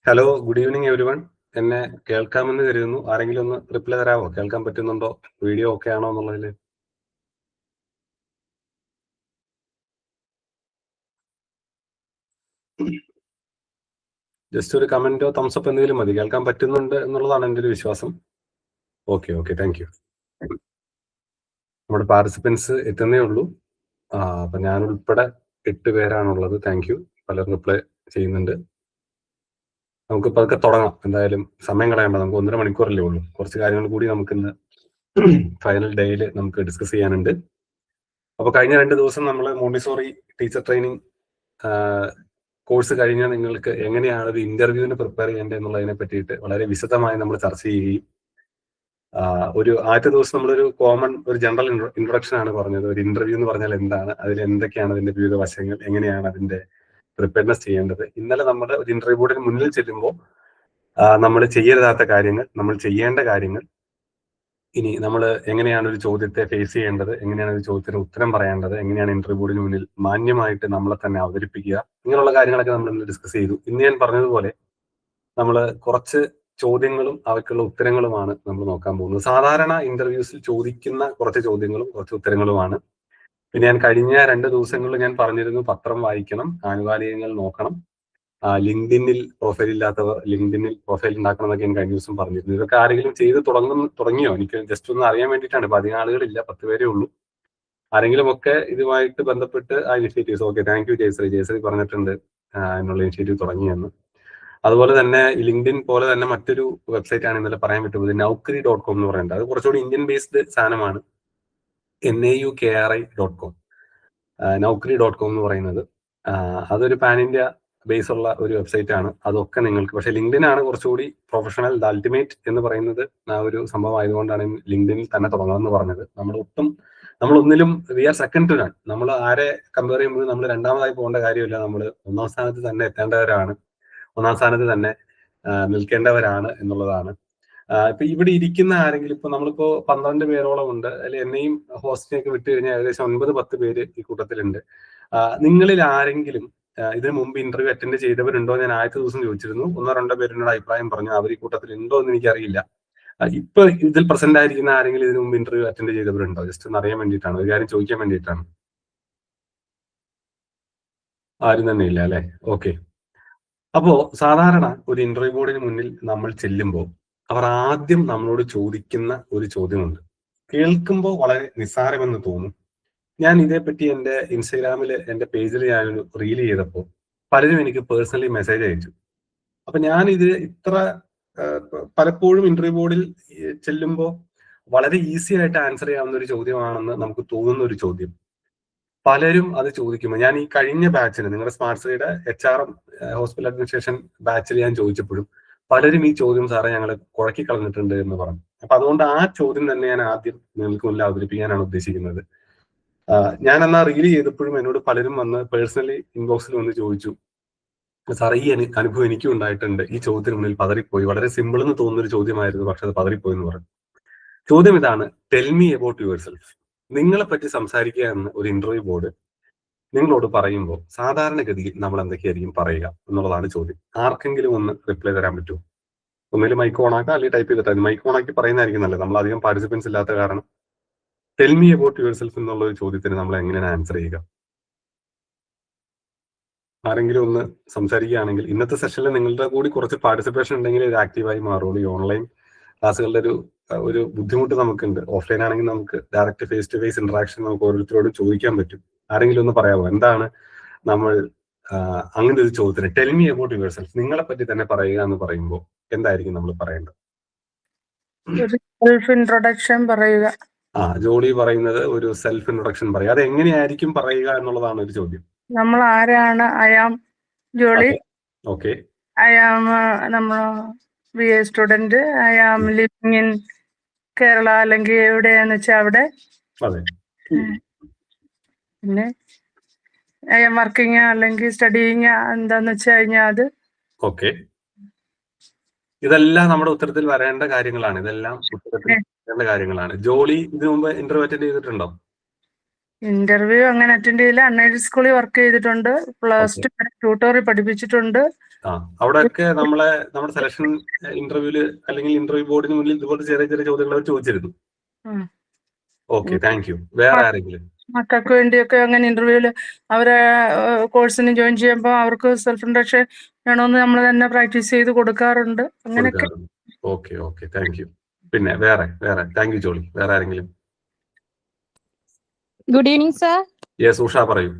Hello, good evening everyone. എന്നെ കേൾക്കാമെന്ന് കരുതുന്നു. ആരെങ്കിലും ഒന്ന് റിപ്ലൈ തരാമോ? കേൾക്കാൻ പറ്റുന്നുണ്ടോ? വീഡിയോ ഓക്കെ ആണോ എന്നുള്ളതിൽ? ജസ്റ്റ് ഒരു കമന്റോ തംസപ്പ് എന്തെങ്കിലും മതി. കേൾക്കാൻ പറ്റുന്നുണ്ട് എന്നുള്ളതാണ് എൻ്റെ ഒരു വിശ്വാസം. Okay, thank you. നമ്മുടെ പാർട്ടിസിപ്പൻസ് എത്തുന്നേ ഉള്ളൂ. അപ്പൊ ഞാൻ ഉൾപ്പെടെ 8 പേരാണുള്ളത്. Thank you. പലരും റിപ്ലൈ ചെയ്യുന്നുണ്ട്. നമുക്ക് പതുക്കെ തുടങ്ങാം. എന്തായാലും സമയം കളയണ്ട. നമുക്ക് 1.5 മണിക്കൂറല്ലേ ഉള്ളൂ. കുറച്ച് കാര്യങ്ങൾ കൂടി നമുക്ക് ഇന്ന് ഫൈനൽ ഡേയിൽ നമുക്ക് ഡിസ്കസ് ചെയ്യാനുണ്ട്. അപ്പൊ കഴിഞ്ഞ 2 ദിവസം നമ്മൾ മോണ്ടിസോറി ടീച്ചർ ട്രെയിനിങ് കോഴ്സ് കഴിഞ്ഞാൽ നിങ്ങൾക്ക് എങ്ങനെയാണ് ഒരു ഇന്റർവ്യൂവിന് പ്രിപ്പയർ ചെയ്യേണ്ടത് എന്നുള്ളതിനെ പറ്റിയിട്ട് വളരെ വിശദമായി നമ്മൾ ചർച്ച ചെയ്യുകയും ഒരു ആദ്യത്തെ ദിവസം നമ്മളൊരു കോമൺ ഒരു ജനറൽ ഇൻട്രൊഡക്ഷൻ ആണ് പറഞ്ഞത്. ഒരു ഇന്റർവ്യൂ എന്ന് പറഞ്ഞാൽ എന്താണ്, അതിൽ എന്തൊക്കെയാണ് അതിന്റെ വിവിധ വശങ്ങൾ, എങ്ങനെയാണ് അതിന്റെ പ്രിപ്പയർനെസ് ചെയ്യേണ്ടത്. ഇന്നലെ നമ്മൾ ഒരു ഇന്റർവ്യൂ ബോർഡിന് മുന്നിൽ ചെല്ലുമ്പോൾ നമ്മൾ ചെയ്യരുതാത്ത കാര്യങ്ങൾ, നമ്മൾ ചെയ്യേണ്ട കാര്യങ്ങൾ, ഇനി നമ്മൾ എങ്ങനെയാണ് ഒരു ചോദ്യത്തെ ഫേസ് ചെയ്യേണ്ടത്, എങ്ങനെയാണ് ഒരു ചോദ്യത്തിന് ഉത്തരം പറയേണ്ടത്, എങ്ങനെയാണ് ഇന്റർവ്യൂ ബോർഡിന് മുന്നിൽ മാന്യമായിട്ട് നമ്മളെ തന്നെ അവതരിപ്പിക്കുക, ഇങ്ങനെയുള്ള കാര്യങ്ങളൊക്കെ നമ്മൾ ഇന്ന് ഡിസ്കസ് ചെയ്തു. ഇന്ന് ഞാൻ പറഞ്ഞതുപോലെ നമ്മൾ കുറച്ച് ചോദ്യങ്ങളും അവയ്ക്കുള്ള ഉത്തരങ്ങളുമാണ് നമ്മൾ നോക്കാൻ പോകുന്നത്. സാധാരണ ഇന്റർവ്യൂസിൽ ചോദിക്കുന്ന കുറച്ച് ചോദ്യങ്ങളും കുറച്ച് ഉത്തരങ്ങളുമാണ്. പിന്നെ ഞാൻ കഴിഞ്ഞ 2 ദിവസങ്ങളിൽ ഞാൻ പറഞ്ഞിരുന്നു, പത്രം വായിക്കണം, ആനുകാലികങ്ങൾ നോക്കണം, ലിങ്ക്ഡിനിൽ പ്രൊഫൈൽ ഇല്ലാത്തവർ ലിങ്ക്ഡിനിൽ പ്രൊഫൈൽ ഉണ്ടാക്കണം എന്നൊക്കെ ഞാൻ കഴിഞ്ഞ ദിവസം പറഞ്ഞിരുന്നു. ഇതൊക്കെ ആരെങ്കിലും ചെയ്ത് തുടങ്ങിയോ? എനിക്ക് ജസ്റ്റ് ഒന്ന് അറിയാൻ വേണ്ടിയിട്ടാണ്. ഇപ്പൊ അധികം ആളുകളില്ല, 10 പേരേ ഉള്ളൂ. ആരെങ്കിലും ഒക്കെ ഇതുമായിട്ട് ബന്ധപ്പെട്ട് ആ initiatives. Okay, thank you Jayashree പറഞ്ഞിട്ടുണ്ട് എന്നുള്ള ഇനിഷ്യേറ്റീവ് തുടങ്ങിയെന്ന്. അതുപോലെ തന്നെ ലിങ്ക്ഡിൻ പോലെ തന്നെ മറ്റൊരു വെബ്സൈറ്റ് ആണ് ഇന്നലെ പറയാൻ പറ്റുന്നത്, naukri.com എന്ന് പറയുന്നത്. അത് കുറച്ചുകൂടി ഇന്ത്യൻ ബേസ്ഡ് സാധനമാണ്. naukri.com naukri.com എന്ന് പറയുന്നത് അതൊരു പാൻ ഇന്ത്യ ബേസ് ഉള്ള ഒരു വെബ്സൈറ്റ് ആണ്. അതൊക്കെ നിങ്ങൾക്ക്, പക്ഷെ ലിങ്ക്ഡിൻ ആണ് കുറച്ചുകൂടി പ്രൊഫഷണൽ, ദ അൾട്ടിമേറ്റ് എന്ന് പറയുന്നത് ആ ഒരു സംഭവം ആയതുകൊണ്ടാണ് ലിങ്ക്ഡിനിൽ തന്നെ തുടങ്ങാമെന്ന് പറഞ്ഞത്. നമ്മൾ ഒന്നിലും we are second to none. നമ്മൾ ആരെ കമ്പയർ ചെയ്യുമ്പോൾ നമ്മൾ രണ്ടാമതായി പോകേണ്ട കാര്യമില്ല. നമ്മൾ ഒന്നാം സ്ഥാനത്ത് തന്നെ എത്തേണ്ടവരാണ്, ഒന്നാം സ്ഥാനത്ത് തന്നെ നിൽക്കേണ്ടവരാണ് എന്നുള്ളതാണ്. ഇപ്പൊ ഇവിടെ ഇരിക്കുന്ന ആരെങ്കിലും, ഇപ്പൊ നമ്മളിപ്പോ 12 പേരോളം ഉണ്ട്, അതിൽ എന്നെയും ഹോസ്റ്റിനെയൊക്കെ വിട്ടു കഴിഞ്ഞാൽ ഏകദേശം 9-10 പേര് ഈ കൂട്ടത്തിലുണ്ട്. നിങ്ങളിൽ ആരെങ്കിലും ഇതിനു മുമ്പ് ഇന്റർവ്യൂ അറ്റൻഡ് ചെയ്തവരുണ്ടോ? ഞാൻ ആദ്യത്തെ ദിവസം ചോദിച്ചിരുന്നു. 1-2 പേരിനോട് അഭിപ്രായം പറഞ്ഞു. അവർ ഈ കൂട്ടത്തിൽ ഉണ്ടോ എന്ന് എനിക്കറിയില്ല. ഇപ്പൊ ഇതിൽ പ്രസന്റ് ആയിരിക്കുന്ന ആരെങ്കിലും ഇതിനു മുമ്പ് ഇന്റർവ്യൂ അറ്റൻഡ് ചെയ്തവരുണ്ടോ? ജസ്റ്റ് ഒന്ന് അറിയാൻ വേണ്ടിയിട്ടാണ്, ഒരു കാര്യം ചോദിക്കാൻ വേണ്ടിയിട്ടാണ്. ആരും തന്നെ ഇല്ല അല്ലെ? ഓക്കെ. അപ്പോ സാധാരണ ഒരു ഇന്റർവ്യൂ ബോർഡിന് മുന്നിൽ നമ്മൾ ചെല്ലുമ്പോൾ അവർ ആദ്യം നമ്മളോട് ചോദിക്കുന്ന ഒരു ചോദ്യമുണ്ട്. കേൾക്കുമ്പോൾ വളരെ നിസ്സാരമെന്ന് തോന്നും. ഞാൻ ഇതേപ്പറ്റി എൻ്റെ ഇൻസ്റ്റാഗ്രാമിൽ എൻ്റെ പേജിൽ ഞാനൊരു റീൽ ചെയ്തപ്പോൾ പലരും എനിക്ക് പേഴ്സണലി മെസ്സേജ് അയച്ചു. അപ്പൊ ഞാൻ ഇത് പലപ്പോഴും ഇന്റർവ്യൂ ബോർഡിൽ ചെല്ലുമ്പോൾ വളരെ ഈസി ആയിട്ട് ആൻസർ ചെയ്യാവുന്ന ഒരു ചോദ്യമാണെന്ന് നമുക്ക് തോന്നുന്ന ഒരു ചോദ്യം പലരും അത് ചോദിക്കുമ്പോൾ, ഞാൻ ഈ കഴിഞ്ഞ ബാച്ചിന് നിങ്ങളുടെ സ്മാർട്ട് സിറ്റിയുടെ HR ഹോസ്പിറ്റൽ അഡ്മിനിസ്ട്രേഷൻ ബാച്ചിൽ ഞാൻ ചോദിച്ചപ്പോഴും പലരും ഈ ചോദ്യം സാറേ ഞങ്ങൾ കുഴക്കി കളഞ്ഞിട്ടുണ്ട് എന്ന് പറഞ്ഞു. അപ്പൊ അതുകൊണ്ട് ആ ചോദ്യം തന്നെ ഞാൻ ആദ്യം നിങ്ങൾക്ക് മുന്നിൽ അവതരിപ്പിക്കാനാണ് ഉദ്ദേശിക്കുന്നത്. ഞാൻ എന്നാ റീൽ ചെയ്തപ്പോഴും എന്നോട് പലരും വന്ന് പേഴ്സണലി ഇൻബോക്സിൽ വന്ന് ചോദിച്ചു, സാറേ ഈ അനുഭവം എനിക്കും ഉണ്ടായിട്ടുണ്ട്, ഈ ചോദ്യത്തിന് മുന്നിൽ പതറിപ്പോയി, വളരെ സിമ്പിൾ എന്ന് തോന്നുന്ന ഒരു ചോദ്യമായിരുന്നു, പക്ഷെ അത് പതറിപ്പോയി എന്ന് പറഞ്ഞു. ചോദ്യം ഇതാണ്, tell me about your self. നിങ്ങളെ പറ്റി സംസാരിക്കുക എന്ന് ഒരു ഇന്റർവ്യൂ ബോർഡ് നിങ്ങളോട് പറയുമ്പോൾ സാധാരണഗതിയിൽ നമ്മൾ എന്തൊക്കെയായിരിക്കും പറയുക എന്നുള്ളതാണ് ചോദ്യം. ആർക്കെങ്കിലും ഒന്ന് റിപ്ലൈ തരാൻ പറ്റുമോ? ഒന്നിലും മൈക്ക് ഓണാക്കാം, അല്ലെങ്കിൽ ടൈപ്പ് ചെയ്തിട്ട് മൈക്ക് ഓണാക്കി പറയുന്നതായിരിക്കും നല്ലത്. നമ്മൾ അധികം പാർട്ടിസിപ്പൻസ് ഇല്ലാത്ത കാരണം tell me about your self എന്നുള്ള ഒരു ചോദ്യത്തിന് നമ്മൾ എങ്ങനെയാണ് ആൻസർ ചെയ്യുക? ആരെങ്കിലും ഒന്ന് സംസാരിക്കുകയാണെങ്കിൽ ഇന്നത്തെ സെഷനിൽ നിങ്ങളുടെ കൂടി കുറച്ച് പാർട്ടിസിപ്പേഷൻ ഉണ്ടെങ്കിൽ ഇത് ആക്റ്റീവായി മാറുള്ളൂ. ഈ ഓൺലൈൻ ക്ലാസ്സുകളുടെ ഒരു ബുദ്ധിമുട്ട് നമുക്കുണ്ട്. ഓഫ്ലൈൻ ആണെങ്കിൽ നമുക്ക് direct face to face interaction നമുക്ക് ഓരോരുത്തരോടും ചോദിക്കാൻ പറ്റും. ആരെങ്കിലും ഒന്ന് പറയാമോ, എന്താണ് നമ്മൾ അങ്ങനെ ഒരു ചോദ്യത്തിന് tell me about your self, നിങ്ങളെ പറ്റി തന്നെ പറയുക എന്ന് പറയുമ്പോൾ എന്തായിരിക്കും നമ്മൾ പറയേണ്ടത്? സെൽഫ് ഇൻട്രൊഡക്ഷൻ പറയുക. ജോളി പറയുന്നത് ഒരു സെൽഫ് ഇൻട്രൊഡക്ഷൻ പറയുക. അത് എങ്ങനെയായിരിക്കും പറയുക എന്നുള്ളതാണ് ഒരു ചോദ്യം. നമ്മൾ ആരാണ്? I am Jolly. Okay. I am നമ്മൾ BA student. I am living in Kerala, അല്ലെങ്കിൽ എവിടെയാന്ന് വെച്ചാൽ അവിടെ. അതെ. പിന്നെ ഐ ആം വർക്കിംഗ് അല്ലെങ്കിൽ സ്റ്റഡിയിങ് എന്താന്ന് വെച്ച് കഴിഞ്ഞാൽ അത്. ഓക്കെ. ഇതെല്ലാം നമ്മുടെ ഉത്തരത്തിൽ വരേണ്ട കാര്യങ്ങളാണ്. ഇതെല്ലാം ഉത്തരത്തിൽ വരേണ്ട കാര്യങ്ങളാണ്. ജോളി ഇതിനു മുമ്പ് ഇന്റർവ്യൂ അറ്റൻഡ് ചെയ്തിട്ടുണ്ടോ? ഇന്റർവ്യൂ അങ്ങനെ അറ്റൻഡ് ചെയ്തില്ല. അൺഎയ്ഡഡ് സ്കൂളിൽ വർക്ക് ചെയ്തിട്ടുണ്ട്. +2 ട്യൂട്ടോറിയൽ പഠിപ്പിച്ചിട്ടുണ്ട്. അവിടെയൊക്കെ നമ്മുടെ സെലക്ഷൻ ഇന്റർവ്യൂല് അല്ലെങ്കിൽ ഇന്റർവ്യൂ ബോർഡിന് മുന്നിൽ ഇതുപോലെ ചെറിയ ചെറിയ ചോദ്യങ്ങൾ അവർ ചോദിച്ചിരുന്നു. Okay, thank U. വേറെ ആരെങ്കിലും? മക്കൾക്ക് വേണ്ടിയൊക്കെ അങ്ങനെ ഇന്റർവ്യൂല് അവരെ കോഴ്സിന് ജോയിൻ ചെയ്യുമ്പോൾ അവർക്ക് സെൽഫ് ഇൻട്രൊഡക്ഷൻ വേണമെന്ന് നമ്മൾ തന്നെ പ്രാക്ടീസ് ചെയ്ത് കൊടുക്കാറുണ്ട്. അങ്ങനെയൊക്കെ. Okay okay, thank U. പിന്നെ വേറെ താങ്ക് യു ജോളി. വേറെ ആരെങ്കിലും? Good evening, sir. Yes, Usha, പറയൂ.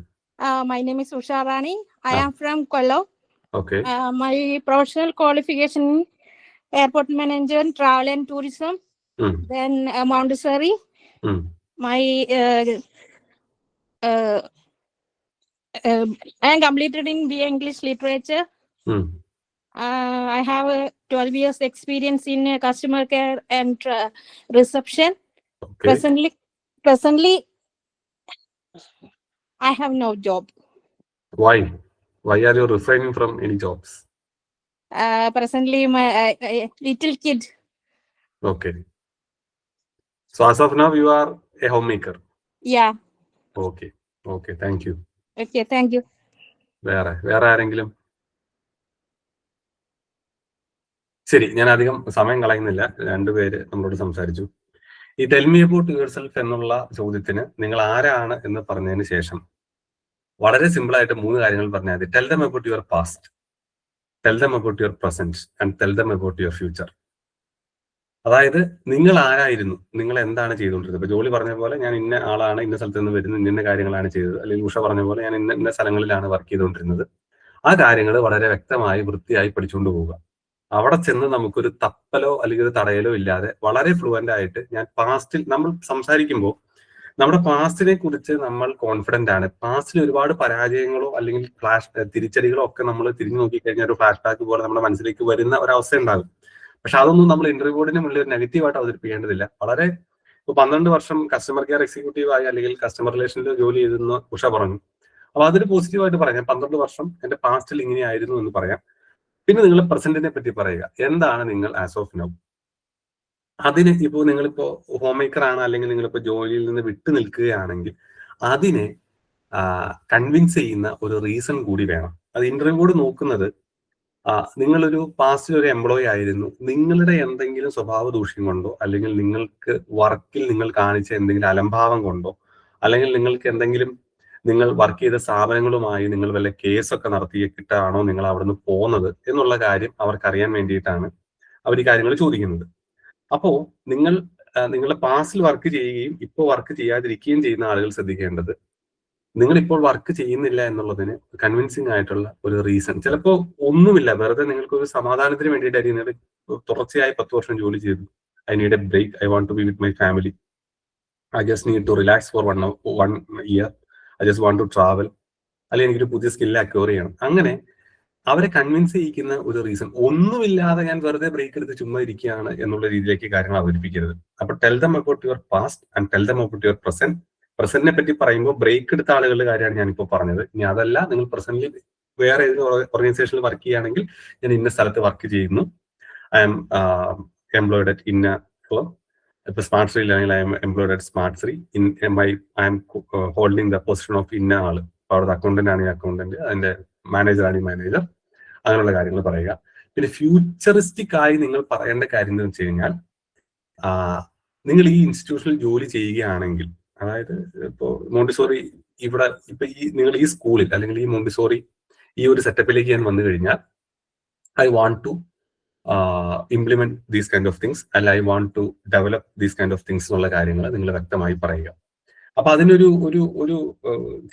My name is Usha Rani. I am from Kollam. Okay. My professional qualification airport management, travel and tourism. Then Montessori. My I am completed in BA English Literature. I have 12 years experience in customer care and reception. Okay. Presently, I have no job. Why are you refraining from any jobs? Presently, my little kid. Okay. So as of now, you are a homemaker. Yeah. Okay. Thank you. Okay, thank you. വേറെ ആരെങ്കിലും? ശരി, ഞാൻ അധികം സമയം കളയുന്നില്ല. രണ്ടുപേര് നമ്മളോട് സംസാരിച്ചു. ഈ tell me about your self എന്നുള്ള ചോദ്യത്തിന് നിങ്ങൾ ആരാണ് എന്ന് പറഞ്ഞതിന് ശേഷം വളരെ സിമ്പിൾ ആയിട്ട് 3 കാര്യങ്ങൾ പറഞ്ഞാൽ മതി. Tell them about your past, tell them about your present and tell them about your future. അതായത് നിങ്ങൾ ആരായിരുന്നു, നിങ്ങൾ എന്താണ് ചെയ്തുകൊണ്ടിരുന്നത്. ഇപ്പൊ ജോലി പറഞ്ഞ പോലെ ഞാൻ ഇന്ന ആളാണ്, ഇന്ന സ്ഥലത്ത് നിന്ന് വരുന്നു, ഇന്ന കാര്യങ്ങളാണ് ചെയ്തത്. അല്ലെങ്കിൽ ഉഷ പറഞ്ഞ പോലെ ഞാൻ ഇന്ന സ്ഥലങ്ങളിലാണ് വർക്ക് ചെയ്തുകൊണ്ടിരുന്നത്. ആ കാര്യങ്ങൾ വളരെ വ്യക്തമായി വൃത്തിയായി പഠിച്ചുകൊണ്ട് പോവുക. അവിടെ ചെന്ന് നമുക്കൊരു തപ്പലോ അല്ലെങ്കിൽ ഒരു തടയലോ ഇല്ലാതെ വളരെ ഫ്ലുവന്റ് ആയിട്ട്, ഞാൻ പാസ്റ്റിൽ നമ്മൾ സംസാരിക്കുമ്പോൾ നമ്മുടെ പാസ്റ്റിനെ കുറിച്ച് നമ്മൾ കോൺഫിഡന്റ് ആണ്. പാസ്റ്റിൽ ഒരുപാട് പരാജയങ്ങളോ അല്ലെങ്കിൽ തിരിച്ചടികളോ ഒക്കെ നമ്മൾ തിരിഞ്ഞു നോക്കിക്കഴിഞ്ഞാൽ ഒരു ഫ്ലാഷ് ബാക്ക് പോലെ നമ്മുടെ മനസ്സിലേക്ക് വരുന്ന ഒരവസ്ഥ ഉണ്ടാകും. പക്ഷെ അതൊന്നും നമ്മൾ ഇന്റർവ്യൂ ബോർഡിന് മുന്നിൽ നെഗറ്റീവായിട്ട് അവതരിപ്പിക്കേണ്ടതില്ല. വളരെ 12 വർഷം കസ്റ്റമർ കെയർ എക്സിക്യൂട്ടീവായി അല്ലെങ്കിൽ കസ്റ്റമർ റിലേഷനിൽ ജോലി ചെയ്തെന്ന് ഉഷ പറഞ്ഞു. അപ്പൊ അതൊരു പോസിറ്റീവായിട്ട് പറയാം. 12 വർഷം എന്റെ പാസ്റ്റിൽ ഇങ്ങനെയായിരുന്നു എന്ന് പറയാം. പിന്നെ നിങ്ങൾ പ്രസന്റിനെ പറ്റി പറയുക. എന്താണ് നിങ്ങൾ ആസ് ഓഫ് നൗ? അതിന് ഇപ്പോൾ നിങ്ങളിപ്പോ ഹോം മേക്കർ ആണ്, അല്ലെങ്കിൽ നിങ്ങളിപ്പോ ജോലിയിൽ നിന്ന് വിട്ടു നിൽക്കുകയാണെങ്കിൽ അതിനെ കൺവിൻസ് ചെയ്യുന്ന ഒരു റീസൺ കൂടി വേണം. അത് ഇന്റർവ്യൂ ബോർഡ് നോക്കുന്നത് നിങ്ങളൊരു പാസ്റ്റിൽ ഒരു എംപ്ലോയി ആയിരുന്നു, നിങ്ങളുടെ എന്തെങ്കിലും സ്വഭാവ ദൂഷ്യം കൊണ്ടോ അല്ലെങ്കിൽ നിങ്ങൾക്ക് വർക്കിൽ നിങ്ങൾ കാണിച്ച എന്തെങ്കിലും അലംഭാവം കൊണ്ടോ അല്ലെങ്കിൽ നിങ്ങൾക്ക് എന്തെങ്കിലും നിങ്ങൾ വർക്ക് ചെയ്ത സ്ഥാപനങ്ങളുമായി നിങ്ങൾ വല്ല കേസൊക്കെ നടത്തിയിട്ടാണോ നിങ്ങൾ അവിടുന്ന് പോകുന്നത് എന്നുള്ള കാര്യം അവർക്കറിയാൻ വേണ്ടിയിട്ടാണ് അവർ ഈ കാര്യങ്ങൾ ചോദിക്കുന്നത്. അപ്പോ നിങ്ങളുടെ പാസ്റ്റിൽ വർക്ക് ചെയ്യുകയും ഇപ്പോൾ വർക്ക് ചെയ്യാതിരിക്കുകയും ചെയ്യുന്ന ആളുകൾ ശ്രദ്ധിക്കേണ്ടത്, നിങ്ങൾ ഇപ്പോൾ വർക്ക് ചെയ്യുന്നില്ല എന്നുള്ളതിന് കൺവിൻസിങ് ആയിട്ടുള്ള ഒരു റീസൺ ചിലപ്പോൾ ഒന്നുമില്ല, വെറുതെ നിങ്ങൾക്ക് ഒരു സമാധാനത്തിന് വേണ്ടിയിട്ടായിരിക്കും. തുടർച്ചയായി 10 വർഷം ജോലി ചെയ്തു. I need a break, I want to be with my family, I just need to relax for 1 year, I just want to travel, അല്ലെങ്കിൽ എനിക്കൊരു പുതിയ സ്കില്ല് അക്വയർ ചെയ്യണം. അങ്ങനെ അവരെ കൺവിൻസ് ചെയ്യിക്കുന്ന ഒരു റീസൺ. ഒന്നുമില്ലാതെ ഞാൻ വെറുതെ ബ്രേക്ക് എടുത്ത് ചുമ്മാ ഇരിക്കുകയാണ് എന്നുള്ള രീതിയിലേക്ക് കാര്യങ്ങൾ അവതരിപ്പിക്കരുത്. അപ്പൊ tell them about your past and tell them about your present. പ്രസന്റിനെ പറ്റി പറയുമ്പോൾ ബ്രേക്ക് എടുത്ത ആളുകളുടെ കാര്യമാണ് ഞാനിപ്പോൾ പറഞ്ഞത്. ഇനി അതല്ല, നിങ്ങൾ പ്രസന്റിൽ വേറെ ഏതെങ്കിലും ഓർഗനൈസേഷനിൽ വർക്ക് ചെയ്യുകയാണെങ്കിൽ ഞാൻ ഇന്ന സ്ഥലത്ത് വർക്ക് ചെയ്യുന്നു, ഐ എം എംപ്ലോയിഡ് അറ്റ് ഇന്ന ക്ലബ്. ഇപ്പൊ സ്മാർട്ട് ശ്രീയിലാണെങ്കിൽ I'm employed at smart Shree, I'm holding the position of ഇന്ന ആള്. അവിടുത്തെ അക്കൗണ്ടന്റ് ആണെങ്കിൽ അക്കൗണ്ടന്റ്, അതിന്റെ മാനേജർ ആണെങ്കിൽ മാനേജർ, അങ്ങനെയുള്ള കാര്യങ്ങൾ പറയുക. പിന്നെ ഫ്യൂച്ചറിസ്റ്റിക് ആയി നിങ്ങൾ പറയേണ്ട കാര്യം എന്ന് വെച്ച് കഴിഞ്ഞാൽ, നിങ്ങൾ ഈ ഇൻസ്റ്റിറ്റ്യൂഷനിൽ ജോലി ചെയ്യുകയാണെങ്കിൽ, അതായത് ഇപ്പോൾ മോണ്ടിസോറി നിങ്ങൾ ഈ സ്കൂളിൽ അല്ലെങ്കിൽ ഈ മോണ്ടിസോറി ഈ ഒരു സെറ്റപ്പിലേക്ക് ഞാൻ വന്നു കഴിഞ്ഞാൽ I want to implement these kind of things, അല്ല I want to develop these kind of things എന്നുള്ള കാര്യങ്ങൾ നിങ്ങൾ വ്യക്തമായി പറയുക. അപ്പൊ അതിനൊരു ഒരു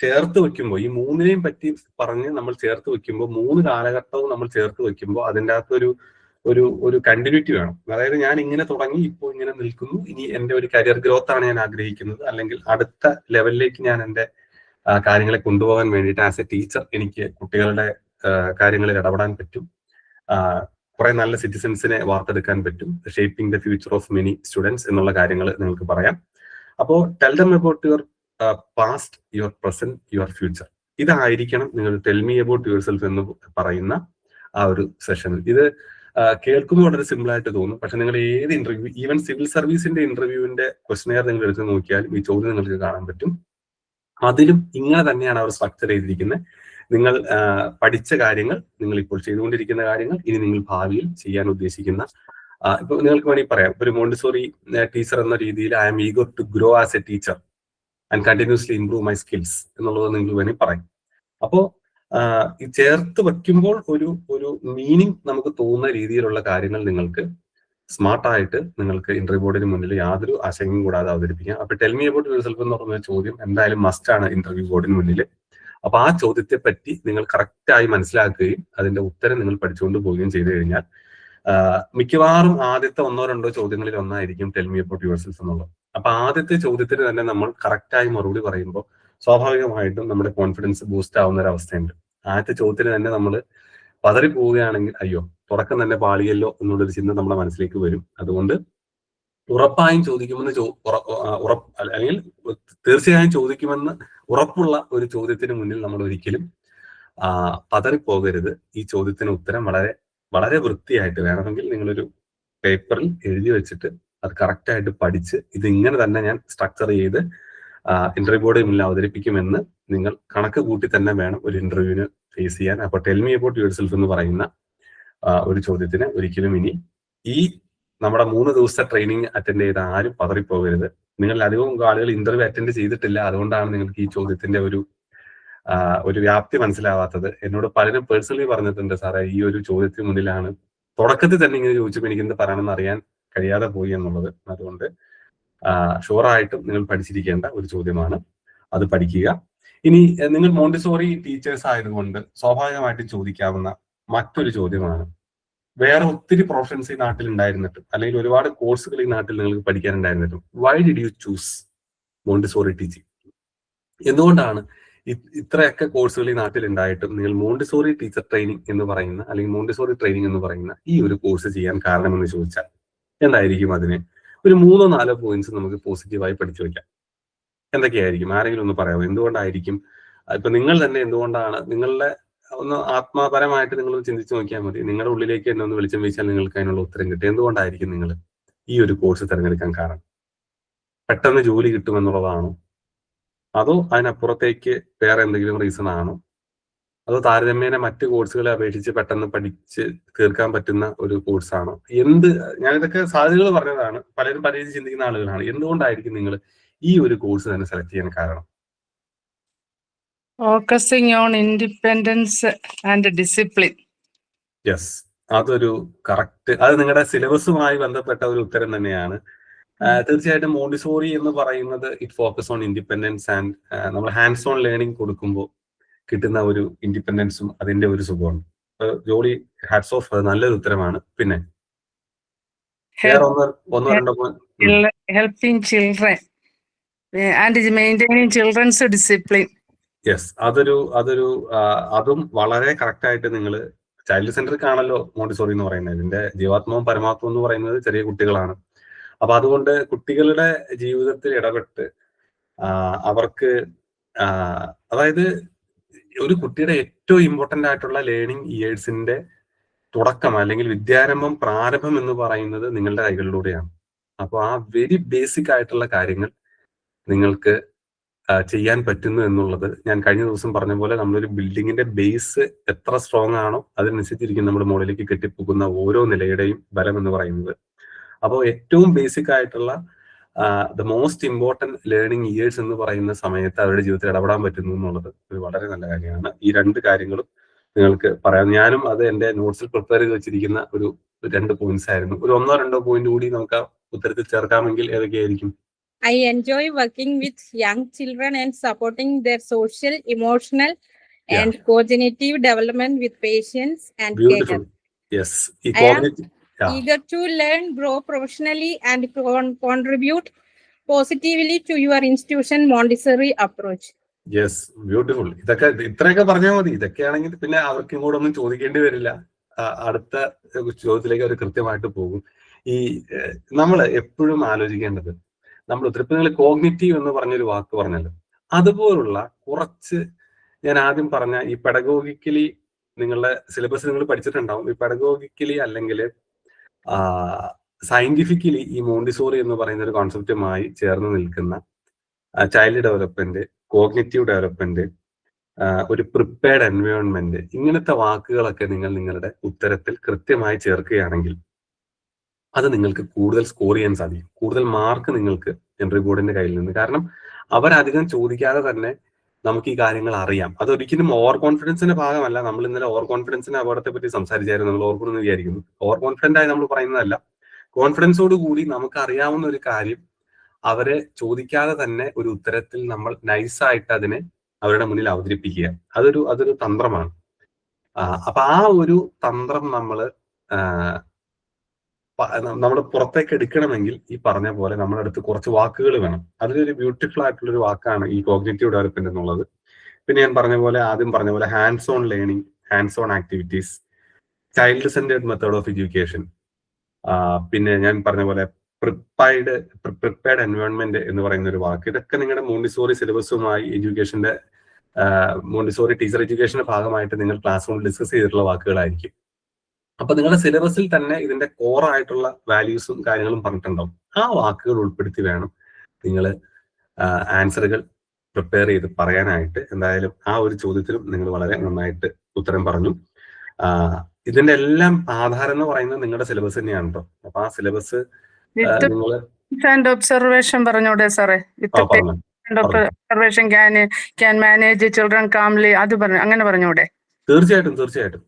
ചേർത്ത് വെക്കുമ്പോൾ, ഈ 3നെയും പറ്റി പറഞ്ഞ് നമ്മൾ ചേർത്ത് വെക്കുമ്പോൾ, 3 കാലഘട്ടവും നമ്മൾ ചേർത്ത് വെക്കുമ്പോൾ അതിൻ്റെ അകത്തൊരു ഒരു കണ്ടിന്യൂറ്റി വേണം. അതായത് ഞാൻ ഇങ്ങനെ തുടങ്ങി, ഇപ്പോൾ ഇങ്ങനെ നിൽക്കുന്നു, ഇനി എന്റെ ഒരു കരിയർ ഗ്രോത്ത് ആണ് ഞാൻ ആഗ്രഹിക്കുന്നത്, അല്ലെങ്കിൽ അടുത്ത ലെവലിലേക്ക് ഞാൻ എന്റെ കാര്യങ്ങളെ കൊണ്ടുപോകാൻ വേണ്ടിയിട്ട് ആസ് എ ടീച്ചർ എനിക്ക് കുട്ടികളുടെ കാര്യങ്ങളിൽ ഇടപെടാൻ പറ്റും, കുറെ നല്ല സിറ്റിസൺസിനെ വാർത്തെടുക്കാൻ പറ്റും, shaping the future of many students എന്നുള്ള കാര്യങ്ങൾ നിങ്ങൾക്ക് പറയാം. അപ്പോൾ tell them about your past, your present, your future. ഇതായിരിക്കണം നിങ്ങൾ tell me about your self എന്ന് പറയുന്ന ആ ഒരു സെഷനിൽ. ഇത് കേൾക്കുമ്പോൾ വളരെ സിമ്പിൾ ആയിട്ട് തോന്നും, പക്ഷെ നിങ്ങൾ ഏത് ഇന്റർവ്യൂ, ഈവൻ സിവിൽ സർവീസിന്റെ ഇന്റർവ്യൂവിന്റെ ക്വസ്റ്റനെയർ നിങ്ങൾ എടുത്ത് നോക്കിയാലും ഈ ചോദ്യം നിങ്ങൾക്ക് കാണാൻ പറ്റും. അതിലും ഇങ്ങനെ തന്നെയാണ് അവർ സ്ട്രക്ചർ ചെയ്തിരിക്കുന്നത്. നിങ്ങൾ പഠിച്ച കാര്യങ്ങൾ, നിങ്ങൾ ഇപ്പോൾ ചെയ്തുകൊണ്ടിരിക്കുന്ന കാര്യങ്ങൾ, ഇനി നിങ്ങൾ ഭാവിയിൽ ചെയ്യാൻ ഉദ്ദേശിക്കുന്ന ഇപ്പൊ നിങ്ങൾക്ക് വേണമെങ്കിൽ പറയാം, ഒരു മോണ്ടിസോറി ടീച്ചർ എന്ന രീതിയിൽ I am eager to grow as a teacher and continuously improve my skills എന്നുള്ളത് നിങ്ങൾ വേണമെങ്കിൽ പറയും. അപ്പോ ഈ ചേർത്ത് വെക്കുമ്പോൾ ഒരു മീനിങ് നമുക്ക് തോന്നുന്ന രീതിയിലുള്ള കാര്യങ്ങൾ നിങ്ങൾക്ക് സ്മാർട്ടായിട്ട് നിങ്ങൾക്ക് ഇന്റർവ്യൂ ബോർഡിന് മുന്നിൽ യാതൊരു ആശങ്കയും കൂടാതെ അവതരിപ്പിക്കാം. അപ്പൊ ടെൽ മീ അബൌട്ട് യുവർസെൽഫ് എന്ന് പറഞ്ഞ ചോദ്യം എന്തായാലും മസ്റ്റ് ആണ് ഇന്റർവ്യൂ ബോർഡിന് മുന്നിൽ. അപ്പൊ ആ ചോദ്യത്തെ പറ്റി നിങ്ങൾ കറക്റ്റായി മനസ്സിലാക്കുകയും അതിന്റെ ഉത്തരം നിങ്ങൾ പഠിച്ചുകൊണ്ട് പോവുകയും ചെയ്തു കഴിഞ്ഞാൽ മിക്കവാറും ആദ്യത്തെ 1-2 ചോദ്യങ്ങളിൽ ഒന്നായിരിക്കും ടെൽ മീ അബൌട്ട് യുവർസെൽഫ് എന്നുള്ളത്. അപ്പൊ ആദ്യത്തെ ചോദ്യത്തിന് തന്നെ നമ്മൾ കറക്റ്റായി മറുപടി പറയുമ്പോൾ സ്വാഭാവികമായിട്ടും നമ്മുടെ കോൺഫിഡൻസ് ബൂസ്റ്റ് ആവുന്ന ഒരു അവസ്ഥയുണ്ട്. ആദ്യത്തെ ചോദ്യത്തിന് തന്നെ നമ്മൾ പതറി പോവുകയാണെങ്കിൽ അയ്യോ തുടക്കം തന്നെ പാളിയല്ലോ എന്നുള്ളൊരു ചിന്ത നമ്മുടെ മനസ്സിലേക്ക് വരും. അതുകൊണ്ട് ഉറപ്പായും ചോദിക്കുമെന്ന് അല്ലെങ്കിൽ തീർച്ചയായും ചോദിക്കുമെന്ന് ഉറപ്പുള്ള ഒരു ചോദ്യത്തിന് മുന്നിൽ നമ്മൾ ഒരിക്കലും പതറിപ്പോകരുത്. ഈ ചോദ്യത്തിന് ഉത്തരം വളരെ വളരെ വൃത്തിയായിട്ട് വേണമെങ്കിൽ നിങ്ങളൊരു പേപ്പറിൽ എഴുതി വെച്ചിട്ട് അത് കറക്റ്റായിട്ട് പഠിച്ച് ഇത് ഇങ്ങനെ തന്നെ ഞാൻ സ്ട്രക്ചർ ചെയ്ത് ഇന്റർവ്യൂ ബോർഡിൽ മുന്നിൽ അവതരിപ്പിക്കുമെന്ന് നിങ്ങൾ കണക്ക് കൂട്ടി തന്നെ വേണം ഒരു ഇന്റർവ്യൂവിന് ഫേസ് ചെയ്യാൻ. അപ്പൊ ടെൽ മീ അബൌട്ട് യുവർസെൽഫ് എന്ന് പറയുന്ന ഒരു ചോദ്യത്തിന് ഒരിക്കലും ഇനി ഈ നമ്മുടെ 3 ദിവസത്തെ ട്രെയിനിങ് അറ്റൻഡ് ചെയ്ത ആരും പതറിപ്പോകരുത്. നിങ്ങൾ അധികം ആളുകൾ ഇന്റർവ്യൂ അറ്റൻഡ് ചെയ്തിട്ടില്ല, അതുകൊണ്ടാണ് നിങ്ങൾക്ക് ഈ ചോദ്യത്തിന്റെ ഒരു വ്യാപ്തി മനസ്സിലാവാത്തത്. എന്നോട് പലരും പേഴ്സണലി പറഞ്ഞിട്ടുണ്ട്, സാറേ ഈ ഒരു ചോദ്യത്തിന് മുന്നിലാണ് തുടക്കത്തിൽ തന്നെ ഇങ്ങനെ ചോദിച്ചപ്പോൾ എനിക്ക് എന്ത് പറയണമെന്ന് അറിയാൻ കഴിയാതെ പോയി എന്നുള്ളത്. അതുകൊണ്ട് ഷുവറായിട്ടും നിങ്ങൾ പഠിച്ചിരിക്കേണ്ട ഒരു ചോദ്യമാണ്, അത് പഠിക്കുക. ഇനി നിങ്ങൾ മോണ്ടിസോറി ടീച്ചേഴ്സ് ആയതുകൊണ്ട് സ്വാഭാവികമായിട്ടും ചോദിക്കാവുന്ന മറ്റൊരു ചോദ്യമാണ്, വേറെ ഒത്തിരി പ്രൊഫഷൻസ് ഈ നാട്ടിൽ ഉണ്ടായിരുന്നിട്ടും അല്ലെങ്കിൽ ഒരുപാട് കോഴ്സുകൾ ഈ നാട്ടിൽ നിങ്ങൾക്ക് പഠിക്കാനുണ്ടായിരുന്നിട്ടും why did you choose Montessori teaching? എന്തുകൊണ്ടാണ് ഇത്രയൊക്കെ കോഴ്സുകൾ ഈ നാട്ടിൽ ഉണ്ടായിട്ടും നിങ്ങൾ മോണ്ടിസോറി ടീച്ചർ ട്രെയിനിങ് എന്ന് പറയുന്ന അല്ലെങ്കിൽ മോണ്ടിസോറി ട്രെയിനിങ് എന്ന് പറയുന്ന ഈ ഒരു കോഴ്സ് ചെയ്യാൻ കാരണമെന്ന് ചോദിച്ചാൽ എന്തായിരിക്കും? അതിന് ഒരു 3-4 പോയിന്റ്സ് നമുക്ക് പോസിറ്റീവായി പഠിച്ചു വെക്കാം. എന്തൊക്കെയായിരിക്കും? ആരെങ്കിലും ഒന്ന് പറയാമോ? എന്തുകൊണ്ടായിരിക്കും? ഇപ്പൊ നിങ്ങൾ തന്നെ എന്തുകൊണ്ടാണ്, നിങ്ങളുടെ ഒന്ന് ആത്മാപരമായിട്ട് നിങ്ങൾ ചിന്തിച്ചു നോക്കിയാൽ മതി. നിങ്ങളുടെ ഉള്ളിലേക്ക് തന്നെ ഒന്ന് വെളിച്ചം വീശാൽ നിങ്ങൾക്ക് അതിനുള്ള ഉത്തരം കിട്ടും. എന്തുകൊണ്ടായിരിക്കും നിങ്ങൾ ഈ ഒരു കോഴ്സ് തിരഞ്ഞെടുക്കാൻ കാരണം? പെട്ടെന്ന് ജോലി കിട്ടുമെന്നുള്ളതാണോ, അതോ അതിനപ്പുറത്തേക്ക് വേറെ എന്തെങ്കിലും റീസൺ ആണോ, അതോ താരതമ്യേന മറ്റ് കോഴ്സുകളെ അപേക്ഷിച്ച് പെട്ടെന്ന് പഠിച്ച് തീർക്കാൻ പറ്റുന്ന ഒരു കോഴ്സാണോ? ഞാനിതൊക്കെ സാധ്യതകൾ പറഞ്ഞതാണ്, പലരും പല രീതിയിൽ ചിന്തിക്കുന്ന ആളുകളാണ്. എന്തുകൊണ്ടായിരിക്കും നിങ്ങൾ ഈ ഒരു കോഴ്സ് തന്നെ സെലക്ട് ചെയ്യാൻ കാരണം? Focusing on independence and discipline. Yes, അതൊരു കറക്റ്റ്, അത് നിങ്ങളുടെ സിലബസുമായി ബന്ധപ്പെട്ട ഒരു ഉത്തരം തന്നെയാണ്. തീർച്ചയായിട്ടും മോണ്ടിസോറി എന്ന് പറയുന്നത് it focus on independence and നമ്മൾ ഹാൻഡ്സ് ഓൺ ലേണിംഗ് കൊടുക്കുമ്പോൾ കിട്ടുന്ന ഒരു ഇൻഡിപെൻഡൻസും അതിന്റെ ഒരു സുഖമാണ്. ജോളി ഹാറ്റ്സ് ഓഫ്, അത് നല്ലൊരു ഉത്തരമാണ്. പിന്നെ helping children and maintaining children's discipline. Yes, അതും വളരെ കറക്റ്റ് ആയിട്ട് നിങ്ങൾ ചൈൽഡ് സെന്ററിക്കാണല്ലോ മോണ്ടിസോറി എന്ന് പറയുന്നത്. ഇതിന്റെ ജീവാത്മവും പരമാത്മവും എന്ന് പറയുന്നത് ചെറിയ കുട്ടികളാണ്. അപ്പൊ അതുകൊണ്ട് കുട്ടികളുടെ ജീവിതത്തിൽ ഇടപെട്ട് അവർക്ക് അതായത് ഒരു കുട്ടിയുടെ ഏറ്റവും ഇമ്പോർട്ടന്റ് ആയിട്ടുള്ള ലേണിംഗ് ഇയേഴ്സിന്റെ തുടക്കം അല്ലെങ്കിൽ വിദ്യാരംഭം, പ്രാരംഭം എന്ന് പറയുന്നത് നിങ്ങളുടെ കൈകളിലൂടെയാണ്. അപ്പോൾ ആ വെരി ബേസിക് ആയിട്ടുള്ള കാര്യങ്ങൾ നിങ്ങൾക്ക് ചെയ്യാൻ പറ്റുന്നു എന്നുള്ളത്, ഞാൻ കഴിഞ്ഞ ദിവസം പറഞ്ഞ പോലെ നമ്മളൊരു ബിൽഡിങ്ങിന്റെ ബേസ് എത്ര സ്ട്രോങ് ആണോ അതിനനുസരിച്ചിരിക്കും നമ്മുടെ മുകളിലേക്ക് കെട്ടിപ്പോകുന്ന ഓരോ നിലയുടെയും ബലം എന്ന് പറയുന്നത്. അപ്പോൾ ഏറ്റവും ബേസിക് ആയിട്ടുള്ള the most important learning years എന്ന് പറയുന്ന സമയത്ത് അവരുടെ ജീവിതത്തിൽ ഇടപെടാൻ പറ്റുന്നു എന്നുള്ളത് ഒരു വളരെ നല്ല കാര്യമാണ്. ഈ 2 കാര്യങ്ങളും നിങ്ങൾക്ക് പറയാം. ഞാനും അത് എന്റെ നോട്ട്സിൽ പ്രിപ്പയർ ചെയ്ത് വെച്ചിരിക്കുന്ന ഒരു 2 പോയിന്റ്സ് ആയിരുന്നു. ഒരു 1-2 പോയിന്റ് കൂടി നമുക്ക് ഉത്തരത്തിൽ ചേർക്കാമെങ്കിൽ ഏതൊക്കെയായിരിക്കും? I enjoy working with young children and supporting their social, emotional, and cognitive development with patience and Beautiful. care. Yes. I am eager to learn, grow professionally, and contribute positively to your institution Montessori approach. Yes, beautiful. ഇത്രയൊക്കെ പറഞ്ഞാൽ മതി. ഇതൊക്കെയാണെങ്കിൽ പിന്നെ അവർക്കും കൂടെ ഒന്നും ചോദിക്കേണ്ടി വരില്ല. അടുത്ത ചോദ്യത്തിലേക്ക് അവർ കൃത്യമായിട്ട് പോകും. നമ്മൾ എപ്പോഴും ആലോചിക്കേണ്ടത്, നമ്മൾ ഒത്തിരി കോഗ്നിറ്റീവ് എന്ന് പറഞ്ഞൊരു വാക്ക് പറഞ്ഞല്ലോ, അതുപോലുള്ള കുറച്ച്, ഞാൻ ആദ്യം പറഞ്ഞ ഈ പെഡഗോഗിക്കലി നിങ്ങളുടെ സിലബസ് നിങ്ങൾ പഠിച്ചിട്ടുണ്ടാവും. ഈ പെഡഗോഗിക്കലി അല്ലെങ്കിൽ സയന്റിഫിക്കലി ഈ മോണ്ടിസോറി എന്ന് പറയുന്ന ഒരു കോൺസെപ്റ്റുമായി ചേർന്ന് നിൽക്കുന്ന ചൈൽഡ് ഡെവലപ്മെന്റ്, കോഗ്നിറ്റീവ് ഡെവലപ്മെന്റ്, ഒരു പ്രിപ്പയർഡ് എൻവയോൺമെന്റ്, ഇങ്ങനത്തെ വാക്കുകളൊക്കെ നിങ്ങൾ നിങ്ങളുടെ ഉത്തരത്തിൽ കൃത്യമായി ചേർക്കുകയാണെങ്കിൽ അത് നിങ്ങൾക്ക് കൂടുതൽ സ്കോർ ചെയ്യാൻ സാധിക്കും, കൂടുതൽ മാർക്ക് നിങ്ങൾക്ക് എൻട്രി ബോർഡിന്റെ കയ്യിൽ നിന്ന്. കാരണം അവരധികം ചോദിക്കാതെ തന്നെ നമുക്ക് ഈ കാര്യങ്ങൾ അറിയാം. അതൊരിക്കലും ഓവർ കോൺഫിഡൻസിന്റെ ഭാഗമല്ല. നമ്മൾ ഇന്നലെ ഓവർ കോൺഫിഡൻസിന്റെ അപകടത്തെ പറ്റി സംസാരിച്ചായിരുന്നു, നമ്മൾ ഓർക്കുന്നു വിചാരിക്കുന്നു. ഓവർ കോൺഫിഡന്റ് ആയി നമ്മൾ പറയുന്നതല്ല, കോൺഫിഡൻസോട് കൂടി നമുക്ക് അറിയാവുന്ന ഒരു കാര്യം അവരെ ചോദിക്കാതെ തന്നെ ഒരു ഉത്തരത്തിൽ നമ്മൾ നൈസായിട്ട് അതിനെ അവരുടെ മുന്നിൽ അവതരിപ്പിക്കുക. അതൊരു തന്ത്രമാണ്. അപ്പൊ ആ ഒരു തന്ത്രം നമ്മൾ പുറത്തേക്ക് എടുക്കണമെങ്കിൽ ഈ പറഞ്ഞ പോലെ നമ്മുടെ അടുത്ത് കുറച്ച് വാക്കുകൾ വേണം. അതിലൊരു ബ്യൂട്ടിഫുൾ ആയിട്ടുള്ള ഒരു വാക്കാണ് ഈ കോഗ്നിറ്റീവ് ഡെവലപ്മെന്റ് എന്നുള്ളത്. പിന്നെ ഞാൻ ആദ്യം പറഞ്ഞ പോലെ hands on learning, hands on activities, child centred method of education, പിന്നെ ഞാൻ പറഞ്ഞ പോലെ പ്രിപ്പയർഡ് എൻവയോൺമെന്റ് എന്ന് പറയുന്ന ഒരു വാക്ക്. ഇതൊക്കെ നിങ്ങളുടെ മോണ്ടിസോറി സിലബസുമായി എഡ്യൂക്കേഷന്റെ മോണ്ടിസോറി ടീച്ചർ എഡ്യൂക്കേഷന്റെ ഭാഗമായിട്ട് നിങ്ങൾ ക്ലാസ് റൂമിൽ ഡിസ്കസ് ചെയ്തിട്ടുള്ള വാക്കുകളായിരിക്കും. അപ്പൊ നിങ്ങളുടെ സിലബസിൽ തന്നെ ഇതിന്റെ കോർ ആയിട്ടുള്ള വാല്യൂസും കാര്യങ്ങളും പറഞ്ഞിട്ടുണ്ടാവും. ആ വാക്കുകൾ ഉൾപ്പെടുത്തി വേണം നിങ്ങൾ ആൻസറുകൾ പ്രിപ്പയർ ചെയ്ത് പറയാനായിട്ട്. എന്തായാലും ആ ഒരു ചോദ്യത്തിലും നിങ്ങൾ വളരെ നന്നായിട്ട് ഉത്തരം പറഞ്ഞു. ഇതിന്റെ എല്ലാം ആധാരം എന്ന് പറയുന്നത് നിങ്ങളുടെ സിലബസ് തന്നെയാണ് കേട്ടോ. അപ്പൊ ആ സിലബസ് നിങ്ങൾ ഒബ്സർവേഷൻ പറഞ്ഞൂടെ സാറേ? Observation can manage children calmly, അത് പറഞ്ഞു, അങ്ങനെ പറഞ്ഞൂടെ? തീർച്ചയായിട്ടും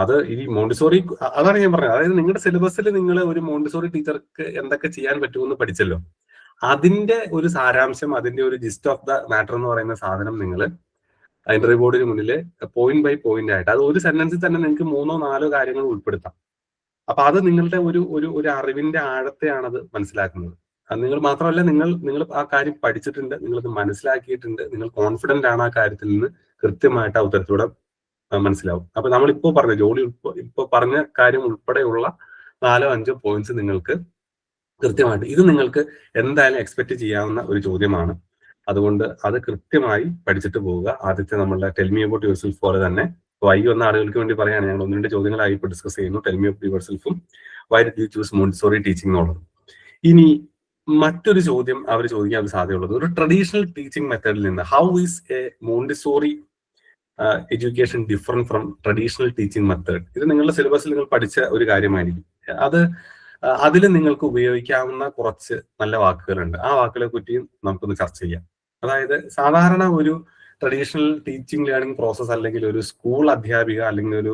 അത് ഈ മോണ്ടിസോറി, അതാണ് ഞാൻ പറഞ്ഞത്. അതായത് നിങ്ങളുടെ സിലബസിൽ നിങ്ങൾ ഒരു മോണ്ടിസോറി ടീച്ചർക്ക് എന്തൊക്കെ ചെയ്യാൻ പറ്റുമെന്ന് പഠിച്ചല്ലോ, അതിന്റെ ഒരു സാരാംശം, അതിന്റെ ഒരു ജിസ്റ്റ് ഓഫ് ദ മാറ്റർ എന്ന് പറയുന്ന സാധനം നിങ്ങൾ ഇന്റർവ്യൂ ബോർഡിന് മുന്നിൽ പോയിന്റ് ബൈ പോയിന്റ് ആയിട്ട്, അത് ഒരു സെന്റൻസിൽ തന്നെ നിങ്ങൾക്ക് 3-4 കാര്യങ്ങൾ ഉൾപ്പെടുത്താം. അപ്പൊ അത് നിങ്ങളുടെ ഒരു അറിവിന്റെ ആഴത്തെയാണ് അത് മനസ്സിലാക്കുന്നത്. അത് നിങ്ങൾ മാത്രമല്ല, നിങ്ങൾ ആ കാര്യം പഠിച്ചിട്ടുണ്ട്, നിങ്ങളത് മനസ്സിലാക്കിയിട്ടുണ്ട്, നിങ്ങൾ കോൺഫിഡന്റ് ആണ് ആ കാര്യത്തിൽ നിന്ന് കൃത്യമായിട്ട് ആ ഉത്തരത്തിലൂടെ മനസ്സിലാവും. അപ്പൊ നമ്മളിപ്പോ പറഞ്ഞ ഇപ്പൊ പറഞ്ഞ കാര്യം ഉൾപ്പെടെയുള്ള 4-5 പോയിന്റ്സ് നിങ്ങൾക്ക് കൃത്യമായിട്ട്, ഇത് നിങ്ങൾക്ക് എന്തായാലും എക്സ്പെക്ട് ചെയ്യാവുന്ന ഒരു ചോദ്യമാണ്. അതുകൊണ്ട് അത് കൃത്യമായി പഠിച്ചിട്ട് പോവുക. ആദ്യത്തെ നമ്മളുടെ ടെൽ മീ അബൌട്ട് യുവർസെൽഫ് പോലെ തന്നെ വൈ വന്ന ആളുകൾക്ക് വേണ്ടി പറയാണ്, ഞങ്ങൾ 1-2 ചോദ്യങ്ങളായി ഇപ്പോൾ ഡിസ്കസ് ചെയ്യുന്നു. ടെൽ മീ അബൌട്ട് യുവർസെൽഫും why did you choose Montessori teaching എന്നുള്ളത്. ഇനി മറ്റൊരു ചോദ്യം അവർ ചോദിക്കാൻ സാധ്യതയുള്ളത്, ഒരു ട്രഡീഷണൽ ടീച്ചിങ് മെത്തേഡിൽ നിന്ന് how is A Montessori education different from traditional teaching method? ഇത് നിങ്ങളുടെ സിലബസിൽ നിങ്ങൾ പഠിച്ച ഒരു കാര്യമായിരിക്കും. അതിൽ നിങ്ങൾക്ക് ഉപയോഗിക്കാവുന്ന കുറച്ച് നല്ല വാക്കുകളുണ്ട്. ആ വാക്കുകളെ പറ്റിയും നമുക്കൊന്ന് ചർച്ച ചെയ്യാം. അതായത് സാധാരണ ഒരു ട്രഡീഷണൽ ടീച്ചിങ് ലേണിംഗ് പ്രോസസ്, അല്ലെങ്കിൽ ഒരു സ്കൂൾ അധ്യാപിക, അല്ലെങ്കിൽ ഒരു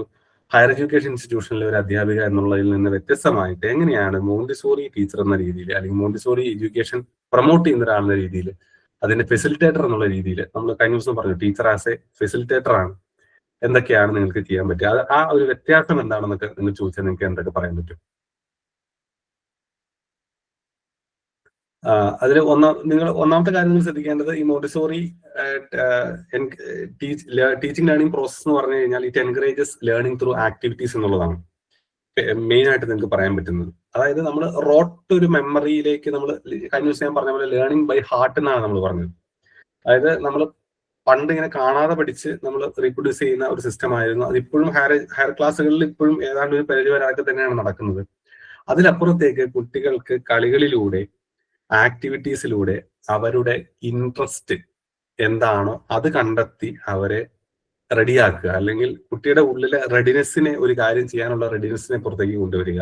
ഹയർ എഡ്യൂക്കേഷൻ ഇൻസ്റ്റിറ്റ്യൂഷനിലെ ഒരു അധ്യാപിക എന്നുള്ളതിൽ നിന്ന് വ്യത്യസ്തമായിട്ട് എങ്ങനെയാണ് മോണ്ടിസോറി ടീച്ചർ എന്ന രീതിയിൽ, അല്ലെങ്കിൽ മോണ്ടിസോറി എഡ്യൂക്കേഷൻ പ്രൊമോട്ട് ചെയ്യുന്ന ഒരാളെന്ന രീതിയിൽ, അതിന്റെ ഫെസിലിറ്റേറ്റർ എന്നുള്ള രീതിയിൽ, നമ്മൾ കഴിഞ്ഞ ദിവസം പറഞ്ഞു ടീച്ചർ ആസ് എ ഫെസിലിറ്റേറ്റർ ആണ്, എന്തൊക്കെയാണ് നിങ്ങൾക്ക് ചെയ്യാൻ പറ്റുക? ആ ഒരു വ്യത്യാസം എന്താണെന്നൊക്കെ നിങ്ങൾ ചോദിച്ചാൽ നിങ്ങൾക്ക് എന്തൊക്കെ പറയാൻ പറ്റും? അതിൽ ഒന്നാമത്തെ കാര്യം നിങ്ങൾ ശ്രദ്ധിക്കേണ്ടത്, ഈ മോണ്ടിസോറി ടീച്ചിങ് ലേണിംഗ് പ്രോസസ് എന്ന് പറഞ്ഞു കഴിഞ്ഞാൽ it encourages learning through activities എന്നുള്ളതാണ് മെയിൻ ആയിട്ട് നിങ്ങൾക്ക് പറയാൻ പറ്റുന്നത്. അതായത് നമ്മൾ റോട്ട് ഒരു മെമ്മറിയിലേക്ക്, നമ്മൾ കഴിഞ്ഞ ദിവസം ഞാൻ പറഞ്ഞ പോലെ ലേണിംഗ് ബൈ ഹാർട്ട് എന്നാണ് നമ്മൾ പറഞ്ഞത്. അതായത് നമ്മൾ പണ്ട് ഇങ്ങനെ കാണാതെ പഠിച്ച് നമ്മൾ റീപ്രൊഡ്യൂസ് ചെയ്യുന്ന ഒരു സിസ്റ്റം ആയിരുന്നു. അതിപ്പോഴും ഹയർ ക്ലാസ്സുകളിൽ ഇപ്പോഴും ഏതാണ്ട് ഒരു പരിധി വരാതെ തന്നെയാണ് നടക്കുന്നത്. അതിലപ്പുറത്തേക്ക് കുട്ടികൾക്ക് കളികളിലൂടെ, ആക്ടിവിറ്റീസിലൂടെ അവരുടെ ഇൻട്രസ്റ്റ് എന്താണോ അത് കണ്ടെത്തി അവരെ റെഡിയാക്കുക, അല്ലെങ്കിൽ കുട്ടിയുടെ ഉള്ളിലെ റെഡിനെസ്സിനെ, ഒരു കാര്യം ചെയ്യാനുള്ള റെഡിനെസ്സിനെ പുറത്തേക്ക് കൊണ്ടുവരിക.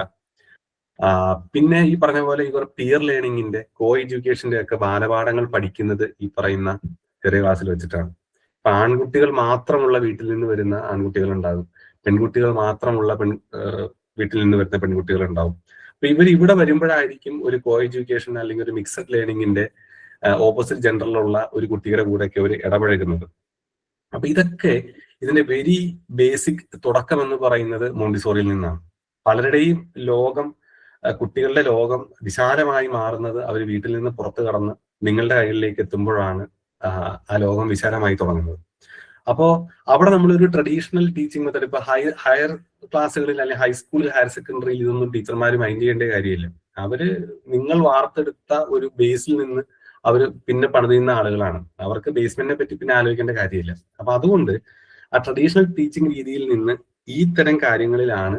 പിന്നെ ഈ പറഞ്ഞ പോലെ ഇവർ പിയർ ലേണിംഗിന്റെ, കോ എഡ്യൂക്കേഷന്റെ ഒക്കെ ബാലപാഠങ്ങൾ പഠിക്കുന്നത് ഈ പറയുന്ന ചെറിയ ക്ലാസ്സിൽ വെച്ചിട്ടാണ്. അപ്പൊ ആൺകുട്ടികൾ മാത്രമുള്ള വീട്ടിൽ നിന്ന് വരുന്ന ആൺകുട്ടികൾ ഉണ്ടാകും, പെൺകുട്ടികൾ മാത്രമുള്ള വീട്ടിൽ നിന്ന് വരുന്ന പെൺകുട്ടികൾ ഉണ്ടാവും. അപ്പൊ ഇവിടെ വരുമ്പോഴായിരിക്കും ഒരു കോ എഡ്യൂക്കേഷൻ അല്ലെങ്കിൽ ഒരു മിക്സഡ് ലേണിംഗിന്റെ ഓപ്പോസിറ്റ് ജെൻഡറിലുള്ള ഒരു കുട്ടിയുടെ കൂടെയൊക്കെ അവർ ഇടപഴകുന്നത്. അപ്പൊ ഇതൊക്കെ ഇതിന്റെ വെരി ബേസിക് തുടക്കം എന്ന് പറയുന്നത് മോണ്ടിസോറിയിൽ നിന്നാണ്. പലരുടെയും ലോകം, കുട്ടികളുടെ ലോകം വിശാലമായി മാറുന്നത് അവർ വീട്ടിൽ നിന്ന് പുറത്തു കടന്ന് നിങ്ങളുടെ കയ്യിലേക്ക് എത്തുമ്പോഴാണ് ആ ലോകം വിശാലമായി തുടങ്ങുന്നത്. അപ്പോ അവിടെ നമ്മളൊരു ട്രഡീഷണൽ ടീച്ചിങ് മെത്തേഡ്, ഇപ്പൊ ഹയർ ക്ലാസ്സുകളിൽ അല്ലെങ്കിൽ ഹൈസ്കൂളിൽ, ഹയർ സെക്കൻഡറിയിൽ ഇതൊന്നും ടീച്ചർമാർ മൈൻഡ് ചെയ്യേണ്ട കാര്യമില്ല. അവര് നിങ്ങൾ വാർത്തെടുത്ത ഒരു ബേസിൽ നിന്ന് അവർ പിന്നെ പണിതുന്ന ആളുകളാണ്. അവർക്ക് ബേസ്മെന്റിനെ പറ്റി പിന്നെ ആലോചിക്കേണ്ട കാര്യമില്ല. അപ്പൊ അതുകൊണ്ട് ആ ട്രഡീഷണൽ ടീച്ചിങ് രീതിയിൽ നിന്ന് ഈ തരം കാര്യങ്ങളിലാണ്,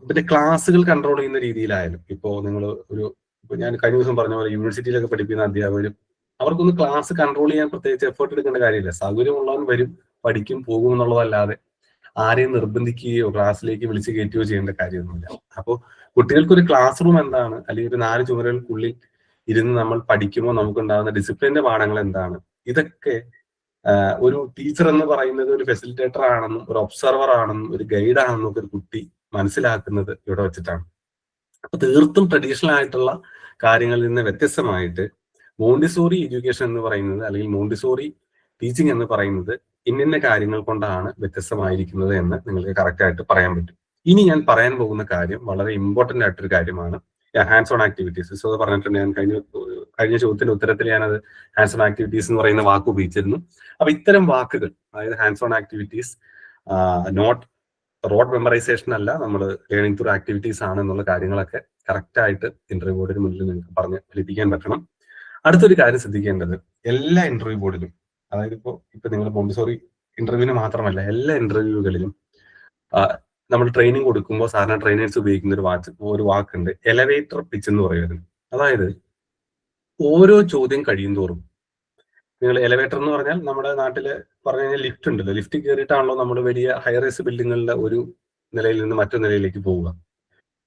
പിന്നെ ക്ലാസ്സുകൾ കൺട്രോൾ ചെയ്യുന്ന രീതിയിലായാലും, ഇപ്പോ നിങ്ങൾ ഇപ്പൊ ഞാൻ കഴിഞ്ഞ ദിവസം പറഞ്ഞ പോലെ യൂണിവേഴ്സിറ്റിയിലൊക്കെ പഠിപ്പിക്കുന്ന അധ്യാപകരും അവർക്കൊന്ന് ക്ലാസ് കൺട്രോൾ ചെയ്യാൻ പ്രത്യേകിച്ച് എഫേർട്ട് എടുക്കേണ്ട കാര്യമില്ല. സൗകര്യമുള്ളവൻ വരും, പഠിക്കും, പോകും എന്നുള്ളതല്ലാതെ ആരെയും നിർബന്ധിക്കുകയോ ക്ലാസ്സിലേക്ക് വിളിച്ച് കയറ്റുകയോ ചെയ്യേണ്ട കാര്യമൊന്നുമില്ല. അപ്പോൾ കുട്ടികൾക്കൊരു ക്ലാസ് റൂം എന്താണ്, അല്ലെങ്കിൽ ഒരു 4 ചുമരുകൾക്കുള്ളിൽ ഇരുന്ന് നമ്മൾ പഠിക്കുമ്പോൾ നമുക്കുണ്ടാകുന്ന ഡിസിപ്ലിന്റെ പാഠങ്ങൾ എന്താണ്, ഇതൊക്കെ ഒരു ടീച്ചർ എന്ന് പറയുന്നത് ഒരു ഫെസിലിറ്റേറ്റർ ആണെന്നും ഒരു ഒബ്സർവർ ആണെന്നും ഒരു ഗൈഡ് ആണെന്നും ഒക്കെ ഒരു കുട്ടി മനസ്സിലാക്കുന്നത് ഇവിടെ വെച്ചിട്ടാണ്. അപ്പൊ തീർത്തും ട്രഡീഷണൽ ആയിട്ടുള്ള കാര്യങ്ങളിൽ നിന്ന് വ്യത്യസ്തമായിട്ട് മോണ്ടിസോറി എഡ്യൂക്കേഷൻ എന്ന് പറയുന്നത്, അല്ലെങ്കിൽ മോണ്ടിസോറി ടീച്ചിങ് എന്ന് പറയുന്നത് ഇന്ന കാര്യങ്ങൾ കൊണ്ടാണ് വ്യത്യസ്തമായിരിക്കുന്നത് എന്ന് നിങ്ങൾക്ക് കറക്റ്റ് ആയിട്ട് പറയാൻ പറ്റും. ഇനി ഞാൻ പറയാൻ പോകുന്ന കാര്യം വളരെ ഇമ്പോർട്ടന്റ് ആയിട്ടൊരു കാര്യമാണ്, ഹാൻഡ്സ് ഓൺ ആക്ടിവിറ്റീസ്. സോ പറഞ്ഞിട്ടുണ്ട്, ഞാൻ കഴിഞ്ഞ ചോദ്യത്തിന്റെ ഉത്തരത്തിൽ ഞാനത് ഹാൻഡ്സ് ഓൺ ആക്ടിവിറ്റീസ് എന്ന് പറയുന്ന വാക്ക് ഉപയോഗിച്ചിരുന്നു. അപ്പൊ ഇത്തരം വാക്കുകൾ, അതായത് hands on activities, not rote memorisation അല്ല, നമ്മൾ ലേണിംഗ് ത്രൂ ആക്ടിവിറ്റീസ് ആണ് എന്നുള്ള കാര്യങ്ങളൊക്കെ കറക്റ്റ് ആയിട്ട് ഇന്റർവ്യൂ ബോർഡിന് മുന്നിൽ നിങ്ങൾക്ക് പറഞ്ഞ് ഫലിപ്പിക്കാൻ പറ്റണം. അടുത്തൊരു കാര്യം ശ്രദ്ധിക്കേണ്ടത്, എല്ലാ ഇന്റർവ്യൂ ബോർഡിലും, അതായത് ഇപ്പൊ നിങ്ങൾ മോണ്ടിസോറി ഇന്റർവ്യൂവിന് മാത്രമല്ല എല്ലാ ഇന്റർവ്യൂകളിലും നമ്മൾ ട്രെയിനിങ് കൊടുക്കുമ്പോൾ സാധാരണ ട്രെയിനേഴ്സ് ഉപയോഗിക്കുന്ന ഒരു വാക്കുണ്ട്, എലവേറ്റർ പിച്ച് എന്ന് പറയുന്നത്. അതായത് ഓരോ ചോദ്യം കഴിയും തോറും നിങ്ങൾ എലവേറ്റർ എന്ന് പറഞ്ഞാൽ നമ്മുടെ നാട്ടില് പറഞ്ഞു കഴിഞ്ഞാൽ ലിഫ്റ്റ് ഉണ്ടല്ലോ, ലിഫ്റ്റ് കയറിയിട്ടാണല്ലോ നമ്മൾ വലിയ ഹൈറൈസ് ബിൽഡിങ്ങുകളുടെ ഒരു നിലയിൽ നിന്ന് മറ്റൊരു നിലയിലേക്ക് പോവുക.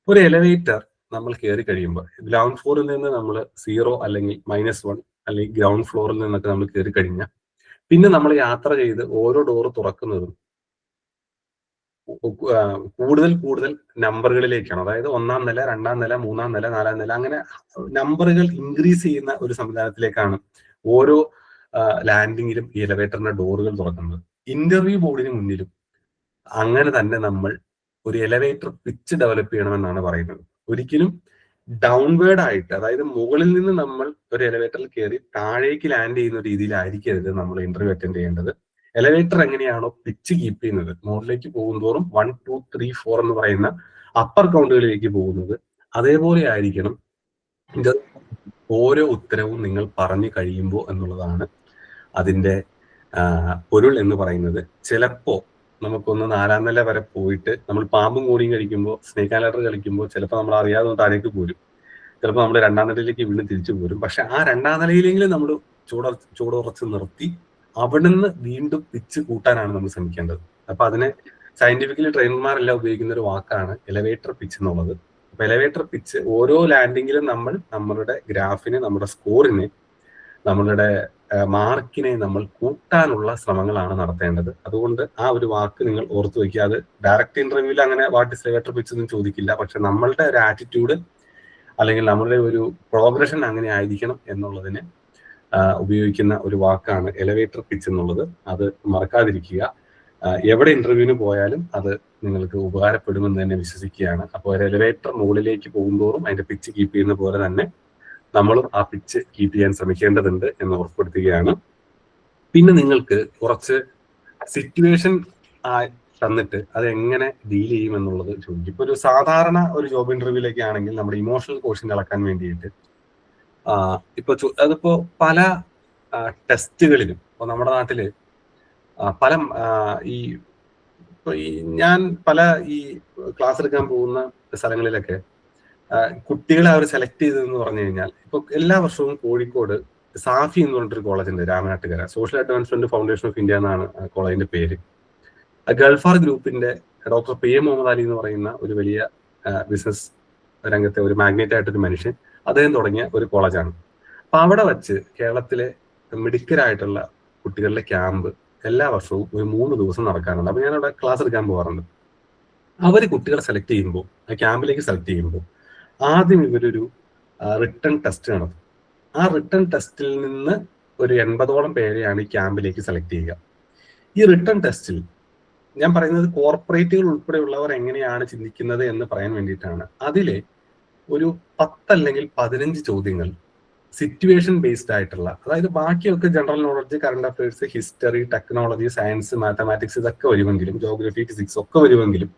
ഒരു എലവേറ്റർ നമ്മൾ കയറി കഴിയുമ്പോൾ ഗ്രൗണ്ട് ഫ്ലോറിൽ നിന്ന് നമ്മൾ 0 അല്ലെങ്കിൽ -1 അല്ലെങ്കിൽ ഗ്രൗണ്ട് ഫ്ലോറിൽ നിന്നൊക്കെ നമ്മൾ കയറി കഴിഞ്ഞാൽ പിന്നെ നമ്മൾ യാത്ര ചെയ്ത് ഓരോ ഡോറ് തുറക്കുന്നതും കൂടുതൽ നമ്പറുകളിലേക്കാണ്. അതായത് 1-ാം നില, 2-ാം നില, 3-ാം നില, 4-ാം നില, അങ്ങനെ നമ്പറുകൾ ഇൻക്രീസ് ചെയ്യുന്ന ഒരു സംവിധാനത്തിലേക്കാണ് ഓരോ ലാൻഡിങ്ങിലും ഈ എലവേറ്ററിന്റെ ഡോറുകൾ തുറക്കുന്നത്. ഇന്റർവ്യൂ ബോർഡിന് മുന്നിലും അങ്ങനെ തന്നെ നമ്മൾ ഒരു എലവേറ്റർ പിച്ച് ഡെവലപ്പ് ചെയ്യണമെന്നാണ് പറയുന്നത്. ഒരിക്കലും ഡൗൺവേർഡ് ആയിട്ട്, അതായത് മുകളിൽ നിന്ന് നമ്മൾ ഒരു എലവേറ്ററിൽ കയറി താഴേക്ക് ലാൻഡ് ചെയ്യുന്ന രീതിയിലായിരിക്കരുത് നമ്മൾ ഇന്റർവ്യൂ അറ്റൻഡ് ചെയ്യേണ്ടത്. എലവേറ്റർ എങ്ങനെയാണോ പിച്ച് കീപ്പ് ചെയ്യുന്നത്, മുകളിലേക്ക് പോകുന്തോറും 1, 2, 3, 4 എന്ന് പറയുന്ന അപ്പർ കൗണ്ടുകളിലേക്ക് പോകുന്നത്, അതേപോലെ ആയിരിക്കണം ഓരോ ഉത്തരവും നിങ്ങൾ പറഞ്ഞു കഴിയുമ്പോൾ എന്നുള്ളതാണ് അതിന്റെ പൊരുൾ എന്ന് പറയുന്നത്. ചിലപ്പോ നമുക്കൊന്ന് 4-ാം നില വരെ പോയിട്ട് നമ്മൾ പാമ്പും കൂടിയും കഴിക്കുമ്പോൾ, സ്നേക്ക് ആൻഡ് ലാഡർ കളിക്കുമ്പോൾ ചിലപ്പോൾ നമ്മൾ അറിയാതെ താഴേക്ക് പോരും, ചിലപ്പോൾ നമ്മൾ 2-ാം നിലയിലേക്ക് വീണ്ടും തിരിച്ചു പോരും. പക്ഷെ ആ 2-ാം നിലയിലെങ്കിലും നമ്മൾ ചൂടുറച്ച് നിർത്തി അവിടുന്ന് വീണ്ടും പിച്ച് കൂട്ടാനാണ് നമ്മൾ ശ്രമിക്കേണ്ടത്. അപ്പൊ അതിനെ സയന്റിഫിക്കലി ട്രെയിനർമാരെല്ലാം ഉപയോഗിക്കുന്ന ഒരു വാക്കാണ് എലവേറ്റർ പിച്ച് എന്നുള്ളത്. അപ്പൊ എലവേറ്റർ പിച്ച് ഓരോ ലാൻഡിങ്ങിലും നമ്മൾ നമ്മളുടെ ഗ്രാഫിനെ, നമ്മുടെ സ്കോറിനെ, നമ്മളുടെ മാർക്കിനെ നമ്മൾ കൂട്ടാനുള്ള ശ്രമങ്ങളാണ് നടത്തേണ്ടത്. അതുകൊണ്ട് ആ ഒരു വാക്ക് നിങ്ങൾ ഓർത്തു വയ്ക്കുക. അത് ഡയറക്റ്റ് ഇന്റർവ്യൂവിൽ അങ്ങനെ വാട്ട് ഇസ് എലവേറ്റർ പിച്ച് ഒന്നും ചോദിക്കില്ല. പക്ഷെ നമ്മളുടെ ഒരു ആറ്റിറ്റ്യൂഡ് അല്ലെങ്കിൽ നമ്മളുടെ ഒരു പ്രോഗ്രഷൻ അങ്ങനെ ആയിരിക്കണം എന്നുള്ളതിന് ഉപയോഗിക്കുന്ന ഒരു വാക്കാണ് എലവേറ്റർ പിച്ച് എന്നുള്ളത്. അത് മറക്കാതിരിക്കുക. എവിടെ ഇന്റർവ്യൂവിന് പോയാലും അത് നിങ്ങൾക്ക് ഉപകാരപ്പെടുമെന്ന് തന്നെ വിശ്വസിക്കുകയാണ്. അപ്പോൾ ഒരു എലവേറ്റർ മുകളിലേക്ക് പോകുന്തോറും അതിന്റെ പിച്ച് കീപ്പ് ചെയ്യുന്ന പോലെ തന്നെ നമ്മളും ആ പിച്ച് കീപ്പ് ചെയ്യാൻ ശ്രമിക്കേണ്ടതുണ്ട് എന്ന് ഉറപ്പെടുത്തുകയാണ്. പിന്നെ നിങ്ങൾക്ക് കുറച്ച് സിറ്റുവേഷൻ തന്നിട്ട് അത് എങ്ങനെ ഡീൽ ചെയ്യും എന്നുള്ളത് ചോദിക്കും. ഇപ്പൊ ഒരു സാധാരണ ഒരു ജോബ് ഇന്റർവ്യൂവിലേക്ക് ആണെങ്കിൽ നമ്മുടെ ഇമോഷണൽ കോഷ്യന്റ് അളക്കാൻ വേണ്ടിയിട്ട് അതിപ്പോ പല ടെസ്റ്റുകളിലും, ഇപ്പൊ നമ്മുടെ നാട്ടില് പല ഞാൻ പല ഈ ക്ലാസ് എടുക്കാൻ പോകുന്ന സ്ഥലങ്ങളിലൊക്കെ കുട്ടികളെ അവർ സെലക്ട് ചെയ്തതെന്ന് പറഞ്ഞു കഴിഞ്ഞാൽ, ഇപ്പൊ എല്ലാ വർഷവും കോഴിക്കോട് സാഫി എന്ന് പറഞ്ഞിട്ടൊരു കോളേജ് ഉണ്ട്, Ramanattukara, social advancement foundation of India എന്നാണ് കോളേജിന്റെ പേര്. ഗൾഫാർ ഗ്രൂപ്പിന്റെ ഡോക്ടർ PM മുഹമ്മദ് അലി എന്ന് പറയുന്ന ഒരു വലിയ ബിസിനസ് രംഗത്തെ ഒരു മാഗ്നറ്റ് ആയിട്ടൊരു മനുഷ്യൻ, അദ്ദേഹം തുടങ്ങിയ ഒരു കോളേജാണ്. അപ്പൊ അവിടെ വെച്ച് കേരളത്തിലെ മിടുക്കരായിട്ടുള്ള കുട്ടികളുടെ ക്യാമ്പ് എല്ലാ വർഷവും ഒരു 3 ദിവസം നടക്കാറുണ്ട്. അപ്പൊ ഞാൻ അവിടെ ക്ലാസ് എടുക്കാൻ പോകാറുണ്ട്. അവർ കുട്ടികളെ സെലക്ട് ചെയ്യുമ്പോൾ, ആ ക്യാമ്പിലേക്ക് സെലക്ട് ചെയ്യുമ്പോൾ ആദ്യം ഇവരൊരു റിട്ടേൺ ടെസ്റ്റ് നടത്തും. ആ റിട്ടേൺ ടെസ്റ്റിൽ നിന്ന് ഒരു 80ഓളം പേരെയാണ് ഈ ക്യാമ്പിലേക്ക് സെലക്ട് ചെയ്യുക. ഈ റിട്ടേൺ ടെസ്റ്റിൽ ഞാൻ പറയുന്നത് കോർപ്പറേറ്റുകൾ ഉൾപ്പെടെയുള്ളവർ എങ്ങനെയാണ് ചിന്തിക്കുന്നത് എന്ന് പറയാൻ വേണ്ടിയിട്ടാണ്. അതിലെ ഒരു 10 അല്ലെങ്കിൽ 15 ചോദ്യങ്ങൾ സിറ്റുവേഷൻ ബേസ്ഡ് ആയിട്ടുള്ള, അതായത് ബാക്കിയൊക്കെ general knowledge, current affairs, history, technology, science, mathematics ഇതൊക്കെ വരുമെങ്കിലും, ജോഗ്രഫി, ഫിസിക്സ് ഒക്കെ വരുമെങ്കിലും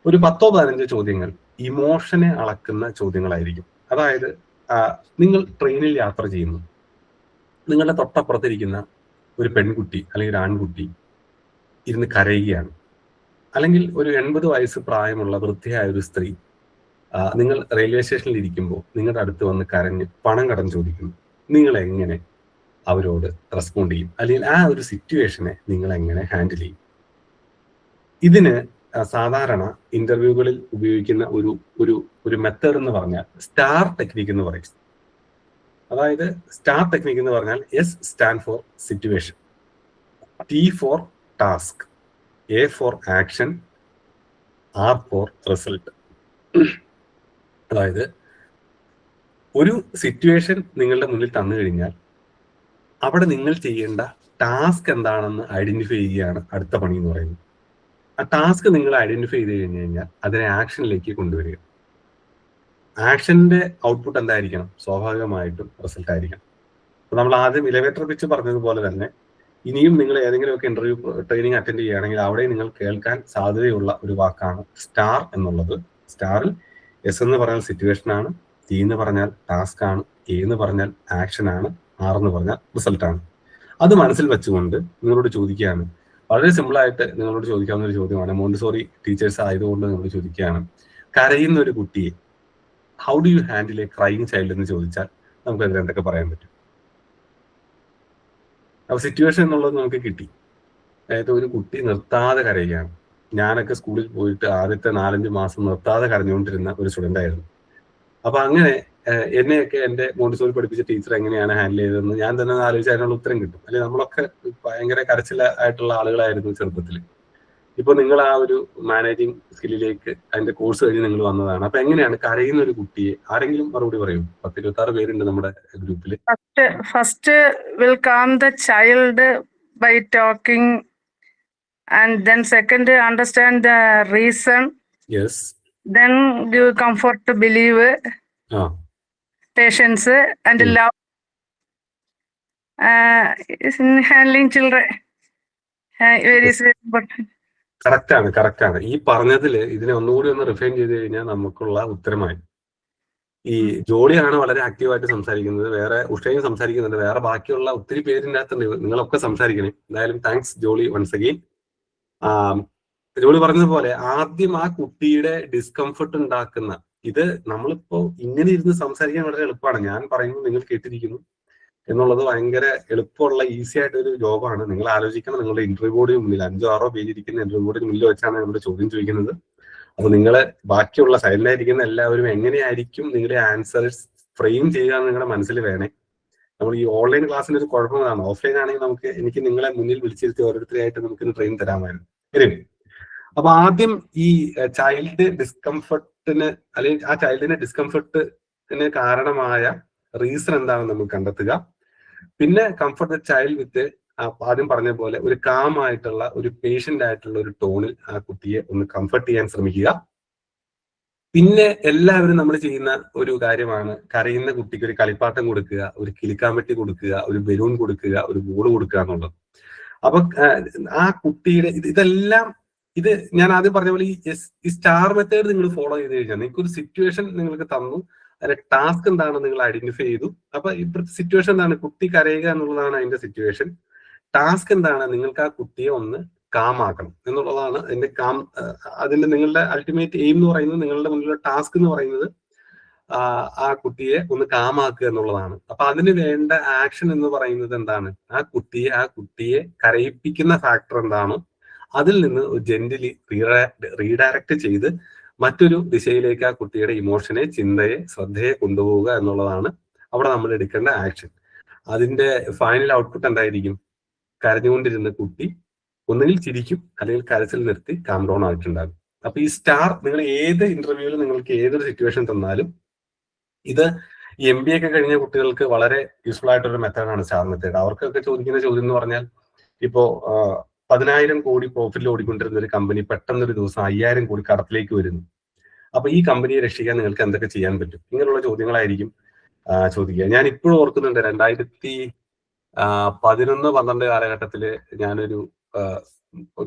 ഒരു 10-15 ചോദ്യങ്ങൾ ഇമോഷനെ അളക്കുന്ന ചോദ്യങ്ങളായിരിക്കും. അതായത് നിങ്ങൾ ട്രെയിനിൽ യാത്ര ചെയ്യുന്നു, നിങ്ങളുടെ തൊട്ടപ്പുറത്തിരിക്കുന്ന ഒരു പെൺകുട്ടി അല്ലെങ്കിൽ ഒരു ആൺകുട്ടി ഇരുന്ന് കരയുകയാണ്, അല്ലെങ്കിൽ ഒരു 80 വയസ്സ് പ്രായമുള്ള വൃദ്ധയായ ഒരു സ്ത്രീ നിങ്ങൾ റെയിൽവേ സ്റ്റേഷനിൽ ഇരിക്കുമ്പോൾ നിങ്ങളുടെ അടുത്ത് വന്ന് കരഞ്ഞ് പണം കടം ചോദിക്കുന്നു. നിങ്ങൾ എങ്ങനെ അവരോട് റെസ്പോണ്ട് ചെയ്യും, അല്ലെങ്കിൽ ആ ഒരു സിറ്റുവേഷനെ നിങ്ങൾ എങ്ങനെ ഹാൻഡിൽ ചെയ്യും? ഇതിന് സാധാരണ ഇന്റർവ്യൂകളിൽ ഉപയോഗിക്കുന്ന ഒരു ഒരു ഒരു മെത്തേഡ് എന്ന് പറഞ്ഞാൽ സ്റ്റാർ ടെക്നിക് എന്ന് പറയും. അതായത് സ്റ്റാർ ടെക്നിക് എന്ന് പറഞ്ഞാൽ S stand for situation, T for task, A for action, R for result. അതായത് ഒരു സിറ്റുവേഷൻ നിങ്ങളുടെ മുന്നിൽ തന്നു കഴിഞ്ഞാൽ അവിടെ നിങ്ങൾ ചെയ്യേണ്ട ടാസ്ക് എന്താണെന്ന് ഐഡന്റിഫൈ ചെയ്യുകയാണ് അടുത്ത പണി എന്ന് പറയുന്നത്. ആ ടാസ്ക് നിങ്ങൾ ഐഡന്റിഫൈ ചെയ്ത് കഴിഞ്ഞു കഴിഞ്ഞാൽ അതിനെ ആക്ഷനിലേക്ക് കൊണ്ടുവരിക. ആക്ഷന്റെ ഔട്ട്പുട്ട് എന്തായിരിക്കണം? സ്വാഭാവികമായിട്ടും റിസൾട്ട് ആയിരിക്കണം. അപ്പൊ നമ്മൾ ആദ്യം ഇലവേറ്റർ പിച്ച് പറഞ്ഞതുപോലെ തന്നെ ഇനിയും നിങ്ങൾ ഏതെങ്കിലുമൊക്കെ ഇന്റർവ്യൂ ട്രെയിനിങ് അറ്റൻഡ് ചെയ്യുകയാണെങ്കിൽ അവിടെ നിങ്ങൾ കേൾക്കാൻ സാധ്യതയുള്ള ഒരു വാക്കാണ് സ്റ്റാർ എന്നുള്ളത്. സ്റ്റാറിൽ എസ് എന്ന് പറഞ്ഞാൽ സിറ്റുവേഷൻ ആണ്, ടി എന്ന് പറഞ്ഞാൽ ടാസ്ക് ആണ്, എ എന്ന് പറഞ്ഞാൽ ആക്ഷൻ ആണ്, ആർ എന്ന് പറഞ്ഞാൽ റിസൾട്ട് ആണ്. അത് മനസ്സിൽ വെച്ചുകൊണ്ട് നിങ്ങളോട് ചോദിക്കുകയാണ്, വളരെ സിമ്പിൾ ആയിട്ട് നിങ്ങളോട് ചോദിക്കാവുന്ന ഒരു ചോദ്യമാണ്. മോണ്ടിസോറി ടീച്ചേഴ്സ് ആയതുകൊണ്ട് നിങ്ങളോട് ചോദിക്കുകയാണ്, കരയുന്ന ഒരു കുട്ടിയെ how do you handle A crying child എന്ന് ചോദിച്ചാൽ നമുക്ക് അതിൽ എന്തൊക്കെ പറയാൻ പറ്റും? അപ്പൊ സിറ്റുവേഷൻ എന്നുള്ളത് നമുക്ക് കിട്ടി. അതായത് ഒരു കുട്ടി നിർത്താതെ കരയുകയാണ്. ഞാനൊക്കെ സ്കൂളിൽ പോയിട്ട് ആദ്യത്തെ 4-5 മാസം നിർത്താതെ കരഞ്ഞുകൊണ്ടിരുന്ന ഒരു സ്റ്റുഡന്റ് ആയിരുന്നു. അപ്പൊ അങ്ങനെ എന്നെയൊക്കെ എന്റെ മോണ്ടിസോറി പഠിപ്പിച്ച ടീച്ചർ എങ്ങനെയാണ് ഹാൻഡിൽ ചെയ്തതെന്ന് ഞാൻ തന്നെ ആലോചിച്ച് അതിനുള്ള ഉത്തരം കിട്ടും. അല്ലെങ്കിൽ നമ്മളൊക്കെ ഭയങ്കര കരച്ചിലായിട്ടുള്ള ആളുകളായിരുന്നു ചെറുപ്പത്തിൽ. ഇപ്പൊ നിങ്ങൾ ആ ഒരു മാനേജിങ് സ്കില്ലിലേക്ക് അതിന്റെ കോഴ്സ് കഴിഞ്ഞ് നിങ്ങൾ വന്നതാണ്. അപ്പൊ എങ്ങനെയാണ് കരയുന്ന ഒരു കുട്ടിയെ, ആരെങ്കിലും മറുപടി പറയും? 10-26 പേരുണ്ട് നമ്മുടെ ഗ്രൂപ്പിൽ. First will calm the child by talking, and then second understand the reason, yes, then give comfort to believe, patience and love is in handling children. Very important. Correct ആണ്. ഈ പറഞ്ഞതില് ഇതിനെ ഒന്നുകൂടി ഒന്ന് റിഫൈൻ ചെയ്ത് കഴിഞ്ഞാൽ നമുക്കുള്ള ഉത്തരമായി. ഈ ജോളിയാണ് വളരെ ആക്റ്റീവായിട്ട് സംസാരിക്കുന്നത്, വേറെ ഉഷയും സംസാരിക്കുന്നുണ്ട്, വേറെ ബാക്കിയുള്ള ഒത്തിരി പേരിൻ്റെ അകത്തുണ്ട്. നിങ്ങളൊക്കെ സംസാരിക്കണേ. എന്തായാലും thanks Jolly once again. Jolly പറഞ്ഞതുപോലെ ആദ്യം ആ കുട്ടിയുടെ ഡിസ്കംഫർട്ട് ഉണ്ടാക്കുന്ന ഇത് നമ്മളിപ്പോ ഇങ്ങനെ ഇരുന്ന് സംസാരിക്കാൻ വളരെ എളുപ്പമാണ്. ഞാൻ പറയുന്നത് നിങ്ങൾ കേട്ടിരിക്കുന്നു എന്നുള്ളത് ഭയങ്കര എളുപ്പമുള്ള ഈസി ആയിട്ടൊരു ജോബാണ്. നിങ്ങൾ ആലോചിക്കണം, നിങ്ങളുടെ ഇന്റർവ്യൂ ബോർഡിന് മുന്നിൽ 5-6 പേര് ഇരിക്കുന്ന ഇന്റർവ്യൂ ബോർഡിന് മുന്നിൽ വെച്ചാണ് നമ്മുടെ ചോദ്യം ചോദിക്കുന്നത്. അപ്പൊ നിങ്ങളെ ബാക്കിയുള്ള സൈലന്റ് ആയിരിക്കുന്ന എല്ലാവരും എങ്ങനെയായിരിക്കും നിങ്ങളുടെ ആൻസേഴ്സ് ഫ്രെയിം ചെയ്യുക എന്ന് നിങ്ങളുടെ മനസ്സിൽ വേണേ. നമ്മൾ ഈ ഓൺലൈൻ ക്ലാസ്സിന്റെ ഒരു കുഴപ്പമാണ്. ഓഫ്ലൈൻ ആണെങ്കിൽ എനിക്ക് നിങ്ങളെ മുന്നിൽ വിളിച്ചിരുത്തി ഓരോരുത്തരായിട്ട് നമുക്ക് ട്രെയിൻ തരാമായിരുന്നു. ശരി. അപ്പൊ ആദ്യം ഈ ചൈൽഡ് ഡിസ്കംഫർട്ടിന് അല്ലെങ്കിൽ ആ ചൈൽഡിന്റെ ഡിസ്കംഫർട്ടിന് കാരണമായ റീസൺ എന്താണെന്ന് നമുക്ക് കണ്ടെത്തുക. പിന്നെ കംഫർട്ട് ദ ചൈൽഡ് വിത്ത് ആദ്യം പറഞ്ഞ പോലെ ഒരു കാം ആയിട്ടുള്ള ഒരു പേഷ്യന്റ് ആയിട്ടുള്ള ഒരു ടോണിൽ ആ കുട്ടിയെ ഒന്ന് കംഫർട്ട് ചെയ്യാൻ ശ്രമിക്കുക. പിന്നെ എല്ലാവരും നമ്മൾ ചെയ്യുന്ന ഒരു കാര്യമാണ് കരയുന്ന കുട്ടിക്ക് ഒരു കളിപ്പാട്ടം കൊടുക്കുക, ഒരു കിളിക്കാമ്പറ്റി കൊടുക്കുക, ഒരു ബലൂൺ കൊടുക്കുക, ഒരു ബോൾ കൊടുക്കുക എന്നുള്ളത്. അപ്പൊ ആ കുട്ടിയുടെ ഇതെല്ലാം ഇത് ഞാൻ ആദ്യം പറഞ്ഞ പോലെ ഈ സ്റ്റാർ മെത്തേഡ് നിങ്ങൾ ഫോളോ ചെയ്ത് കഴിഞ്ഞാൽ നിങ്ങൾക്ക് ഒരു സിറ്റുവേഷൻ നിങ്ങൾക്ക് തന്നു, അതിന്റെ ടാസ്ക് എന്താണെന്ന് നിങ്ങൾ ഐഡന്റിഫൈ ചെയ്തു. അപ്പൊ ഇപ്പോഴത്തെ സിറ്റുവേഷൻ എന്താണ്? കുട്ടി കരയുക എന്നുള്ളതാണ് അതിന്റെ സിറ്റുവേഷൻ. ടാസ്ക് എന്താണ്? നിങ്ങൾക്ക് ആ കുട്ടിയെ ഒന്ന് കാം ആക്കണം എന്നുള്ളതാണ് അതിന്റെ നിങ്ങളുടെ അൾട്ടിമേറ്റ് എയിം എന്ന് പറയുന്നത്, നിങ്ങളുടെ മുന്നിലുള്ള ടാസ്ക് എന്ന് പറയുന്നത് ആ കുട്ടിയെ ഒന്ന് കാമാക്കുക എന്നുള്ളതാണ്. അപ്പൊ അതിന് വേണ്ട ആക്ഷൻ എന്ന് പറയുന്നത് എന്താണ്? ആ കുട്ടിയെ കരയിപ്പിക്കുന്ന ഫാക്ടർ എന്താണോ അതിൽ നിന്ന് ജെന്റലി റീഡയറക്ട് ചെയ്ത് മറ്റൊരു ദിശയിലേക്ക് ആ കുട്ടിയുടെ ഇമോഷനെ, ചിന്തയെ, ശ്രദ്ധയെ കൊണ്ടുപോവുക എന്നുള്ളതാണ് അവിടെ നമ്മൾ എടുക്കേണ്ട ആക്ഷൻ. അതിന്റെ ഫൈനൽ ഔട്ട്പുട്ട് എന്തായിരിക്കും? കരഞ്ഞുകൊണ്ടിരുന്ന കുട്ടി ഒന്നുകിൽ ചിരിക്കും അല്ലെങ്കിൽ കരച്ചിൽ നിർത്തി കാം ഡൗൺ ആയിട്ടുണ്ടാകും. അപ്പൊ ഈ സ്റ്റാർ നിങ്ങൾ ഏത് ഇന്റർവ്യൂവിൽ നിങ്ങൾക്ക് ഏതൊരു സിറ്റുവേഷൻ തന്നാലും ഇത് ഈ MBA ഒക്കെ കഴിഞ്ഞ കുട്ടികൾക്ക് വളരെ യൂസ്ഫുൾ ആയിട്ടൊരു മെത്തേഡാണ് സ്റ്റാർ മെത്തേഡ്. അവർക്കൊക്കെ ചോദിക്കുന്ന ചോദ്യം എന്ന് പറഞ്ഞാൽ, ഇപ്പോ 10,000 കോടി പ്രോഫിറ്റിൽ ഓടിക്കൊണ്ടിരുന്ന ഒരു കമ്പനി പെട്ടെന്നൊരു ദിവസം 5,000 കോടി കടത്തിലേക്ക് വരുന്നു. അപ്പൊ ഈ കമ്പനിയെ രക്ഷിക്കാൻ നിങ്ങൾക്ക് എന്തൊക്കെ ചെയ്യാൻ പറ്റും? ഇങ്ങനെയുള്ള ചോദ്യങ്ങളായിരിക്കും ചോദിക്കുക. ഞാൻ ഇപ്പോഴും ഓർക്കുന്നുണ്ട് 2011-12 കാലഘട്ടത്തില് ഞാനൊരു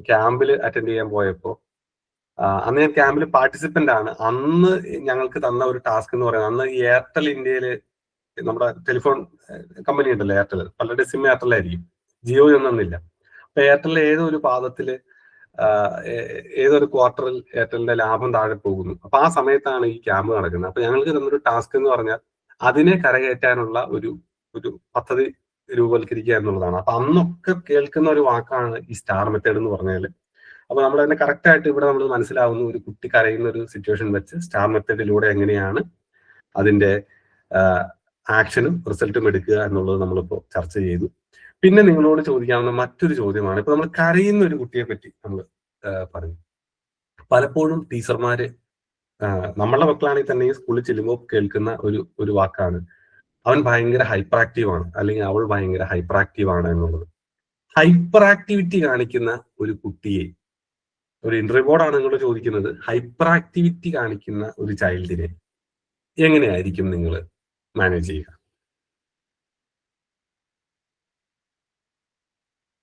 ക്യാമ്പിൽ അറ്റൻഡ് ചെയ്യാൻ പോയപ്പോ, അന്ന് ഞാൻ ക്യാമ്പിൽ പാർട്ടിസിപ്പന്റ് ആണ്. അന്ന് ഞങ്ങൾക്ക് തന്ന ഒരു ടാസ്ക് എന്ന് പറയുന്നത്, അന്ന് എയർടെൽ ഇന്ത്യയില് നമ്മുടെ ടെലിഫോൺ കമ്പനി ഉണ്ടല്ലോ എയർടെൽ, പലരുടെ സിം എയർടെൽ ആയിരിക്കും, ജിയോ ഒന്നൊന്നില്ല. അപ്പൊ എയർടെലിന്റെ ഏതോ ഒരു പാദത്തില് ഏതൊരു ക്വാർട്ടറിൽ എയർടെലിന്റെ ലാഭം താഴെ പോകുന്നു. അപ്പൊ ആ സമയത്താണ് ഈ ക്യാമ്പ് നടക്കുന്നത്. അപ്പൊ ഞങ്ങൾക്ക് തന്നൊരു ടാസ്ക് എന്ന് പറഞ്ഞാൽ അതിനെ കരകയറ്റാനുള്ള ഒരു പദ്ധതി രൂപവൽക്കരിക്കുക എന്നുള്ളതാണ്. അപ്പൊ അന്നൊക്കെ കേൾക്കുന്ന ഒരു വാക്കാണ് ഈ സ്റ്റാർ മെത്തേഡ് എന്ന് പറഞ്ഞാൽ. അപ്പൊ നമ്മൾ തന്നെ കറക്റ്റ് ആയിട്ട് ഇവിടെ നമ്മൾ മനസ്സിലാവുന്ന ഒരു കുട്ടി കരയുന്ന ഒരു സിറ്റുവേഷൻ വെച്ച് സ്റ്റാർ മെത്തേഡിലൂടെ എങ്ങനെയാണ് അതിന്റെ ആക്ഷനും റിസൾട്ടും എടുക്കുക എന്നുള്ളത് നമ്മളിപ്പോൾ ചർച്ച ചെയ്തു. പിന്നെ നിങ്ങളോട് ചോദിക്കാവുന്ന മറ്റൊരു ചോദ്യമാണ്, ഇപ്പൊ നമ്മൾ കരയുന്ന ഒരു കുട്ടിയെ പറ്റി നമ്മൾ പറഞ്ഞു. പലപ്പോഴും ടീച്ചർമാര് നമ്മളുടെ മക്കളാണെങ്കിൽ തന്നെ സ്കൂളിൽ ചെല്ലുമ്പോൾ കേൾക്കുന്ന ഒരു വാക്കാണ്, അവൻ ഭയങ്കര ഹൈപ്പർ ആക്റ്റീവ് ആണ്, അല്ലെങ്കിൽ അവൾ ഭയങ്കര ഹൈപ്പർ ആക്റ്റീവ് ആണ് എന്നുള്ളത്. ഹൈപ്പർ ആക്ടിവിറ്റി കാണിക്കുന്ന ഒരു കുട്ടിയെ, ഒരു ഇന്റർവ്യൂ ബോർഡാണ് നിങ്ങൾ ചോദിക്കുന്നത്, ഹൈപ്പർ ആക്ടിവിറ്റി കാണിക്കുന്ന ഒരു ചൈൽഡിനെ എങ്ങനെയായിരിക്കും നിങ്ങൾ മാനേജ് ചെയ്യുക?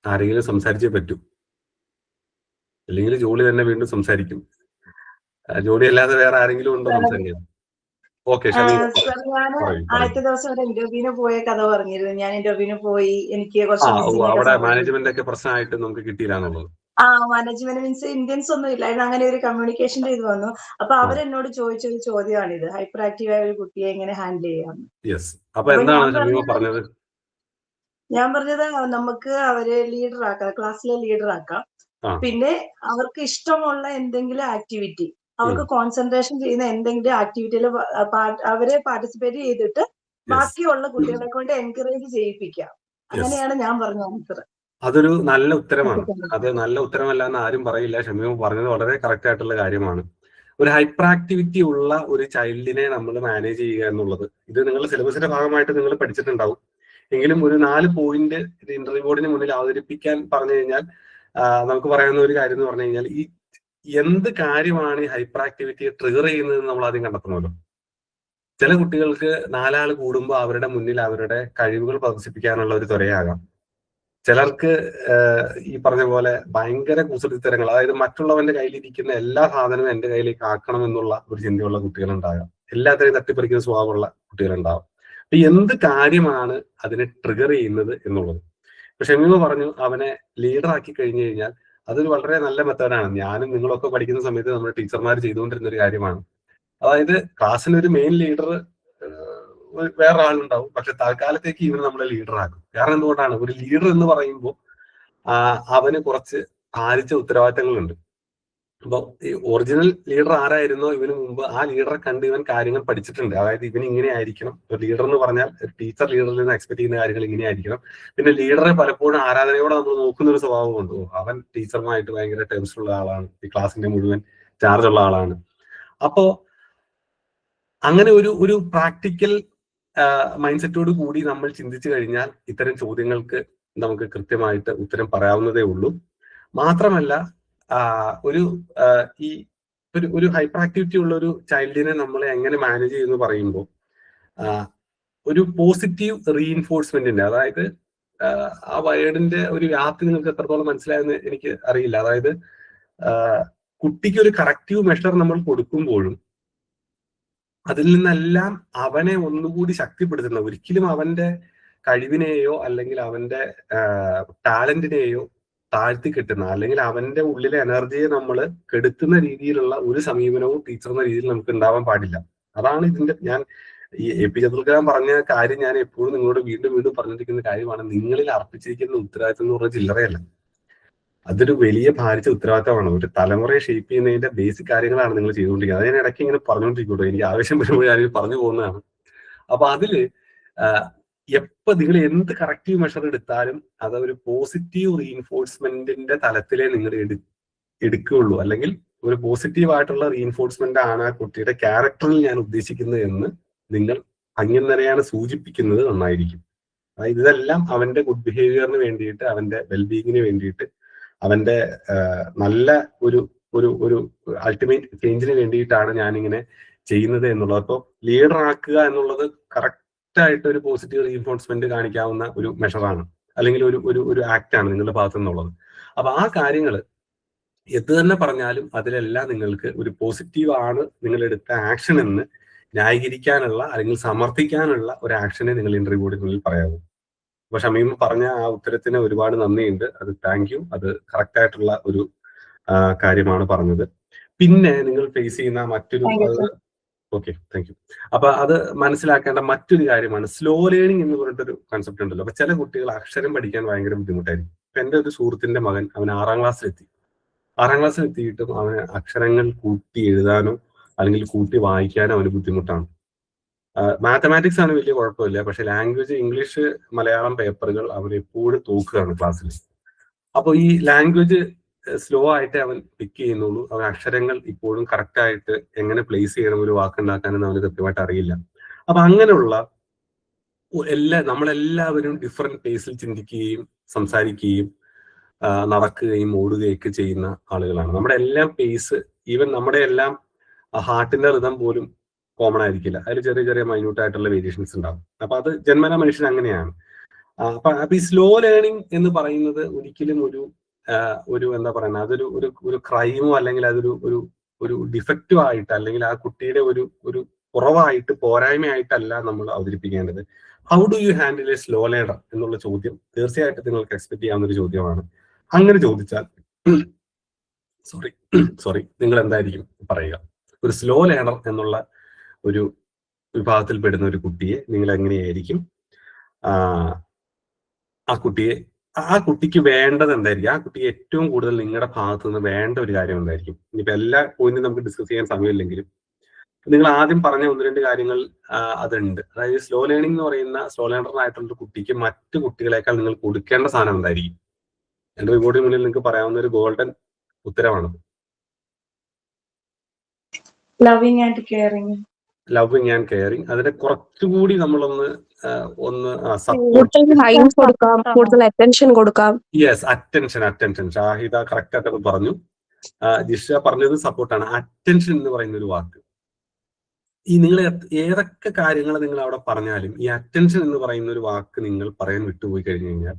ആരെങ്കിലും സംസാരിച്ചേ പറ്റൂ, അല്ലെങ്കിൽ ജോലി തന്നെ വീണ്ടും സംസാരിക്കും. ജോലി അല്ലാതെ വേറെ ആരെങ്കിലും ഉണ്ടോ സംസാരിക്കാൻ? ഓക്കെ, ഞാൻ ആദ്യത്തെ ദിവസം ഒരു ഇന്റർവ്യൂവിന് പോയ കഥ പറഞ്ഞിരുന്നു. ഞാൻ ഇന്റർവ്യൂവിന് പോയി, എനിക്ക് അവിടെ മാനേജ്മെന്റ് ഒക്കെ പ്രശ്നമായിട്ട് നമുക്ക് കിട്ടിയില്ലാന്നുള്ളത്. മാനേജ്മെന്റ് മീൻസ് ഇന്ത്യൻസ് ഒന്നും ഇല്ലായിരുന്നു, അങ്ങനെ ഒരു കമ്മ്യൂണിക്കേഷൻ ചെയ്ത് വന്നു. അപ്പൊ അവരെന്നോട് ചോദിച്ചൊരു ചോദ്യമാണിത്, ഹൈപ്പർ ആക്റ്റീവ് ആയ ഒരു കുട്ടിയെ എങ്ങനെ ഹാൻഡിൽ ചെയ്യാം. ഞാൻ പറഞ്ഞത് നമുക്ക് അവരെ ലീഡർ ആക്കാം, ക്ലാസ്സിലെ ലീഡർ ആക്കാം. പിന്നെ അവർക്ക് ഇഷ്ടമുള്ള എന്തെങ്കിലും ആക്ടിവിറ്റി, അവർക്ക് കോൺസെൻട്രേഷൻ ചെയ്യുന്ന എന്തെങ്കിലും ആക്ടിവിറ്റിയിൽ അവരെ പാർട്ടിസിപ്പേറ്റ് ചെയ്തിട്ട് ബാക്കിയുള്ള കുട്ടികളെ കൊണ്ട് എൻകറേജ് ചെയ്യിപ്പിക്കാം. അങ്ങനെയാണ് ഞാൻ പറഞ്ഞ ആൻസർ. അതൊരു നല്ല ഉത്തരമാണ്. അത് നല്ല ഉത്തരമല്ല എന്ന് ആരും പറയില്ല. ഷമീമ പറഞ്ഞത് വളരെ കറക്റ്റ് ആയിട്ടുള്ള കാര്യമാണ്. ഒരു ഹൈപ്പർ ആക്ടിവിറ്റി ഉള്ള ഒരു ചൈൽഡിനെ നമ്മൾ മാനേജ് ചെയ്യുക എന്നുള്ളത്, ഇത് നിങ്ങളുടെ സിലബസിന്റെ ഭാഗമായിട്ട് നിങ്ങൾ പഠിച്ചിട്ടുണ്ടാവും. എങ്കിലും ഒരു 4 പോയിന്റ് ഇന്റർവ്യൂ ബോർഡിന് മുന്നിൽ അവതരിപ്പിക്കാൻ പറഞ്ഞു കഴിഞ്ഞാൽ നമുക്ക് പറയാവുന്ന ഒരു കാര്യം എന്ന് പറഞ്ഞു കഴിഞ്ഞാൽ, ഈ എന്ത് കാര്യമാണ് ഈ ഹൈപ്പർ ആക്ടിവിറ്റിയെ ട്രിഗർ ചെയ്യുന്നത് നമ്മൾ ആദ്യം കണ്ടെത്തണമല്ലോ. ചില കുട്ടികൾക്ക് 4 ആൾ കൂടുമ്പോൾ അവരുടെ മുന്നിൽ അവരുടെ കഴിവുകൾ പ്രദർശിപ്പിക്കാനുള്ള ഒരു ത്വരയാകാം. ചിലർക്ക് ഈ പറഞ്ഞ പോലെ ഭയങ്കര കുസൃതിത്തരങ്ങൾ, അതായത് മറ്റുള്ളവന്റെ കയ്യിലിരിക്കുന്ന എല്ലാ സാധനവും എന്റെ കയ്യിലേക്ക് ആക്കണം എന്നുള്ള ഒരു ചിന്തയുള്ള കുട്ടികളുണ്ടാകാം. എല്ലാത്തിനെയും തട്ടിപ്പറിക്കുന്ന സ്വഭാവമുള്ള കുട്ടികളുണ്ടാകും. അപ്പൊ എന്ത് കാര്യമാണ് അതിനെ ട്രിഗർ ചെയ്യുന്നത് എന്നുള്ളത്. ഇപ്പൊ ഷമീമ പറഞ്ഞു അവനെ ലീഡർ ആക്കി കഴിഞ്ഞു കഴിഞ്ഞാൽ അതൊരു വളരെ നല്ല മെത്തേഡാണ്. ഞാനും നിങ്ങളൊക്കെ പഠിക്കുന്ന സമയത്ത് നമ്മുടെ ടീച്ചർമാർ ചെയ്തുകൊണ്ടിരുന്ന ഒരു കാര്യമാണ്. അതായത് ക്ലാസ്സിലൊരു മെയിൻ ലീഡർ വേറെ ആളുണ്ടാവും, പക്ഷെ തൽക്കാലത്തേക്ക് ഇവന് നമ്മളെ ലീഡർ ആക്കും. കാരണം എന്തുകൊണ്ടാണ്? ഒരു ലീഡർ എന്ന് പറയുമ്പോൾ അവന് കുറച്ച് ഭാരിച്ച ഉത്തരവാദിത്തങ്ങളുണ്ട്. അപ്പൊ ഈ ഒറിജിനൽ ലീഡർ ആരായിരുന്നോ ഇവന് മുമ്പ്, ആ ലീഡറെ കണ്ട് ഇവൻ കാര്യങ്ങൾ പഠിച്ചിട്ടുണ്ട്. അതായത് ഇവൻ ഇങ്ങനെ ആയിരിക്കണം. ഒരു ലീഡർ എന്ന് പറഞ്ഞാൽ ടീച്ചർ ലീഡറിൽ നിന്ന് എക്സ്പെക്ട് ചെയ്യുന്ന കാര്യങ്ങൾ ഇങ്ങനെ ആയിരിക്കണം. പിന്നെ ലീഡറെ പലപ്പോഴും ആരാധനയോടെ നമ്മൾ നോക്കുന്ന ഒരു സ്വഭാവമുണ്ട്. അവൻ ടീച്ചറുമായിട്ട് ഭയങ്കര ടേംസുള്ള ആളാണ്, ഈ ക്ലാസിന്റെ മുഴുവൻ ചാർജ് ഉള്ള ആളാണ്. അപ്പോ അങ്ങനെ ഒരു പ്രാക്ടിക്കൽ മൈൻഡ് സെറ്റോട് കൂടി നമ്മൾ ചിന്തിച്ചു കഴിഞ്ഞാൽ ഇത്തരം ചോദ്യങ്ങൾക്ക് നമുക്ക് കൃത്യമായിട്ട് ഉത്തരം പറയാവുന്നതേ ഉള്ളൂ. മാത്രമല്ല ഒരു ഹൈപ്പർ ആക്ടിവിറ്റി ഉള്ള ഒരു ചൈൽഡിനെ നമ്മളെ എങ്ങനെ മാനേജ് ചെയ്യുന്നു പറയുമ്പോൾ, ഒരു പോസിറ്റീവ് റീഇൻഫോഴ്സ്മെന്റിന്റെ, അതായത് ആ വേർഡിന്റെ ഒരു വ്യാപ്തി നിങ്ങൾക്ക് എത്രത്തോളം മനസ്സിലായെന്ന് എനിക്ക് അറിയില്ല. അതായത് കുട്ടിക്ക് ഒരു കറക്റ്റീവ് മെഷർ നമ്മൾ കൊടുക്കുമ്പോഴും അതിൽ നിന്നെല്ലാം അവനെ ഒന്നുകൂടി ശക്തിപ്പെടുത്തുന്ന, ഒരിക്കലും അവന്റെ കഴിവിനെയോ അല്ലെങ്കിൽ അവന്റെ ടാലന്റിനെയോ താഴ്ത്തി കിട്ടുന്ന, അല്ലെങ്കിൽ അവന്റെ ഉള്ളിലെ എനർജിയെ നമ്മൾ കെടുത്തുന്ന രീതിയിലുള്ള ഒരു സമീപനവും ടീച്ചർ എന്ന രീതിയിൽ നമുക്ക് ഉണ്ടാവാൻ പാടില്ല. അതാണ് ഇതിന്റെ, ഞാൻ ഈ APJ അബ്ദുൽ കലാം പറഞ്ഞ കാര്യം ഞാൻ എപ്പോഴും നിങ്ങളോട് വീണ്ടും വീണ്ടും പറഞ്ഞിരിക്കുന്ന കാര്യമാണ്. നിങ്ങളിൽ അർപ്പിച്ചിരിക്കുന്ന ഉത്തരവാദിത്തം എന്ന് പറഞ്ഞ ചില്ലറയല്ല, അതൊരു വലിയ ഭാരിച്ച ഉത്തരവാദിത്തമാണ്. ഒരു തലമുറയെ ഷേപ്പ് ചെയ്യുന്നതിന്റെ ബേസിക് കാര്യങ്ങളാണ് നിങ്ങൾ ചെയ്തുകൊണ്ടിരിക്കുന്നത്. അതിന് ഇടയ്ക്ക് ഇങ്ങനെ പറഞ്ഞുകൊണ്ടിരിക്കട്ടോ, എനിക്ക് ആവശ്യം വരുമ്പോൾ ഞാൻ പറഞ്ഞു പോകുന്നതാണ്. അപ്പൊ അതില് എപ്പോ നിങ്ങൾ എന്ത് കറക്റ്റീവ് മെഷർ എടുത്താലും അത് ഒരു പോസിറ്റീവ് റീഇൻഫോഴ്സ്മെന്റിന്റെ തലത്തിലേ നിങ്ങൾ എടുക്കുകയുള്ളൂ. അല്ലെങ്കിൽ ഒരു പോസിറ്റീവ് ആയിട്ടുള്ള റീഇൻഫോഴ്സ്മെന്റ് ആണ് ആ കുട്ടിയുടെ ക്യാരക്ടറിൽ ഞാൻ ഉദ്ദേശിക്കുന്നത് എന്ന് നിങ്ങൾ അങ്ങനെ സൂചിപ്പിക്കുന്നത് നന്നായിരിക്കും. അതായത് ഇതെല്ലാം അവന്റെ ഗുഡ് ബിഹേവിയറിന് വേണ്ടിയിട്ട്, അവന്റെ വെൽബീയിങ്ങിന് വേണ്ടിയിട്ട്, അവന്റെ നല്ല ഒരു അൾട്ടിമേറ്റ് ചേഞ്ചിന് വേണ്ടിയിട്ടാണ് ഞാനിങ്ങനെ ചെയ്യുന്നത് എന്നുള്ളത്. അപ്പോൾ ലീഡർ ആക്കുക എന്നുള്ളത് കറക്റ്റ് ആയിട്ട് ഒരു പോസിറ്റീവ് റീഇൻഫോഴ്സ്മെന്റ് കാണിക്കാവുന്ന ഒരു മെഷറാണ്, അല്ലെങ്കിൽ ഒരു ആക്ട് ആണ് നിങ്ങളുടെ ഭാഗത്തു നിന്നുള്ളത്. അപ്പൊ ആ കാര്യങ്ങൾ എന്ത് തന്നെ പറഞ്ഞാലും അതിലെല്ലാം നിങ്ങൾക്ക് ഒരു പോസിറ്റീവ് ആണ് നിങ്ങൾ എടുത്ത ആക്ഷൻ എന്ന് ന്യായീകരിക്കാനുള്ള അല്ലെങ്കിൽ സമർത്ഥിക്കാനുള്ള ഒരു ആക്ഷനെ നിങ്ങൾ ഇന്റർവ്യൂ ബോർഡിനുള്ളിൽ പറയാവൂ. അപ്പൊ ഷമീം പറഞ്ഞ ആ ഉത്തരത്തിന് ഒരുപാട് നന്ദിയുണ്ട്. അത് താങ്ക് യു. അത് കറക്റ്റ് ആയിട്ടുള്ള ഒരു കാര്യമാണ് പറഞ്ഞത്. പിന്നെ നിങ്ങൾ ഫേസ് ചെയ്യുന്ന മറ്റൊരു ഓക്കെ, താങ്ക് യു. അപ്പൊ അത് മനസ്സിലാക്കേണ്ട മറ്റൊരു കാര്യമാണ് സ്ലോ ലേണിംഗ് എന്ന് പറഞ്ഞിട്ടൊരു കൺസെപ്റ്റ് ഉണ്ടല്ലോ. അപ്പൊ ചില കുട്ടികൾ അക്ഷരം പഠിക്കാൻ ഭയങ്കര ബുദ്ധിമുട്ടായിരിക്കും. ഇപ്പൊ എന്റെ ഒരു സുഹൃത്തിന്റെ മകൻ, അവൻ 6ാം ക്ലാസ്സിലെത്തി. 6ാം ക്ലാസ്സിലെത്തിയിട്ടും അവന് അക്ഷരങ്ങൾ കൂട്ടി എഴുതാനോ അല്ലെങ്കിൽ കൂട്ടി വായിക്കാനോ അവന് ബുദ്ധിമുട്ടാണ്. മാത്തമാറ്റിക്സ് ആണ് വലിയ കുഴപ്പമില്ല, പക്ഷെ ലാംഗ്വേജ് ഇംഗ്ലീഷ്, മലയാളം പേപ്പറുകൾ അവൻ എപ്പോഴും തോക്കുകയാണ് ക്ലാസ്സിൽ. അപ്പോൾ ഈ ലാംഗ്വേജ് സ്ലോ ആയിട്ട് അവൻ പിക്ക് ചെയ്യുന്നുള്ളൂ. അവൻ അക്ഷരങ്ങൾ ഇപ്പോഴും കറക്റ്റ് ആയിട്ട് എങ്ങനെ പ്ലേസ് ചെയ്യണം, ഒരു വാക്കുണ്ടാക്കാനെന്ന് അവന് കൃത്യമായിട്ട് അറിയില്ല. അപ്പൊ അങ്ങനെയുള്ള നമ്മളെല്ലാവരും ഡിഫറെന്റ് പേസിൽ ചിന്തിക്കുകയും സംസാരിക്കുകയും നടക്കുകയും ഓടുകയൊക്കെ ചെയ്യുന്ന ആളുകളാണ്. നമ്മുടെ എല്ലാം പേസ്, ഈവൻ നമ്മുടെ എല്ലാം ഹാർട്ടിന്റെ റിതം പോലും കോമൺ ആയിരിക്കില്ല. അതിൽ ചെറിയ ചെറിയ മൈന്യൂട്ട് ആയിട്ടുള്ള വേരിയേഷൻസ് ഉണ്ടാവും. അപ്പൊ അത് ജന്മന മനുഷ്യൻ അങ്ങനെയാണ്. അപ്പൊ ഈ സ്ലോ ലേണിംഗ് എന്ന് പറയുന്നത് ഒരിക്കലും ഒരു എന്താ പറയുക, അതൊരു ഒരു ക്രൈമോ അല്ലെങ്കിൽ അതൊരു ഒരു ഡിഫക്റ്റീവ് ആയിട്ട് അല്ലെങ്കിൽ ആ കുട്ടിയുടെ ഒരു കുറവായിട്ട്, പോരായ്മയായിട്ടല്ല നമ്മൾ അവതരിപ്പിക്കേണ്ടത്. How do you handle a slow learner എന്നുള്ള ചോദ്യം തീർച്ചയായിട്ടും നിങ്ങൾക്ക് എക്സ്പെക്ട് ചെയ്യാവുന്ന ഒരു ചോദ്യമാണ്. അങ്ങനെ ചോദിച്ചാൽ സോറി നിങ്ങൾ എന്തായിരിക്കും പറയുക? ഒരു സ്ലോ ലേണർ എന്നുള്ള ഒരു വിഭാഗത്തിൽ പെടുന്ന ഒരു കുട്ടിയെ നിങ്ങൾ എങ്ങനെയായിരിക്കും ആ കുട്ടിക്ക് വേണ്ടത് എന്തായിരിക്കും? ആ കുട്ടിക്ക് ഏറ്റവും കൂടുതൽ നിങ്ങളുടെ ഭാഗത്ത് നിന്ന് വേണ്ട ഒരു കാര്യം എന്തായിരിക്കും? ഇനിയിപ്പോ എല്ലാ പോയിന്റും നമുക്ക് ഡിസ്കസ് ചെയ്യാൻ സമയമില്ലെങ്കിലും നിങ്ങൾ ആദ്യം പറഞ്ഞ 1-2 കാര്യങ്ങൾ അതുണ്ട്. അതായത് സ്ലോ ലേണിംഗ് എന്ന് പറയുന്ന സ്ലോ ലേണറായിട്ടുള്ള ഒരു കുട്ടിക്ക് മറ്റു കുട്ടികളെക്കാൾ നിങ്ങൾ കൊടുക്കേണ്ട സാധനം എന്തായിരിക്കും? എന്റെ റിപ്പോർട്ടിന് മുന്നിൽ നിങ്ങൾക്ക് പറയാവുന്ന ഒരു ഗോൾഡൻ ഉത്തരവാണ്. Loving and caring. അതിനെ കുറച്ചുകൂടി നമ്മളൊന്ന് കൂടുതൽ അറ്റൻഷൻ കൊടുക്കാം. Yes, attention. ഷാഹിദ കറക്റ്റ് ആയിട്ട് പറഞ്ഞു. ജിഷ പറഞ്ഞത് സപ്പോർട്ടാണ്. അറ്റൻഷൻ എന്ന് പറയുന്ന ഒരു വാക്ക്, ഈ നിങ്ങൾ ഏതൊക്കെ കാര്യങ്ങൾ നിങ്ങൾ അവിടെ പറഞ്ഞാലും ഈ അറ്റൻഷൻ എന്ന് പറയുന്ന ഒരു വാക്ക് നിങ്ങൾ പറയാൻ വിട്ടുപോയി കഴിഞ്ഞു കഴിഞ്ഞാൽ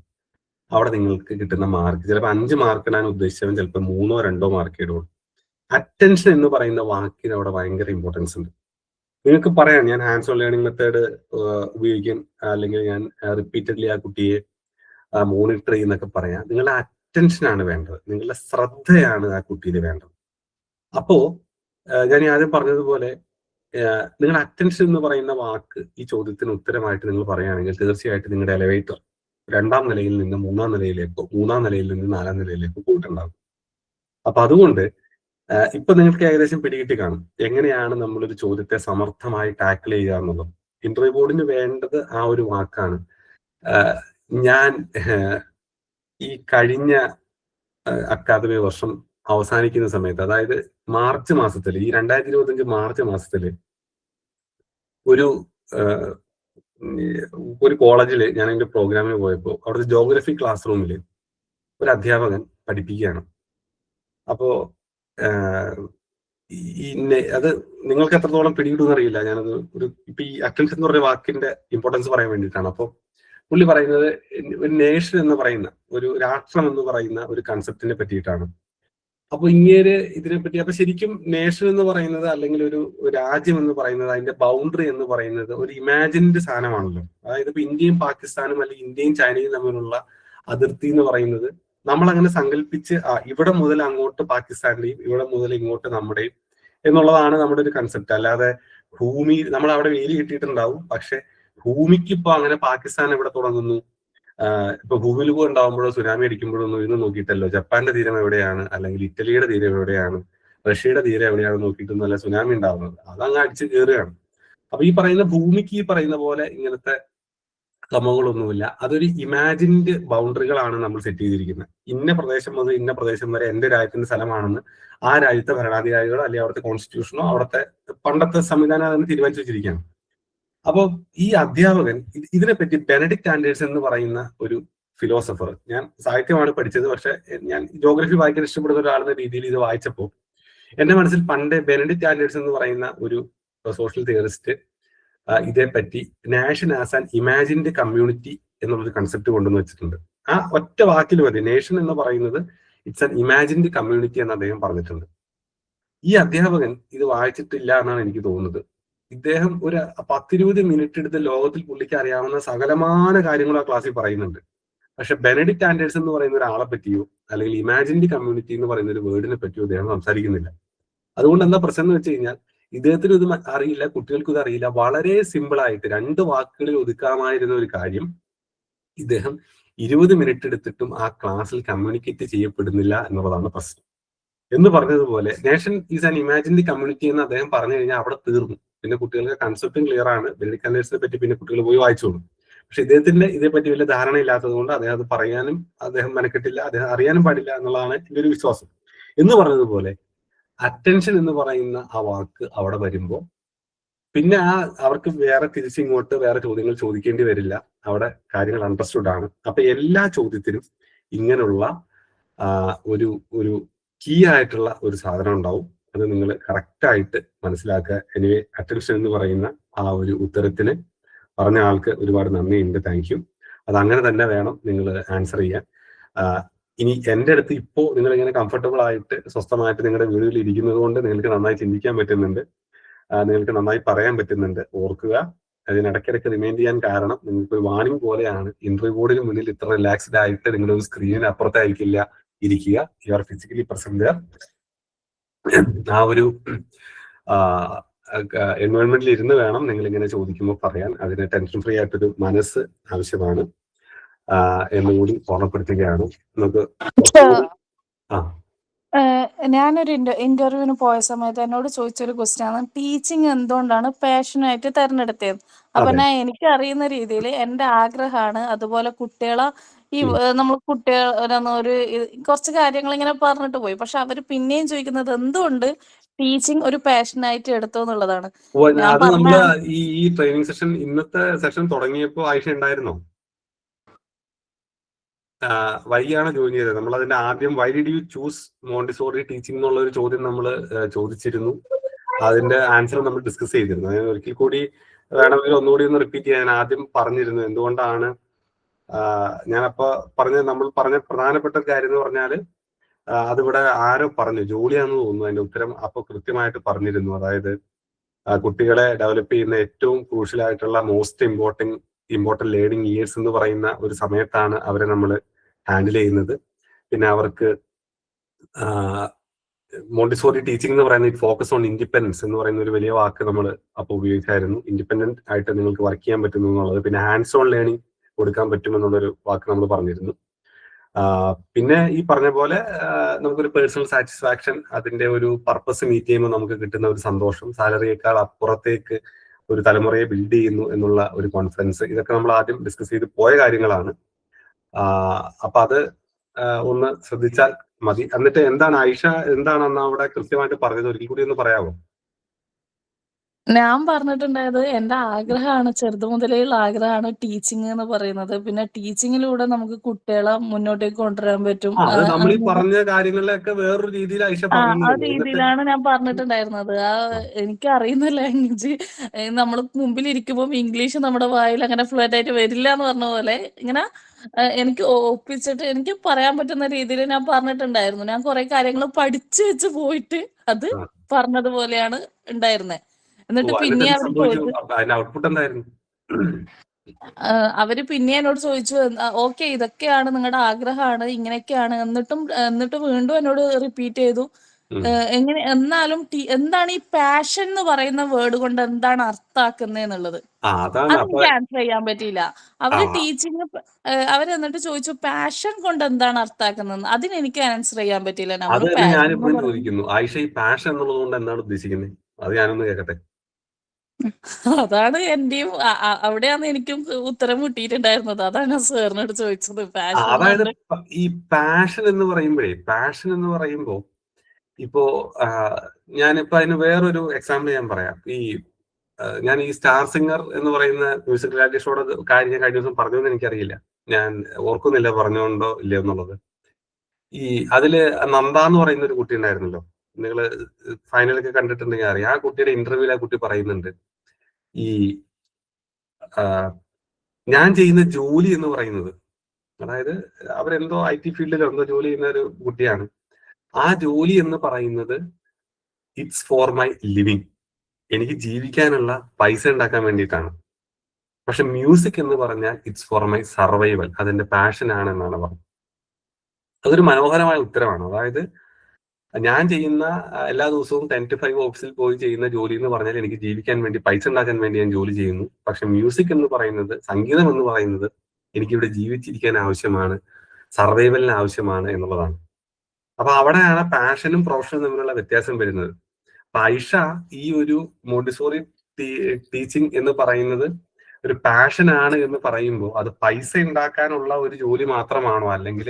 അവിടെ നിങ്ങൾക്ക് കിട്ടുന്ന മാർക്ക് ചിലപ്പോൾ 5 മാർക്ക് ഇടാൻ ഉദ്ദേശിച്ചവൻ ചിലപ്പോൾ 3 or 2 മാർക്ക് ഇടുള്ളൂ. അറ്റൻഷൻ എന്ന് പറയുന്ന വാക്കിന് അവിടെ ഭയങ്കര ഇമ്പോർട്ടൻസ് ഉണ്ട്. നിങ്ങൾക്ക് പറയാം, ഞാൻ ഹാൻഡ്സ് ഓൺ ലേണിംഗ് മെത്തേഡ് ഉപയോഗിക്കും, അല്ലെങ്കിൽ ഞാൻ റിപ്പീറ്റഡ്ലി ആ കുട്ടിയെ മോണിറ്റർ ചെയ്യുന്നൊക്കെ പറയാം. നിങ്ങളുടെ അറ്റൻഷനാണ് വേണ്ടത്, നിങ്ങളുടെ ശ്രദ്ധയാണ് ആ കുട്ടിയിൽ വേണ്ടത്. അപ്പോ ഞാൻ ആദ്യം പറഞ്ഞതുപോലെ നിങ്ങളുടെ അറ്റൻഷൻ എന്ന് പറയുന്ന വാക്ക് ഈ ചോദ്യത്തിന് ഉത്തരമായിട്ട് നിങ്ങൾ പറയുകയാണെങ്കിൽ തീർച്ചയായിട്ടും നിങ്ങളുടെ എലവേറ്റർ 2ാം നിലയിൽ നിന്ന് 3ാം നിലയിലേക്കോ 3ാം നിലയിൽ നിന്ന് 4ാം നിലയിലേക്കോ പോയിട്ടുണ്ടാകും. അപ്പൊ അതുകൊണ്ട് ഇപ്പൊ നിങ്ങൾക്ക് ഏകദേശം പിടികിട്ടി കാണും എങ്ങനെയാണ് നമ്മളൊരു ചോദ്യത്തെ സമർത്ഥമായി ടാക്കിൾ ചെയ്യുക എന്നുള്ളത്. ഇന്റർവ്യൂ ബോർഡിന് വേണ്ടത് ആ ഒരു വാക്കാണ്. ഞാൻ ഈ കഴിഞ്ഞ അക്കാദമിക വർഷം അവസാനിക്കുന്ന സമയത്ത്, അതായത് മാർച്ച് മാസത്തിൽ, ഈ 2025 മാർച്ച് മാസത്തിൽ ഒരു കോളേജിൽ ഞാൻ എൻ്റെ പ്രോഗ്രാമിന് പോയപ്പോൾ അവിടുത്തെ ജോഗ്രഫി ക്ലാസ് റൂമിൽ ഒരു അധ്യാപകൻ പഠിപ്പിക്കുകയാണ്. അപ്പോ അത് നിങ്ങൾക്ക് എത്രത്തോളം പിടികിട്ടുമെന്ന് അറിയില്ല. ഞാനത് ഇപ്പൊ ഈ അറ്റൻഷൻ എന്ന് പറഞ്ഞ വാക്കിന്റെ ഇമ്പോർട്ടൻസ് പറയാൻ വേണ്ടിയിട്ടാണ്. അപ്പോൾ പുള്ളി പറയുന്നത് ഒരു നേഷൻ എന്ന് പറയുന്ന, ഒരു രാഷ്ട്രം എന്ന് പറയുന്ന ഒരു കൺസെപ്റ്റിനെ പറ്റിയിട്ടാണ്. അപ്പൊ ഇങ്ങനെ ഇതിനെപ്പറ്റി, അപ്പൊ ശരിക്കും നേഷൻ എന്ന് പറയുന്നത് അല്ലെങ്കിൽ ഒരു രാജ്യം എന്ന് പറയുന്നത്, അതിന്റെ ബൗണ്ടറി എന്ന് പറയുന്നത് ഒരു ഇമാജിൻഡ് സാധനമാണല്ലോ. അതായത് ഇപ്പൊ ഇന്ത്യയും പാകിസ്ഥാനും അല്ലെങ്കിൽ ഇന്ത്യയും ചൈനയും തമ്മിലുള്ള അതിർത്തി എന്ന് പറയുന്നത് നമ്മൾ അങ്ങനെ സങ്കല്പിച്ച് ഇവിടെ മുതൽ അങ്ങോട്ട് പാകിസ്ഥാന്റെയും ഇവിടെ മുതൽ ഇങ്ങോട്ട് നമ്മുടെയും എന്നുള്ളതാണ് നമ്മുടെ ഒരു കൺസെപ്റ്റ്. അല്ലാതെ ഭൂമി നമ്മൾ അവിടെ വേലി കിട്ടിയിട്ടുണ്ടാവും, പക്ഷെ ഭൂമിക്ക് ഇപ്പൊ അങ്ങനെ പാകിസ്ഥാൻ എവിടെ തുടങ്ങുന്നു, ഇപ്പൊ ഭൂമിലുപം ഉണ്ടാകുമ്പോഴോ സുനാമി അടിക്കുമ്പോഴൊന്നും ഇന്ന് നോക്കിയിട്ടല്ലോ ജപ്പാന്റെ തീരം എവിടെയാണ്, അല്ലെങ്കിൽ ഇറ്റലിയുടെ തീരം എവിടെയാണ്, റഷ്യയുടെ തീരം എവിടെയാണ് നോക്കിയിട്ടൊന്നുമല്ല സുനാമി ഉണ്ടാവുന്നത്. അതങ്ങ് അടിച്ച് കയറുകയാണ്. അപ്പൊ ഈ പറയുന്ന ഭൂമിക്ക് ഈ പറയുന്ന പോലെ ഇങ്ങനത്തെ ക്രമങ്ങളൊന്നുമില്ല. അതൊരു ഇമാജിൻഡ് ബൗണ്ടറികളാണ് നമ്മൾ സെറ്റ് ചെയ്തിരിക്കുന്നത്. ഇന്ന പ്രദേശം മുതൽ ഇന്ന പ്രദേശം വരെ എന്റെ രാജ്യത്തിന്റെ സ്ഥലമാണെന്ന് ആ രാജ്യത്തെ ഭരണാധികാരികളോ അല്ലെങ്കിൽ അവിടുത്തെ കോൺസ്റ്റിറ്റ്യൂഷനോ അവിടുത്തെ പണ്ടത്തെ സംവിധാനം അതിന് തീരുമാനിച്ചു വെച്ചിരിക്കുകയാണ്. അപ്പോൾ ഈ അധ്യാപകൻ ഇതിനെപ്പറ്റി ബെനഡിക്റ്റ് ആൻഡേഴ്സൺ എന്ന് പറയുന്ന ഒരു ഫിലോസഫർ, ഞാൻ സാഹിത്യമാണ് പഠിച്ചത്, പക്ഷെ ഞാൻ ജോഗ്രഫി വായിക്കാൻ ഇഷ്ടപ്പെടുന്ന ഒരാളെന്ന രീതിയിൽ ഇത് വായിച്ചപ്പോൾ എന്റെ മനസ്സിൽ പണ്ട് ബെനഡിക്റ്റ് ആൻഡേഴ്സൺ എന്ന് പറയുന്ന ഒരു സോഷ്യൽ തിയറിസ്റ്റ് ഇതേപ്പറ്റി nation as an imagined community എന്നുള്ളൊരു കൺസെപ്റ്റ് കൊണ്ടുവന്ന് വെച്ചിട്ടുണ്ട്. ആ ഒറ്റ വാക്കിൽ മതി, നേഷൻ എന്ന് പറയുന്നത് ഇറ്റ്സ് ആൻ ഇമാജിൻഡ് കമ്മ്യൂണിറ്റി എന്ന് അദ്ദേഹം പറഞ്ഞിട്ടുണ്ട്. ഈ അധ്യാപകൻ ഇത് വായിച്ചിട്ടില്ല എന്നാണ് എനിക്ക് തോന്നുന്നത്. ഇദ്ദേഹം ഒരു 10-20 മിനിറ്റ് എടുത്ത് ലോകത്തിൽ പുള്ളിക്ക് അറിയാവുന്ന സകലമാന കാര്യങ്ങൾ ആ ക്ലാസ്സിൽ പറയുന്നുണ്ട്. പക്ഷെ ബെനഡിക്റ്റ് ആൻഡേഴ്സൺ എന്ന് പറയുന്ന ഒരാളെ പറ്റിയോ അല്ലെങ്കിൽ ഇമാജിൻഡ് കമ്മ്യൂണിറ്റി എന്ന് പറയുന്ന ഒരു വേർഡിനെ പറ്റിയോ അദ്ദേഹം സംസാരിക്കുന്നില്ല. അതുകൊണ്ട് എന്താ പ്രശ്നം എന്ന് വെച്ച് കഴിഞ്ഞാൽ ഇദ്ദേഹത്തിന് ഇത് അറിയില്ല, കുട്ടികൾക്കും ഇത് അറിയില്ല. വളരെ സിമ്പിൾ ആയിട്ട് 2 വാക്കുകളിൽ ഒതുക്കാമായിരുന്ന ഒരു കാര്യം ഇദ്ദേഹം 20 മിനിറ്റ് എടുത്തിട്ടും ആ ക്ലാസ്സിൽ കമ്മ്യൂണിക്കേറ്റ് ചെയ്യപ്പെടുന്നില്ല എന്നുള്ളതാണ് പ്രശ്നം. എന്ന് പറഞ്ഞതുപോലെ nation is an imaginary community എന്ന് അദ്ദേഹം പറഞ്ഞു കഴിഞ്ഞാൽ അവിടെ തീർന്നു. പിന്നെ കുട്ടികൾക്ക് കൺസെപ്റ്റും ക്ലിയർ ആണ്. ബെനഡിക്ട് കമ്പേഴ്സിനെ പറ്റി പിന്നെ കുട്ടികൾ പോയി വായിച്ചോളും. പക്ഷെ ഇദ്ദേഹത്തിന്റെ ഇതേപ്പറ്റി വലിയ ധാരണയില്ലാത്തത് കൊണ്ട് അദ്ദേഹം അത് പറയാനും അദ്ദേഹം മെനക്കെട്ടില്ല, അദ്ദേഹം അറിയാനും പാടില്ല എന്നുള്ളതാണ് എന്റെ ഒരു വിശ്വാസം. എന്ന് പറഞ്ഞതുപോലെ അറ്റൻഷൻ എന്ന് പറയുന്ന ആ വാക്ക് അവിടെ വരുമ്പോൾ പിന്നെ അവർക്ക് വേറെ തിരിച്ചിങ്ങോട്ട് വേറെ ചോദ്യങ്ങൾ ചോദിക്കേണ്ടി വരില്ല. അവിടെ കാര്യങ്ങൾ അണ്ടർസ്റ്റുഡ് ആണ്. അപ്പൊ എല്ലാ ചോദ്യത്തിനും ഇങ്ങനെയുള്ള ഒരു ഒരു കീ ആയിട്ടുള്ള ഒരു സാധനം ഉണ്ടാവും. അത് നിങ്ങൾ കറക്റ്റായിട്ട് മനസ്സിലാക്കുക. എനിവേ അറ്റൻഷൻ എന്ന് പറയുന്ന ആ ഒരു ഉത്തരത്തിന് പറഞ്ഞ ആൾക്ക് ഒരുപാട് നന്ദിയുണ്ട്. Thank you. അത് അങ്ങനെ തന്നെ വേണം നിങ്ങൾ ആൻസർ ചെയ്യാൻ. ഇനി എൻ്റെ അടുത്ത് ഇപ്പോൾ നിങ്ങൾ ഇങ്ങനെ കംഫർട്ടബിൾ ആയിട്ട് സ്വസ്ഥമായിട്ട് നിങ്ങളുടെ വീടുകളിൽ ഇരിക്കുന്നത് കൊണ്ട് നിങ്ങൾക്ക് നന്നായി ചിന്തിക്കാൻ പറ്റുന്നുണ്ട്, നിങ്ങൾക്ക് നന്നായി പറയാൻ പറ്റുന്നുണ്ട്. ഓർക്കുക, അതിനിടയ്ക്കിടയ്ക്ക് റിമൈൻഡ് ചെയ്യാൻ കാരണം നിങ്ങൾക്ക് ഒരു വാണിംഗ് പോലെയാണ്. ഇന്റർവ്യൂ ബോർഡിന് മുന്നിൽ ഇത്ര റിലാക്സ്ഡ് ആയിട്ട് നിങ്ങളൊരു സ്ക്രീനിന് അപ്പുറത്തായിരിക്കില്ല ഇരിക്കുക. You are physically present. ആ ഒരു എൻവയോൺമെന്റിൽ ഇരുന്ന് വേണം നിങ്ങൾ ഇങ്ങനെ ചോദിക്കുമ്പോൾ പറയാൻ. അതിന് ടെൻഷൻ ഫ്രീ ആയിട്ടൊരു മനസ്സ് ആവശ്യമാണ് എന്നുകൂടി ഓർമ്മപ്പെടുത്തുകയാണ്. നമുക്ക് ഞാനൊരു ഇന്റർവ്യൂവിന് പോയ സമയത്ത് എന്നോട് ചോദിച്ചൊരു ക്വസ്റ്റ്യൻ ആണ്, ടീച്ചിങ് എന്തുകൊണ്ടാണ് പാഷനായിട്ട് തെരഞ്ഞെടുത്തത്. അപ്പൊ ഞാൻ എനിക്ക് അറിയുന്ന രീതിയിൽ എന്റെ ആഗ്രഹമാണ്. അതുപോലെ കുട്ടികളെ ഈ നമ്മൾ കുട്ടികളൊന്നും കുറച്ച് കാര്യങ്ങൾ ഇങ്ങനെ പറഞ്ഞിട്ട് പോയി. പക്ഷെ അവര് പിന്നെയും ചോദിക്കുന്നത് എന്തുകൊണ്ട് ടീച്ചിങ് ഒരു പാഷനായിട്ട് എടുത്തു എന്നുള്ളതാണ്. ഈ ട്രെയിനിങ് സെഷൻ ഇന്നത്തെ സെഷൻ തുടങ്ങിയപ്പോ ആയിഷ ഉണ്ടായിരുന്നോ? വൈകിയാണ് ജോയിൻ ചെയ്തത്. നമ്മൾ അതിന്റെ ആദ്യം Y did you choose Montessori teaching എന്നുള്ള ഒരു ചോദ്യം നമ്മൾ ചോദിച്ചിരുന്നു. അതിന്റെ ആൻസർ നമ്മൾ ഡിസ്കസ് ചെയ്തിരുന്നു. ഞാൻ ഒരിക്കൽ കൂടി വേണമെങ്കിൽ ഒന്നുകൂടി ഒന്ന് റിപ്പീറ്റ് ചെയ്യാൻ ആദ്യം പറഞ്ഞിരുന്നു. എന്തുകൊണ്ടാണ് ഞാനപ്പോ നമ്മൾ പറഞ്ഞ പ്രധാനപ്പെട്ട കാര്യം എന്ന് പറഞ്ഞാല് അതിവിടെ ആരോ പറഞ്ഞു, ജോലിയാണെന്ന് തോന്നുന്നു അതിന്റെ ഉത്തരം. അപ്പൊ കൃത്യമായിട്ട് പറഞ്ഞിരുന്നു. അതായത് കുട്ടികളെ ഡെവലപ്പ് ചെയ്യുന്ന ഏറ്റവും ക്രൂഷ്യൽ ആയിട്ടുള്ള മോസ്റ്റ് ഇമ്പോർട്ടന്റ് ലേണിംഗ് ഇയേഴ്സ് എന്ന് പറയുന്ന ഒരു സമയത്താണ് അവരെ നമ്മൾ ഹാൻഡിൽ ചെയ്യുന്നത്. പിന്നെ അവർക്ക് മോണ്ടിസോറി ടീച്ചിങ് എന്ന് പറയുന്ന ഫോക്കസ് ഓൺ ഇൻഡിപെൻഡൻസ് എന്ന് പറയുന്ന ഒരു വലിയ വാക്ക് നമ്മൾ അപ്പോൾ ഉപയോഗിച്ചായിരുന്നു. ഇൻഡിപെൻഡന്റ് ആയിട്ട് നിങ്ങൾക്ക് വർക്ക് ചെയ്യാൻ പറ്റുന്നു എന്നുള്ളത്. പിന്നെ ഹാൻഡ്സ് ഓൺ ലേണിംഗ് കൊടുക്കാൻ പറ്റുമെന്നുള്ളൊരു വാക്ക് നമ്മൾ പറഞ്ഞിരുന്നു. പിന്നെ ഈ പറഞ്ഞ പോലെ നമുക്കൊരു പേഴ്സണൽ സാറ്റിസ്ഫാക്ഷൻ, അതിന്റെ ഒരു പർപ്പസ് മീറ്റ് ചെയ്യുമ്പോൾ നമുക്ക് കിട്ടുന്ന ഒരു സന്തോഷം, സാലറിയേക്കാൾ അപ്പുറത്തേക്ക് ഒരു തലമുറയെ ബിൽഡ് ചെയ്യുന്നു എന്നുള്ള ഒരു കോൺഫിഡൻസ്, ഇതൊക്കെ നമ്മൾ ആദ്യം ഡിസ്കസ് ചെയ്ത് പോയ കാര്യങ്ങളാണ്. അപ്പൊ അത് ഒന്ന് ശ്രദ്ധിച്ചാൽ മതി. എന്നിട്ട് എന്താണ് ആയിഷ എന്താണ് അന്ന് അവിടെ കൃത്യമായിട്ട് പറഞ്ഞത്, ഒരിക്കൽ കൂടി ഒന്ന് പറയാമോ? ഞാൻ പറഞ്ഞിട്ടുണ്ടായത് എന്റെ ആഗ്രഹമാണ്, ചെറുത് മുതലേയുള്ള ആഗ്രഹമാണ് ടീച്ചിങ് എന്ന് പറയുന്നത്. പിന്നെ ടീച്ചിങ്ങിലൂടെ നമുക്ക് കുട്ടികളെ മുന്നോട്ടേക്ക് കൊണ്ടുവരാൻ പറ്റും. നമ്മൾ ഈ പറഞ്ഞ കാര്യങ്ങളിലൊക്കെ വേറൊരു രീതിയിൽ ആയിഷ ആ പറഞ്ഞു. രീതിയിലാണ് ഞാൻ പറഞ്ഞിട്ടുണ്ടായിരുന്നത്. എനിക്ക് അറിയുന്ന ലാംഗ്വേജ് നമ്മൾ മുമ്പിൽ ഇരിക്കുമ്പോൾ ഇംഗ്ലീഷ് നമ്മുടെ വായിൽ അങ്ങനെ ഫ്ലുവന്റ് ആയിട്ട് വരില്ല എന്ന് പറഞ്ഞ പോലെ ഇങ്ങനെ എനിക്ക് ഒപ്പിച്ചിട്ട് എനിക്ക് പറയാൻ പറ്റുന്ന രീതിയിൽ ഞാൻ പറഞ്ഞിട്ടുണ്ടായിരുന്നു. ഞാൻ കുറെ കാര്യങ്ങൾ പഠിച്ചു വെച്ച് പോയിട്ട് അത് പറഞ്ഞതുപോലെയാണ് ഉണ്ടായിരുന്നത്. എന്നിട്ട് പിന്നെ അവര് പിന്നെ എന്നോട് ചോദിച്ചു, ഓക്കെ ഇതൊക്കെയാണ് നിങ്ങളുടെ ആഗ്രഹമാണ്, ഇങ്ങനെയൊക്കെയാണ്. എന്നിട്ട് വീണ്ടും എന്നോട് റിപ്പീറ്റ് ചെയ്തു, എന്നാലും എന്താണ് ഈ പാഷൻ എന്ന് പറയുന്ന വേർഡ് കൊണ്ട് എന്താണ് അർത്ഥാക്കുന്നത് എന്നുള്ളത്. അതെനിക്ക് ആൻസർ ചെയ്യാൻ പറ്റിയില്ല. അവര് ടീച്ചിങ് അവരെന്നിട്ട് ചോദിച്ചു പാഷൻ കൊണ്ട് എന്താണ് അർത്ഥാക്കുന്നത്, അതിനെനിക്ക് ആൻസർ ചെയ്യാൻ പറ്റിയില്ല. ആയിഷ ഈ പാഷൻ എന്നുള്ളത് കൊണ്ട് എന്താണ് ഉദ്ദേശിക്കുന്നത്, അത് ഞാനൊന്ന് കേൾക്കട്ടെ. അതാണ് എന്റെയും അവിടെയാണ് എനിക്കും ഉത്തരം കിട്ടിയിട്ടുണ്ടായിരുന്നത്. അതാണ് സാറിനോട് ചോദിച്ചത്. അതായത് ഈ പാഷൻ എന്ന് പറയുമ്പോ ഇപ്പോ ഞാനിപ്പോ അതിന് വേറൊരു എക്സാമ്പിൾ ഞാൻ പറയാം. ഞാൻ ഈ സ്റ്റാർ സിംഗർ എന്ന് പറയുന്ന മ്യൂസിക് റിയാലിറ്റി ഷോയുടെ കാര്യം ഞാൻ കഴിഞ്ഞ ദിവസം പറഞ്ഞോന്ന് എനിക്കറിയില്ല, ഞാൻ ഓർക്കുന്നില്ല പറഞ്ഞോണ്ടോ ഇല്ലയോ എന്നുള്ളത്. അതില് നന്ദ എന്ന് പറയുന്ന ഒരു കുട്ടി ഉണ്ടായിരുന്നല്ലോ, നിങ്ങൾ ഫൈനലൊക്കെ കണ്ടിട്ടുണ്ടെങ്കിൽ അറിയാം. ആ കുട്ടിയുടെ ഇന്റർവ്യൂവിൽ ആ കുട്ടി പറയുന്നുണ്ട്, ഞാൻ ചെയ്യുന്ന ജോലി എന്ന് പറയുന്നത്, അതായത് അവരെന്തോ IT ഫീൽഡിൽ എന്തോ ജോലി ചെയ്യുന്ന ഒരു കുട്ടിയാണ്. ആ ജോലി എന്ന് പറയുന്നത് ഇറ്റ്സ് ഫോർ മൈ ലിവിങ്, എനിക്ക് ജീവിക്കാനുള്ള പൈസ ഉണ്ടാക്കാൻ വേണ്ടിയിട്ടാണ്. പക്ഷെ മ്യൂസിക് എന്ന് പറഞ്ഞാൽ ഇറ്റ്സ് ഫോർ മൈ സർവൈവൽ, അതെന്റെ പാഷൻ ആണ് എന്നാണ് പറഞ്ഞത്. അതൊരു മനോഹരമായ ഉത്തരവാണ്. അതായത് ഞാൻ ചെയ്യുന്ന എല്ലാ ദിവസവും 10 to 5 ഓഫീസിൽ പോയി ചെയ്യുന്ന ജോലി എന്ന് പറഞ്ഞാൽ എനിക്ക് ജീവിക്കാൻ വേണ്ടി, പൈസ ഉണ്ടാക്കാൻ വേണ്ടി ഞാൻ ജോലി ചെയ്യുന്നു. പക്ഷെ മ്യൂസിക് എന്ന് പറയുന്നത്, സംഗീതം എന്ന് പറയുന്നത് എനിക്കിവിടെ ജീവിച്ചിരിക്കാൻ ആവശ്യമാണ്, സർവൈവലിന് ആവശ്യമാണ് എന്നുള്ളതാണ്. അപ്പൊ അവിടെയാണ് പാഷനും പ്രൊഫഷനും തമ്മിലുള്ള വ്യത്യാസം വരുന്നത്. അപ്പൊ ഐഷ ഈ ഒരു മോണ്ടിസോറി ടീച്ചിങ് എന്ന് പറയുന്നത് ഒരു പാഷൻ ആണ് എന്ന് പറയുമ്പോൾ അത് പൈസ ഉണ്ടാക്കാനുള്ള ഒരു ജോലി മാത്രമാണോ, അല്ലെങ്കിൽ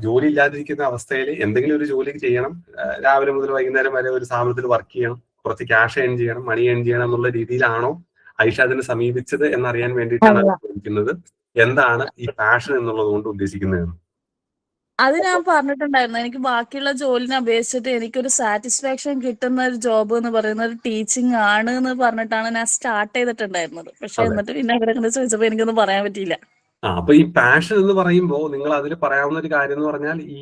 ജോലി ഇല്ലാതിരിക്കുന്ന അവസ്ഥയിൽ എന്തെങ്കിലും ഒരു ജോലി ചെയ്യണം, രാവിലെ മുതൽ വൈകുന്നേരം വരെ ഒരു സ്ഥാപനത്തിൽ വർക്ക് ചെയ്യണം, കുറച്ച് ക്യാഷ് ഏൺ ചെയ്യണം, മണി ഏൺ ചെയ്യണം എന്നുള്ള രീതിയിലാണോ ഐഷ അതിനെ സമീപിച്ചത് എന്നറിയാൻ വേണ്ടിയിട്ടാണ് ചോദിക്കുന്നത്. എന്താണ് ഈ പാഷൻ എന്നുള്ളത് കൊണ്ട് ഉദ്ദേശിക്കുന്നത്? അത് ഞാൻ പറഞ്ഞിട്ടുണ്ടായിരുന്നു. എനിക്ക് ബാക്കിയുള്ള ജോലിനെ അപേക്ഷിച്ചിട്ട് എനിക്കൊരു സാറ്റിസ്ഫാക്ഷൻ കിട്ടുന്ന ഒരു ജോബ് എന്ന് പറയുന്നത് ടീച്ചിങ് ആണ് എന്ന് പറഞ്ഞിട്ടാണ് ഞാൻ സ്റ്റാർട്ട് ചെയ്തിട്ടുണ്ടായിരുന്നത്. പക്ഷെ എന്നിട്ട് പിന്നെ അങ്ങനെ ചോദിച്ചപ്പോ എനിക്കൊന്നും പറയാൻ പറ്റിയില്ല. അപ്പൊ ഈ പാഷൻ എന്ന് പറയുമ്പോൾ നിങ്ങൾ അതിൽ പറയാവുന്ന ഒരു കാര്യം എന്ന് പറഞ്ഞാൽ ഈ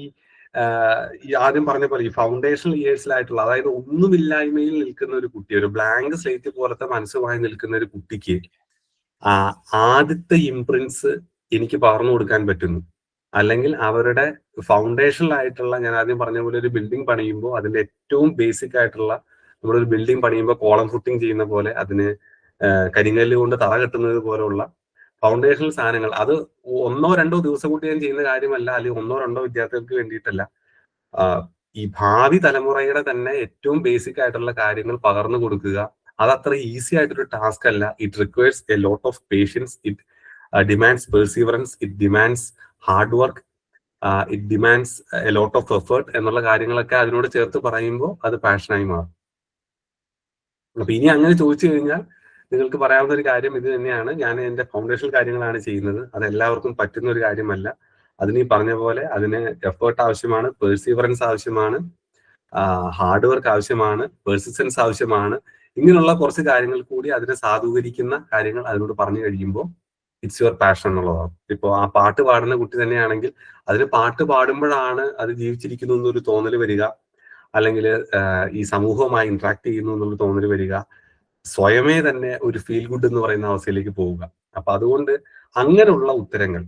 ആദ്യം പറഞ്ഞ പോലെ ഈ ഫൗണ്ടേഷണൽ ഇയേഴ്സിലായിട്ടുള്ള, അതായത് ഒന്നുമില്ലായ്മയിൽ നിൽക്കുന്ന ഒരു കുട്ടി, ഒരു ബ്ലാങ്ക് സ്ലേറ്റ് പോലത്തെ മനസ്സുമായി നിൽക്കുന്ന ഒരു കുട്ടിക്ക് ആദ്യത്തെ ഇംപ്രിൻസ് എനിക്ക് പകർന്നു കൊടുക്കാൻ പറ്റുന്നു. അല്ലെങ്കിൽ അവരുടെ ഫൗണ്ടേഷനിലായിട്ടുള്ള, ഞാൻ ആദ്യം പറഞ്ഞ പോലെ ഒരു ബിൽഡിംഗ് പണിയുമ്പോൾ അതിന്റെ ഏറ്റവും ബേസിക് ആയിട്ടുള്ള, നമ്മളൊരു ബിൽഡിംഗ് പണിയുമ്പോൾ കോളം ഫുട്ടിങ് ചെയ്യുന്ന പോലെ അതിന് കരിങ്കല്ല് കൊണ്ട് തറ കെട്ടുന്നത് പോലുള്ള ഫൗണ്ടേഷണൽ സാധനങ്ങൾ, അത് 1-2 ദിവസം കൂടി ഞാൻ ചെയ്യുന്ന കാര്യമല്ല, അല്ലെങ്കിൽ 1-2 വിദ്യാർത്ഥികൾക്ക് വേണ്ടിയിട്ടല്ല. ഈ ഭാവി തലമുറയുടെ തന്നെ ഏറ്റവും ബേസിക് ആയിട്ടുള്ള കാര്യങ്ങൾ പകർന്നു കൊടുക്കുക, അതത്ര ഈസി ആയിട്ടൊരു ടാസ്ക് അല്ല. It requires a lot of patience, it demands perseverance, it demands hard work, it demands a lot of effort എന്നുള്ള കാര്യങ്ങളൊക്കെ അതിനോട് ചേർത്ത് പറയുമ്പോൾ അത് പാഷനായി മാറും. അപ്പൊ ഇനി അങ്ങനെ ചോദിച്ചു കഴിഞ്ഞാൽ നിങ്ങൾക്ക് പറയാവുന്ന ഒരു കാര്യം ഇത് തന്നെയാണ്. ഞാൻ എന്റെ ഫൗണ്ടേഷണൽ കാര്യങ്ങളാണ് ചെയ്യുന്നത്. അത് എല്ലാവർക്കും പറ്റുന്ന ഒരു കാര്യമല്ല. അതിന് ഈ പറഞ്ഞ പോലെ അതിന് എഫേർട്ട് ആവശ്യമാണ്, പെർസീവറൻസ് ആവശ്യമാണ്, ഹാർഡ് വർക്ക് ആവശ്യമാണ്, പെർസിസ്റ്റൻസ് ആവശ്യമാണ്. ഇങ്ങനെയുള്ള കുറച്ച് കാര്യങ്ങൾ കൂടി അതിനെ സാധൂകരിക്കുന്ന കാര്യങ്ങൾ അതിനോട് പറഞ്ഞു കഴിയുമ്പോൾ ഇറ്റ്സ് യുവർ പാഷൻ എന്നുള്ളതാണ്. ഇപ്പോൾ ആ പാട്ട് പാടുന്ന കുട്ടി തന്നെയാണെങ്കിൽ അതിന് പാട്ട് പാടുമ്പോഴാണ് അത് ജീവിച്ചിരിക്കുന്നു എന്നൊരു തോന്നൽ വരിക, അല്ലെങ്കിൽ ഈ സമൂഹവുമായി ഇന്ററാക്ട് ചെയ്യുന്നു എന്നുള്ള തോന്നൽ വരിക, സ്വയമേ തന്നെ ഒരു ഫീൽ ഗുഡ് എന്ന് പറയുന്ന അവസ്ഥയിലേക്ക് പോവുക. അപ്പൊ അതുകൊണ്ട് അങ്ങനെയുള്ള ഉത്തരങ്ങൾ,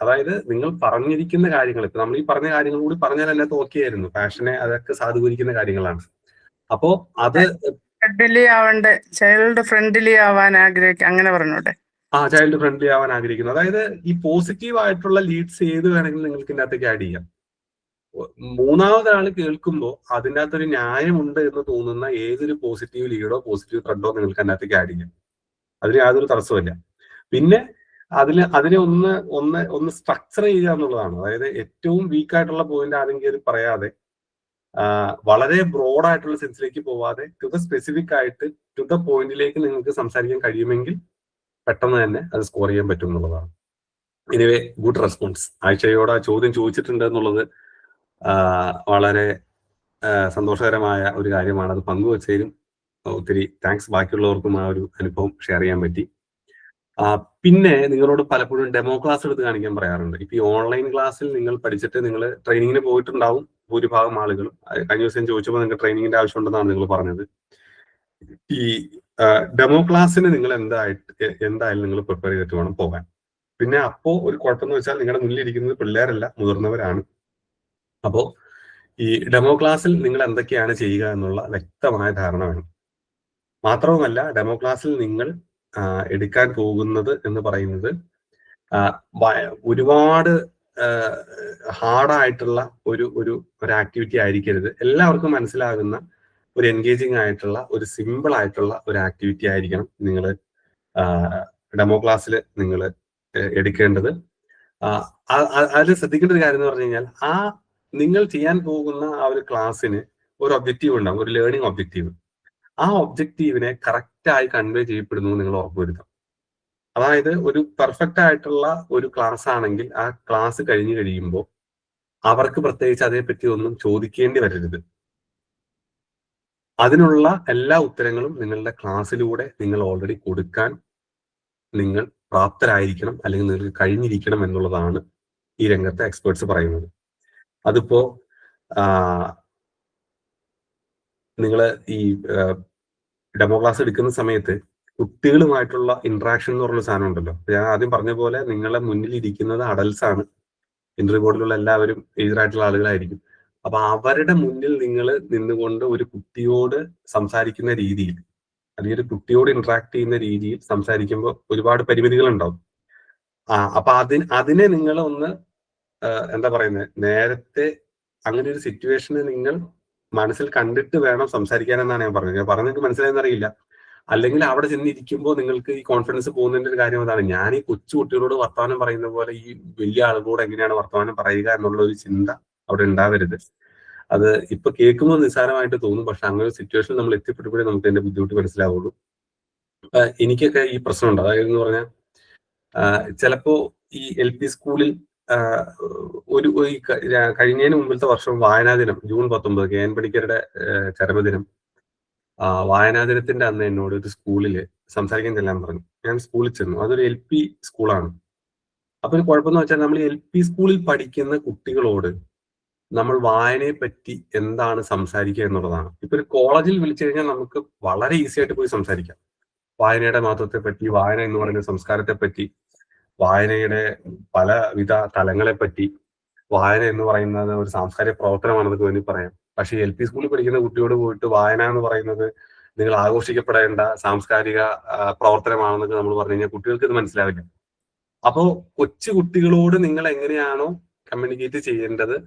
അതായത് നിങ്ങൾ പറഞ്ഞിരിക്കുന്ന കാര്യങ്ങൾ, ഇപ്പൊ നമ്മൾ ഈ പറഞ്ഞ കാര്യങ്ങൾ കൂടി പറഞ്ഞാൽ അതിനകത്ത് ഓക്കെ ആയിരുന്നു. പാഷനെ അതൊക്കെ സാധൂകരിക്കുന്ന കാര്യങ്ങളാണ്. അപ്പോ അത് ചൈൽഡ് ഫ്രണ്ട്ലി ആവാൻ ആഗ്രഹിക്കുക, അങ്ങനെ പറഞ്ഞോട്ടെ. ചൈൽഡ് ഫ്രണ്ട്ലി ആവാൻ ആഗ്രഹിക്കുന്നു. അതായത് ഈ പോസിറ്റീവ് ആയിട്ടുള്ള ലീഡ്സ് ഏത് വേണമെങ്കിലും നിങ്ങൾക്ക് ഇതിന്റെ അകത്തേക്ക് ആഡ് ചെയ്യാം. മൂന്നാമതൊരാൾ കേൾക്കുമ്പോൾ അതിൻ്റെ അകത്തൊരു ന്യായമുണ്ട് എന്ന് തോന്നുന്ന ഏതൊരു പോസിറ്റീവ് ലീഡോ പോസിറ്റീവ് ത്രെഡോ നിങ്ങൾക്ക് അതിൻ്റെ അകത്തേക്ക് ആഡ് ചെയ്യാം. അതിന് യാതൊരു തടസ്സമില്ല. പിന്നെ അതിനെ ഒന്ന് സ്ട്രക്ചർ ചെയ്യുക എന്നുള്ളതാണ്. അതായത് ഏറ്റവും വീക്ക് ആയിട്ടുള്ള പോയിന്റ് ആദ്യം കയറി പറയാതെ, വളരെ ബ്രോഡ് ആയിട്ടുള്ള സെൻസിലേക്ക് പോവാതെ ടു ദ സ്പെസിഫിക് ആയിട്ട് ടു ദ പോയിന്റിലേക്ക് നിങ്ങൾക്ക് സംസാരിക്കാൻ കഴിയുമെങ്കിൽ പെട്ടെന്ന് തന്നെ അത് സ്കോർ ചെയ്യാൻ പറ്റും എന്നുള്ളതാണ്. Anyway, good response. ആയിഷയോട് ആ ചോദ്യം ചോദിച്ചിട്ടുണ്ട് എന്നുള്ളത് വളരെ സന്തോഷകരമായ ഒരു കാര്യമാണ്. അത് പങ്കുവച്ചതിനും ഒത്തിരി താങ്ക്സ്. ബാക്കിയുള്ളവർക്കും ആ ഒരു അനുഭവം ഷെയർ ചെയ്യാൻ പറ്റി. പിന്നെ നിങ്ങളോട് പലപ്പോഴും ഡെമോ ക്ലാസ് എടുത്ത് കാണിക്കാൻ പറയാറുണ്ട്. ഇപ്പൊ ഈ ഓൺലൈൻ ക്ലാസ്സിൽ നിങ്ങൾ പഠിച്ചിട്ട് നിങ്ങൾ ട്രെയിനിങ്ങിന് പോയിട്ടുണ്ടാവും ഭൂരിഭാഗം ആളുകളും. കഴിഞ്ഞ ദിവസം ചോദിച്ചപ്പോൾ നിങ്ങൾക്ക് ട്രെയിനിങ്ങിന്റെ ആവശ്യമുണ്ടെന്നാണ് നിങ്ങൾ പറഞ്ഞത്. ഈ ഡെമോ ക്ലാസ്സിന് നിങ്ങൾ എന്തായാലും നിങ്ങൾ പ്രിപ്പയർ ചെയ്തിട്ട് വേണം പോകാൻ. പിന്നെ അപ്പോ ഒരു കുഴപ്പമെന്ന് വെച്ചാൽ നിങ്ങളുടെ മുന്നിൽ ഇരിക്കുന്നത് പിള്ളേരല്ല, മുതിർന്നവരാണ്. അപ്പോ ഈ ഡെമോ ക്ലാസ്സിൽ നിങ്ങൾ എന്തൊക്കെയാണ് ചെയ്യുക എന്നുള്ള വ്യക്തമായ ധാരണ വേണം. മാത്രവുമല്ല, ഡെമോ ക്ലാസ്സിൽ നിങ്ങൾ എടുക്കാൻ പോകുന്നത് എന്ന് പറയുന്നത് ഒരുപാട് ഹാർഡായിട്ടുള്ള ഒരു ആക്ടിവിറ്റി ആയിരിക്കരുത്. എല്ലാവർക്കും മനസ്സിലാകുന്ന ഒരു എൻഗേജിങ് ആയിട്ടുള്ള ഒരു സിമ്പിൾ ആയിട്ടുള്ള ഒരു ആക്ടിവിറ്റി ആയിരിക്കണം നിങ്ങൾ ഡെമോ ക്ലാസ്സിൽ നിങ്ങൾ എടുക്കേണ്ടത്. അതിൽ ശ്രദ്ധിക്കേണ്ട ഒരു കാര്യം എന്ന് പറഞ്ഞു കഴിഞ്ഞാൽ, നിങ്ങൾ ചെയ്യാൻ പോകുന്ന ആ ഒരു ക്ലാസ്സിന് ഒരു ഒബ്ജക്റ്റീവ് ഉണ്ടാവും, ഒരു ലേണിംഗ് ഒബ്ജക്റ്റീവ്. ആ ഒബ്ജക്റ്റീവിനെ കറക്റ്റായി കൺവേ ചെയ്യപ്പെടുന്നു നിങ്ങൾ ഉറപ്പുവരുത്തണം. അതായത് ഒരു പെർഫെക്റ്റ് ആയിട്ടുള്ള ഒരു ക്ലാസ് ആണെങ്കിൽ ആ ക്ലാസ് കഴിഞ്ഞു കഴിയുമ്പോൾ അവർക്ക് പ്രത്യേകിച്ച് അതേപ്പറ്റി ഒന്നും ചോദിക്കേണ്ടി വരരുത്. അതിനുള്ള എല്ലാ ഉത്തരങ്ങളും നിങ്ങളുടെ ക്ലാസ്സിലൂടെ നിങ്ങൾ ഓൾറെഡി കൊടുക്കാൻ നിങ്ങൾ പ്രാപ്തരായിരിക്കണം, അല്ലെങ്കിൽ നിങ്ങൾക്ക് കഴിഞ്ഞിരിക്കണം എന്നുള്ളതാണ് ഈ രംഗത്തെ എക്സ്പേർട്സ് പറയുന്നത്. അതിപ്പോ നിങ്ങൾ ഈ ഡെമോ ക്ലാസ് എടുക്കുന്ന സമയത്ത് കുട്ടികളുമായിട്ടുള്ള ഇന്ററാക്ഷൻ എന്ന് പറഞ്ഞ സാധനം ഉണ്ടല്ലോ. ഞാൻ ആദ്യം പറഞ്ഞ പോലെ നിങ്ങളെ മുന്നിൽ ഇരിക്കുന്നത് അഡൽസ് ആണ്. ഇന്റർവ്യൂ ബോർഡിലുള്ള എല്ലാവരും ഏജറായിട്ടുള്ള ആളുകളായിരിക്കും. അപ്പൊ അവരുടെ മുന്നിൽ നിങ്ങൾ നിന്നുകൊണ്ട് ഒരു കുട്ടിയോട് സംസാരിക്കുന്ന രീതിയിൽ, അല്ലെങ്കിൽ ഒരു കുട്ടിയോട് ഇന്ററാക്ട് ചെയ്യുന്ന രീതിയിൽ സംസാരിക്കുമ്പോൾ ഒരുപാട് പരിമിതികൾ ഉണ്ടാവും. അപ്പൊ അതിനെ നിങ്ങൾ ഒന്ന് എന്താ പറയുന്നത്, നേരത്തെ അങ്ങനെ ഒരു സിറ്റുവേഷന് നിങ്ങൾ മനസ്സിൽ കണ്ടിട്ട് വേണം സംസാരിക്കാനെന്നാണ് ഞാൻ പറഞ്ഞത്. ഞാൻ പറഞ്ഞത് മനസ്സിലായെന്നറിയില്ല. അല്ലെങ്കിൽ അവിടെ ചെന്നിരിക്കുമ്പോൾ നിങ്ങൾക്ക് ഈ കോൺഫിഡൻസ് പോകുന്നതിന്റെ ഒരു കാര്യം അതാണ്. ഞാൻ ഈ കൊച്ചു കുട്ടികളോട് വർത്തമാനം പറയുന്ന പോലെ ഈ വലിയ ആളുകളോട് എങ്ങനെയാണ് വർത്തമാനം പറയുക എന്നുള്ള ഒരു ചിന്ത അവിടെ ഉണ്ടാവരുത്. അത് ഇപ്പൊ കേൾക്കുമ്പോൾ നിസ്സാരമായിട്ട് തോന്നും, പക്ഷെ അങ്ങനെ ഒരു സിറ്റുവേഷൻ നമ്മൾ എത്തിപ്പെട്ടപ്പോഴേ നമുക്ക് അതിന്റെ ബുദ്ധിമുട്ട് മനസ്സിലാവുള്ളൂ. എനിക്കൊക്കെ ഈ പ്രശ്നമുണ്ട്. അതായത് എന്ന് പറഞ്ഞാൽ ചിലപ്പോ ഈ LP സ്കൂളിൽ ഒരു കഴിഞ്ഞതിന് മുമ്പിലത്തെ വർഷം വായനാ ദിനം ജൂൺ 19 KN പണിക്കരുടെ ചരമദിനം, വായനാ ദിനത്തിന്റെ അന്ന് എന്നോട് ഒരു സ്കൂളില് സംസാരിക്കാൻ ചെല്ലാൻ പറഞ്ഞു. ഞാൻ സ്കൂളിൽ ചെന്നു. അതൊരു LP സ്കൂളാണ്. അപ്പൊ ഒരു കുഴപ്പമെന്ന് വെച്ചാൽ നമ്മൾ LP സ്കൂളിൽ പഠിക്കുന്ന കുട്ടികളോട് നമ്മൾ വായനയെ പറ്റി എന്താണ് സംസാരിക്കുക എന്നുള്ളതാണ്. ഇപ്പൊ ഒരു കോളേജിൽ വിളിച്ചു കഴിഞ്ഞാൽ നമുക്ക് വളരെ ഈസി ആയിട്ട് പോയി സംസാരിക്കാം. വായനയുടെ മഹത്വത്തെ പറ്റി, വായന എന്ന് പറയുന്ന സംസ്കാരത്തെ പറ്റി, വായനയുടെ പലവിധ തലങ്ങളെ പറ്റി, വായന എന്ന് പറയുന്നത് ഒരു സാംസ്കാരിക പ്രവർത്തനമാണെന്നൊക്കെ വേണ്ടി പറയാം. പക്ഷെ LP സ്കൂളിൽ പഠിക്കുന്ന കുട്ടിയോട് പോയിട്ട് വായന എന്ന് പറയുന്നത് നിങ്ങൾ ആഘോഷിക്കപ്പെടേണ്ട സാംസ്കാരിക പ്രവർത്തനമാണെന്നൊക്കെ നമ്മൾ പറഞ്ഞു കഴിഞ്ഞാൽ കുട്ടികൾക്ക് ഇത് മനസ്സിലാവില്ല. അപ്പോ കൊച്ചു കുട്ടികളോട് നിങ്ങൾ എങ്ങനെയാണോ കമ്മ്യൂണിക്കേറ്റ് ചെയ്യേണ്ടത്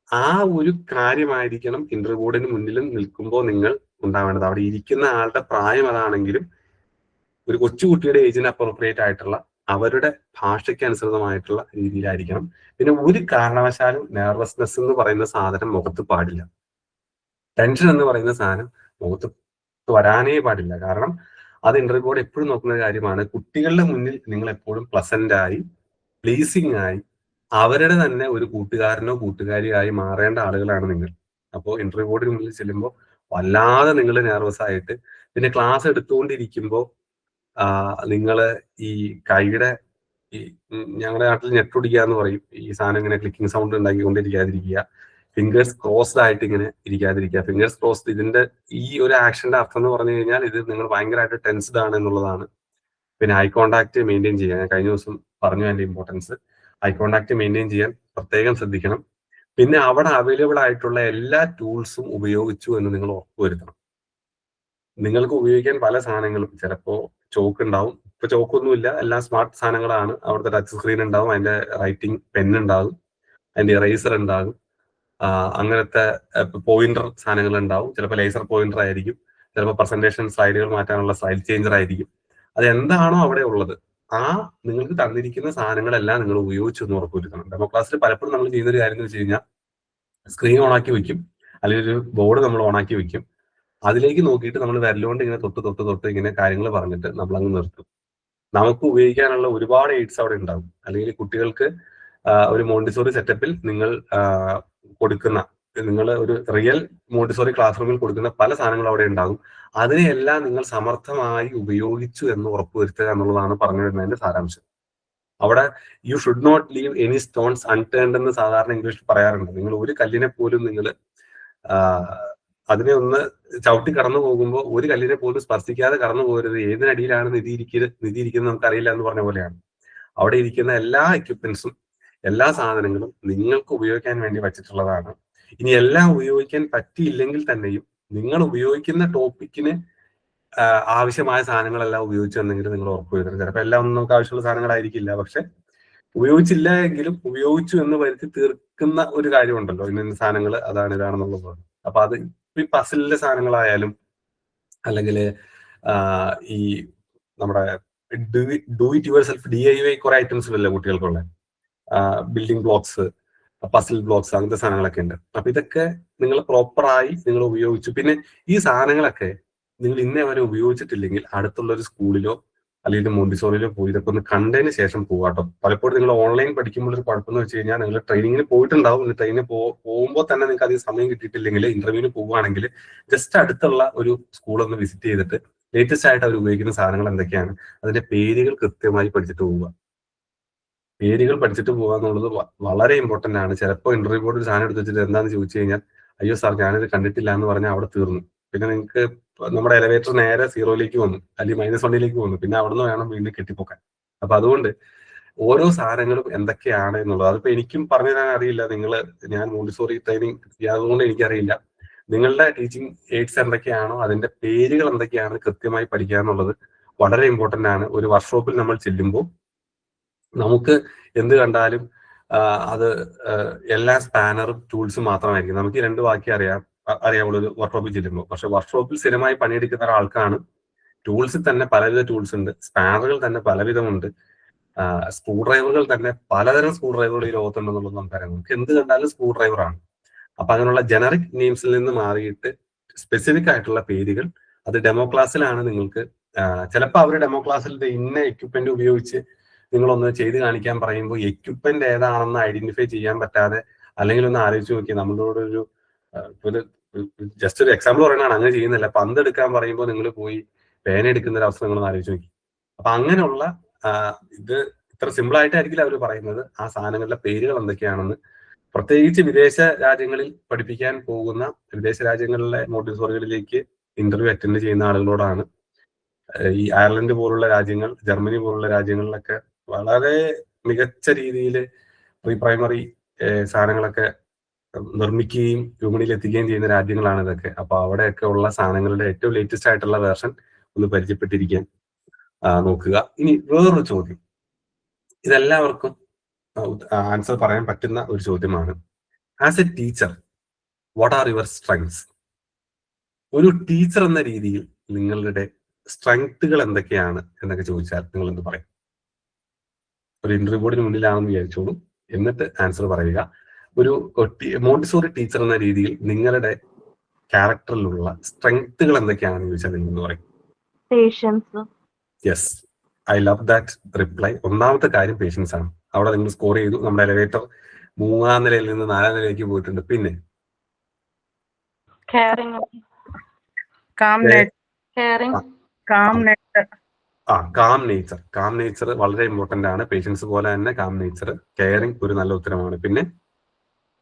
ആ ഒരു കാര്യമായിരിക്കണം ഇന്റർവ്യൂ ബോർഡിന് മുന്നിലും നിൽക്കുമ്പോൾ നിങ്ങൾ ഉണ്ടാവേണ്ടത്. അവിടെ ഇരിക്കുന്ന ആളുടെ പ്രായം അതാണെങ്കിലും ഒരു കൊച്ചുകുട്ടിയുടെ ഏജിന് അപ്രോപ്രിയേറ്റ് ആയിട്ടുള്ള അവരുടെ ഭാഷയ്ക്ക് അനുസൃതമായിട്ടുള്ള രീതിയിലായിരിക്കണം. പിന്നെ ഒരു കാരണവശാലും നെർവസ്നെസ് എന്ന് പറയുന്ന സാധനം മുഖത്ത് പാടില്ല. ടെൻഷൻ എന്ന് പറയുന്ന സാധനം മുഖത്ത് വരാനേ പാടില്ല. കാരണം അത് ഇന്റർവ്യൂ ബോർഡ് എപ്പോഴും നോക്കുന്ന കാര്യമാണ്. കുട്ടികളുടെ മുന്നിൽ നിങ്ങൾ എപ്പോഴും പ്ലസന്റ് ആയി, പ്ലീസിങ് ആയി, അവരുടെ തന്നെ ഒരു കൂട്ടുകാരനോ കൂട്ടുകാരിയോ ആയി മാറേണ്ട ആളുകളാണ് നിങ്ങൾ. അപ്പോൾ ഇന്റർവ്യൂ ബോർഡിന് മുന്നിൽ ചെല്ലുമ്പോൾ വല്ലാതെ നിങ്ങൾ നെർവസ് ആയിട്ട്, പിന്നെ ക്ലാസ് എടുത്തുകൊണ്ടിരിക്കുമ്പോൾ നിങ്ങള് ഈ കൈയുടെ ഈ ഞങ്ങളുടെ നാട്ടിൽ ഞെട്ടൊടിക്കുക എന്ന് പറയും, ഈ സാധനം ഇങ്ങനെ ക്ലിക്കിംഗ് സൗണ്ട് ഉണ്ടാക്കിക്കൊണ്ടിരിക്കാതിരിക്കുക, ഫിംഗേഴ്സ് ക്രോസ്ഡ് ആയിട്ട് ഇങ്ങനെ ഇരിക്കാതിരിക്കുക. ഫിംഗേഴ്സ് ക്രോസ്ഡ് ഇതിന്റെ ഈ ഒരു ആക്ഷന്റെ അർത്ഥം എന്ന് പറഞ്ഞു കഴിഞ്ഞാൽ ഇത് നിങ്ങൾ ഭയങ്കരമായിട്ട് ടെൻസ്ഡ് ആണ് എന്നുള്ളതാണ്. പിന്നെ ഐ കോണ്ടാക്ട് മെയിൻറ്റെയിൻ ചെയ്യാൻ ഞാൻ കഴിഞ്ഞ ദിവസം പറഞ്ഞു അതിന്റെ ഇമ്പോർട്ടൻസ്. ഐ കോണ്ടാക്ട് മെയിൻറ്റെയിൻ ചെയ്യാൻ പ്രത്യേകം ശ്രദ്ധിക്കണം. പിന്നെ അവിടെ അവൈലബിൾ ആയിട്ടുള്ള എല്ലാ ടൂൾസും ഉപയോഗിച്ചു എന്ന് നിങ്ങൾ ഉറപ്പുവരുത്തണം. നിങ്ങൾക്ക് ഉപയോഗിക്കാൻ പല സാധനങ്ങളും, ചിലപ്പോ ചോക്ക് ഉണ്ടാവും, ഇപ്പൊ ചോക്കൊന്നുമില്ല, എല്ലാം സ്മാർട്ട് സാധനങ്ങളാണ്. അവിടുത്തെ ടച്ച് സ്ക്രീൻ ഉണ്ടാവും, അതിന്റെ റൈറ്റിംഗ് പെൻ ഉണ്ടാകും, അതിന്റെ ഇറേസർ ഉണ്ടാകും, അങ്ങനത്തെ പോയിന്റർ സാധനങ്ങൾ ഉണ്ടാവും. ചിലപ്പോൾ ലേസർ പോയിന്റർ ആയിരിക്കും, ചിലപ്പോൾ പ്രസന്റേഷൻ സ്ലൈഡുകൾ മാറ്റാനുള്ള സ്ലൈഡ് ചേഞ്ചർ ആയിരിക്കും. അത് എന്താണോ അവിടെ ഉള്ളത് നിങ്ങൾക്ക് തന്നിരിക്കുന്ന സാധനങ്ങളെല്ലാം നിങ്ങൾ ഉപയോഗിച്ചു എന്ന് ഉറപ്പുവരുത്തണം. ഡെമോ ക്ലാസ്സിൽ പലപ്പോഴും നമ്മൾ ചെയ്യുന്ന ഒരു കാര്യം എന്ന് വെച്ച് കഴിഞ്ഞാൽ സ്ക്രീൻ ഓണാക്കി വെക്കും, അല്ലെങ്കിൽ ഒരു ബോർഡ് നമ്മൾ ഓണാക്കി വെക്കും, അതിലേക്ക് നോക്കിയിട്ട് നമ്മൾ വിരലുകൊണ്ട് ഇങ്ങനെ തൊട്ട് ഇങ്ങനെ കാര്യങ്ങൾ പറഞ്ഞിട്ട് നമ്മൾ അങ്ങ് നിർത്തും. നമുക്ക് ഉപയോഗിക്കാനുള്ള ഒരുപാട് എയ്ഡ്സ് അവിടെ ഉണ്ടാകും. അല്ലെങ്കിൽ കുട്ടികൾക്ക് ഒരു മോണ്ടിസോറി സെറ്റപ്പിൽ നിങ്ങൾ കൊടുക്കുന്ന, നിങ്ങൾ ഒരു റിയൽ മോണ്ടിസോറി ക്ലാസ് റൂമിൽ കൊടുക്കുന്ന പല സാധനങ്ങളും അവിടെ ഉണ്ടാകും. അതിനെയെല്ലാം നിങ്ങൾ സമർത്ഥമായി ഉപയോഗിച്ചു എന്ന് ഉറപ്പുവരുത്തുക എന്നുള്ളതാണ് പറഞ്ഞു വരുന്നതിന്റെ സാരാംശം. അവിടെ you should not leave any stones unturned എന്ന് സാധാരണ ഇംഗ്ലീഷിൽ പറയാറുണ്ട്. നിങ്ങൾ ഒരു കല്ലിനെ പോലും നിങ്ങൾ അതിനെ ഒന്ന് ചവിട്ടി കടന്നു പോകുമ്പോൾ ഒരു കല്ലിനെ പോലും സ്പർശിക്കാതെ കടന്നു പോകരുത്. ഏതിനടിയിലാണ് നിധി ഇരിക്കുന്നത് നമുക്ക് അറിയില്ല എന്ന് പറഞ്ഞ പോലെയാണ്. അവിടെ ഇരിക്കുന്ന എല്ലാ എക്യുപ്മെന്റ്സും എല്ലാ സാധനങ്ങളും നിങ്ങൾക്ക് ഉപയോഗിക്കാൻ വേണ്ടി വച്ചിട്ടുള്ളതാണ്. ഇനി എല്ലാം ഉപയോഗിക്കാൻ പറ്റിയില്ലെങ്കിൽ തന്നെയും നിങ്ങൾ ഉപയോഗിക്കുന്ന ടോപ്പിക്കിന് ആവശ്യമായ സാധനങ്ങളെല്ലാം ഉപയോഗിച്ചു എന്നെങ്കിലും നിങ്ങൾ ഉറപ്പുവരുത്തണം. ചിലപ്പോൾ എല്ലാം ഒന്നും നമുക്ക് ആവശ്യമുള്ള സാധനങ്ങളായിരിക്കില്ല, പക്ഷെ ഉപയോഗിച്ചില്ല എങ്കിലും ഉപയോഗിച്ചു എന്ന് വരുത്തി തീർക്കുന്ന ഒരു കാര്യമുണ്ടല്ലോ, ഇന്ന സാധനങ്ങൾ അതാണ് ഇതാണെന്നുള്ളത്. അപ്പൊ അത് ഈ പസിലിന്റെ സാധനങ്ങളായാലും അല്ലെങ്കിൽ ഈ നമ്മുടെ do it your self DIY കുറെ ഐറ്റംസ് ഉണ്ടല്ലോ കുട്ടികൾക്കുള്ള, ബിൽഡിംഗ് ബ്ലോക്സ്, പസിൽ ബ്ലോക്സ്, അങ്ങനത്തെ സാധനങ്ങളൊക്കെ ഉണ്ട്. അപ്പൊ ഇതൊക്കെ നിങ്ങൾ പ്രോപ്പറായി നിങ്ങൾ ഉപയോഗിച്ചു. പിന്നെ ഈ സാധനങ്ങളൊക്കെ നിങ്ങൾ ഇന്നേ വരെ ഉപയോഗിച്ചിട്ടില്ലെങ്കിൽ അടുത്തുള്ള ഒരു സ്കൂളിലോ അല്ലെങ്കിൽ മോണ്ടിസോറിയിലോ പോയി ഇതൊക്കെ ഒന്ന് കണ്ടതിന് ശേഷം പോകാട്ടോ. പലപ്പോഴും നിങ്ങൾ ഓൺലൈൻ പഠിക്കുമ്പോൾ ഒരു കുഴപ്പമെന്ന് വെച്ച് കഴിഞ്ഞാൽ നിങ്ങൾ ട്രെയിനിങ്ങിന് പോയിട്ടുണ്ടാവും. ട്രെയിനിന് പോകുമ്പോൾ തന്നെ നിങ്ങൾക്ക് അധികം സമയം കിട്ടിയിട്ടില്ലെങ്കിൽ ഇന്റർവ്യൂവിന് പോവുകയാണെങ്കിൽ ജസ്റ്റ് അടുത്തുള്ള ഒരു സ്കൂളൊന്ന് വിസിറ്റ് ചെയ്തിട്ട് ലേറ്റസ്റ്റ് ആയിട്ട് അവർ ഉപയോഗിക്കുന്ന സാധനങ്ങൾ എന്തൊക്കെയാണ് അതിന്റെ പേരുകൾ കൃത്യമായി പഠിച്ചിട്ട് പോവുക. പേരുകൾ പഠിച്ചിട്ട് പോകുക എന്നുള്ളത് വളരെ ഇമ്പോർട്ടന്റ് ആണ്. ചിലപ്പോൾ ഇന്റർവ്യൂ ബോർഡ് ഒരു സാധനം എടുത്ത് വെച്ചിട്ട് എന്താണെന്ന് ചോദിച്ചു കഴിഞ്ഞാൽ അയ്യോ സാർ ഞാനിത് കണ്ടിട്ടില്ല എന്ന് പറഞ്ഞാൽ അവിടെ തീർന്നു. പിന്നെ നിങ്ങൾക്ക് നമ്മുടെ എലവേറ്റർ നേരെ 0യിലേക്ക് വന്നു, അല്ലെങ്കിൽ -1ലേക്ക് വന്നു, പിന്നെ അവിടെ നിന്ന് വേണം വീണ്ടും കെട്ടിപ്പോക്കാൻ. അപ്പൊ അതുകൊണ്ട് ഓരോ സാധനങ്ങളും എന്തൊക്കെയാണ് എന്നുള്ളത്. അതിപ്പോ എനിക്കും പറഞ്ഞു തരാൻ അറിയില്ല. ഞാൻ മോണ്ടിസോറി ട്രെയിനിങ് ചെയ്യാത്തതുകൊണ്ട് എനിക്കറിയില്ല. നിങ്ങളുടെ ടീച്ചിങ് എയ്ഡ്സ് എന്തൊക്കെയാണോ അതിന്റെ പേരുകൾ എന്തൊക്കെയാണ് കൃത്യമായി പഠിക്കുക എന്നുള്ളത് വളരെ ഇമ്പോർട്ടന്റ് ആണ്. ഒരു വർക്ക്ഷോപ്പിൽ നമ്മൾ ചെല്ലുമ്പോൾ നമുക്ക് എന്ത് കണ്ടാലും അത് എല്ലാ സ്പാനറും ടൂൾസും മാത്രമായിരിക്കും. നമുക്ക് 2 വാക്യം അറിയാവുള്ളൂ ഒരു വർക്ക്ഷോപ്പിൽ ചെല്ലുമ്പോൾ. പക്ഷെ വർക്ക്ഷോപ്പിൽ സ്ഥിരമായി പണിയെടുക്കുന്ന ഒരാൾക്കാണ് ടൂൾസിൽ തന്നെ പലവിധ ടൂൾസ് ഉണ്ട്, സ്പാനറുകൾ തന്നെ പലവിധമുണ്ട്, സ്ക്രൂ ഡ്രൈവറുകൾ തന്നെ പലതരം സ്ക്രൂ ഡ്രൈവറുകൾ ഈ ലോകത്തുണ്ടെന്നുള്ളത് നമുക്കറിയാം. നമുക്ക് എന്ത് കണ്ടാലും സ്ക്രൂ ഡ്രൈവറാണ്. അപ്പൊ അങ്ങനെയുള്ള ജനറിക് നെയിംസിൽ നിന്ന് മാറിയിട്ട് സ്പെസിഫിക് ആയിട്ടുള്ള പേരുകൾ അത് ഡെമോ ക്ലാസ്സിലാണ് നിങ്ങൾക്ക്. ചിലപ്പോൾ അവർ ഡെമോ ക്ലാസ്സിൽ ഇന്ന എക്യുപ്മെന്റ് ഉപയോഗിച്ച് നിങ്ങളൊന്ന് ചെയ്ത് കാണിക്കാൻ പറയുമ്പോൾ എക്യുപ്മെന്റ് ഏതാണെന്ന് ഐഡന്റിഫൈ ചെയ്യാൻ പറ്റാതെ, അല്ലെങ്കിൽ ഒന്ന് ആലോചിച്ച് നോക്കി, നമ്മളോട് ഒരു ജസ്റ്റ് ഒരു എക്സാമ്പിൾ പറയണതാണ്, അങ്ങനെ ചെയ്യുന്നില്ല. പന്തെടുക്കാൻ പറയുമ്പോൾ നിങ്ങൾ പോയി പേന എടുക്കുന്ന ഒരു അവസ്ഥ നിങ്ങളൊന്ന് ആലോചിച്ച് നോക്കി. അപ്പൊ അങ്ങനെയുള്ള ഇത് ഇത്ര സിമ്പിൾ ആയിട്ടായിരിക്കില്ല അവർ പറയുന്നത്. ആ സാധനങ്ങളുടെ പേരുകൾ എന്തൊക്കെയാണെന്ന് പ്രത്യേകിച്ച് വിദേശ രാജ്യങ്ങളിൽ പഠിപ്പിക്കാൻ പോകുന്ന, വിദേശ രാജ്യങ്ങളിലെ മോണ്ടിസോറികളിലേക്ക് ഇന്റർവ്യൂ അറ്റൻഡ് ചെയ്യുന്ന ആളുകളോടാണ് ഈ അയർലൻഡ് പോലുള്ള രാജ്യങ്ങൾ, ജർമ്മനി പോലുള്ള രാജ്യങ്ങളിലൊക്കെ വളരെ മികച്ച രീതിയിൽ പ്രീ പ്രൈമറി സാധനങ്ങളൊക്കെ നിർമ്മിക്കുകയും വിപണിയിൽ എത്തിക്കുകയും ചെയ്യുന്ന രാജ്യങ്ങളാണ് ഇതൊക്കെ. അപ്പൊ അവിടെയൊക്കെ ഉള്ള സാധനങ്ങളുടെ ഏറ്റവും ലേറ്റസ്റ്റ് ആയിട്ടുള്ള വേർഷൻ ഒന്ന് പരിചയപ്പെട്ടിരിക്കാൻ നോക്കുക. ഇനി വേറൊരു ചോദ്യം, ഇതെല്ലാവർക്കും ആൻസർ പറയാൻ പറ്റുന്ന ഒരു ചോദ്യമാണ്. As a teacher, what are your strengths? ഒരു ടീച്ചർ എന്ന രീതിയിൽ നിങ്ങളുടെ സ്ട്രെങ്ത്തുകൾ എന്തൊക്കെയാണ് എന്നൊക്കെ ചോദിച്ചാൽ നിങ്ങൾ എന്ത് പറയും? ഒരു ഇന്റർവ്യൂ ബോർഡിന് മുന്നിലാണെന്ന് വിചാരിച്ചോളൂ, എന്നിട്ട് ആൻസർ പറയുക. ഒരു മോണ്ടിസോറി ടീച്ചർ എന്ന രീതിയിൽ നിങ്ങളുടെ ക്യാരക്ടറിലുള്ള സ്ട്രെങ്ത്തുകൾ എന്തൊക്കെയാണെന്ന് ചോദിച്ചാൽ നിങ്ങൾ എന്ത് പറയും? Patience. Yes, I love that reply. ഒന്നാമത്തെ കാര്യം പേഷ്യൻസ് ആണ്. അവിടെ നിങ്ങൾ സ്കോർ ചെയ്തു. നമ്മുടെ എലിവേറ്റർ 3-ാം നിലയിൽ നിന്ന് 4-ാം നിലയിലേക്ക് പോയിട്ടുണ്ട്. പിന്നെ കാം നേച്ചർ വളരെ ഇമ്പോർട്ടന്റ് ആണ്. പേഷ്യൻസ് പോലെ തന്നെ കാം നേച്ചർ, കെയറിംഗ് ഒരു നല്ല ഉത്തരമാണ്. പിന്നെ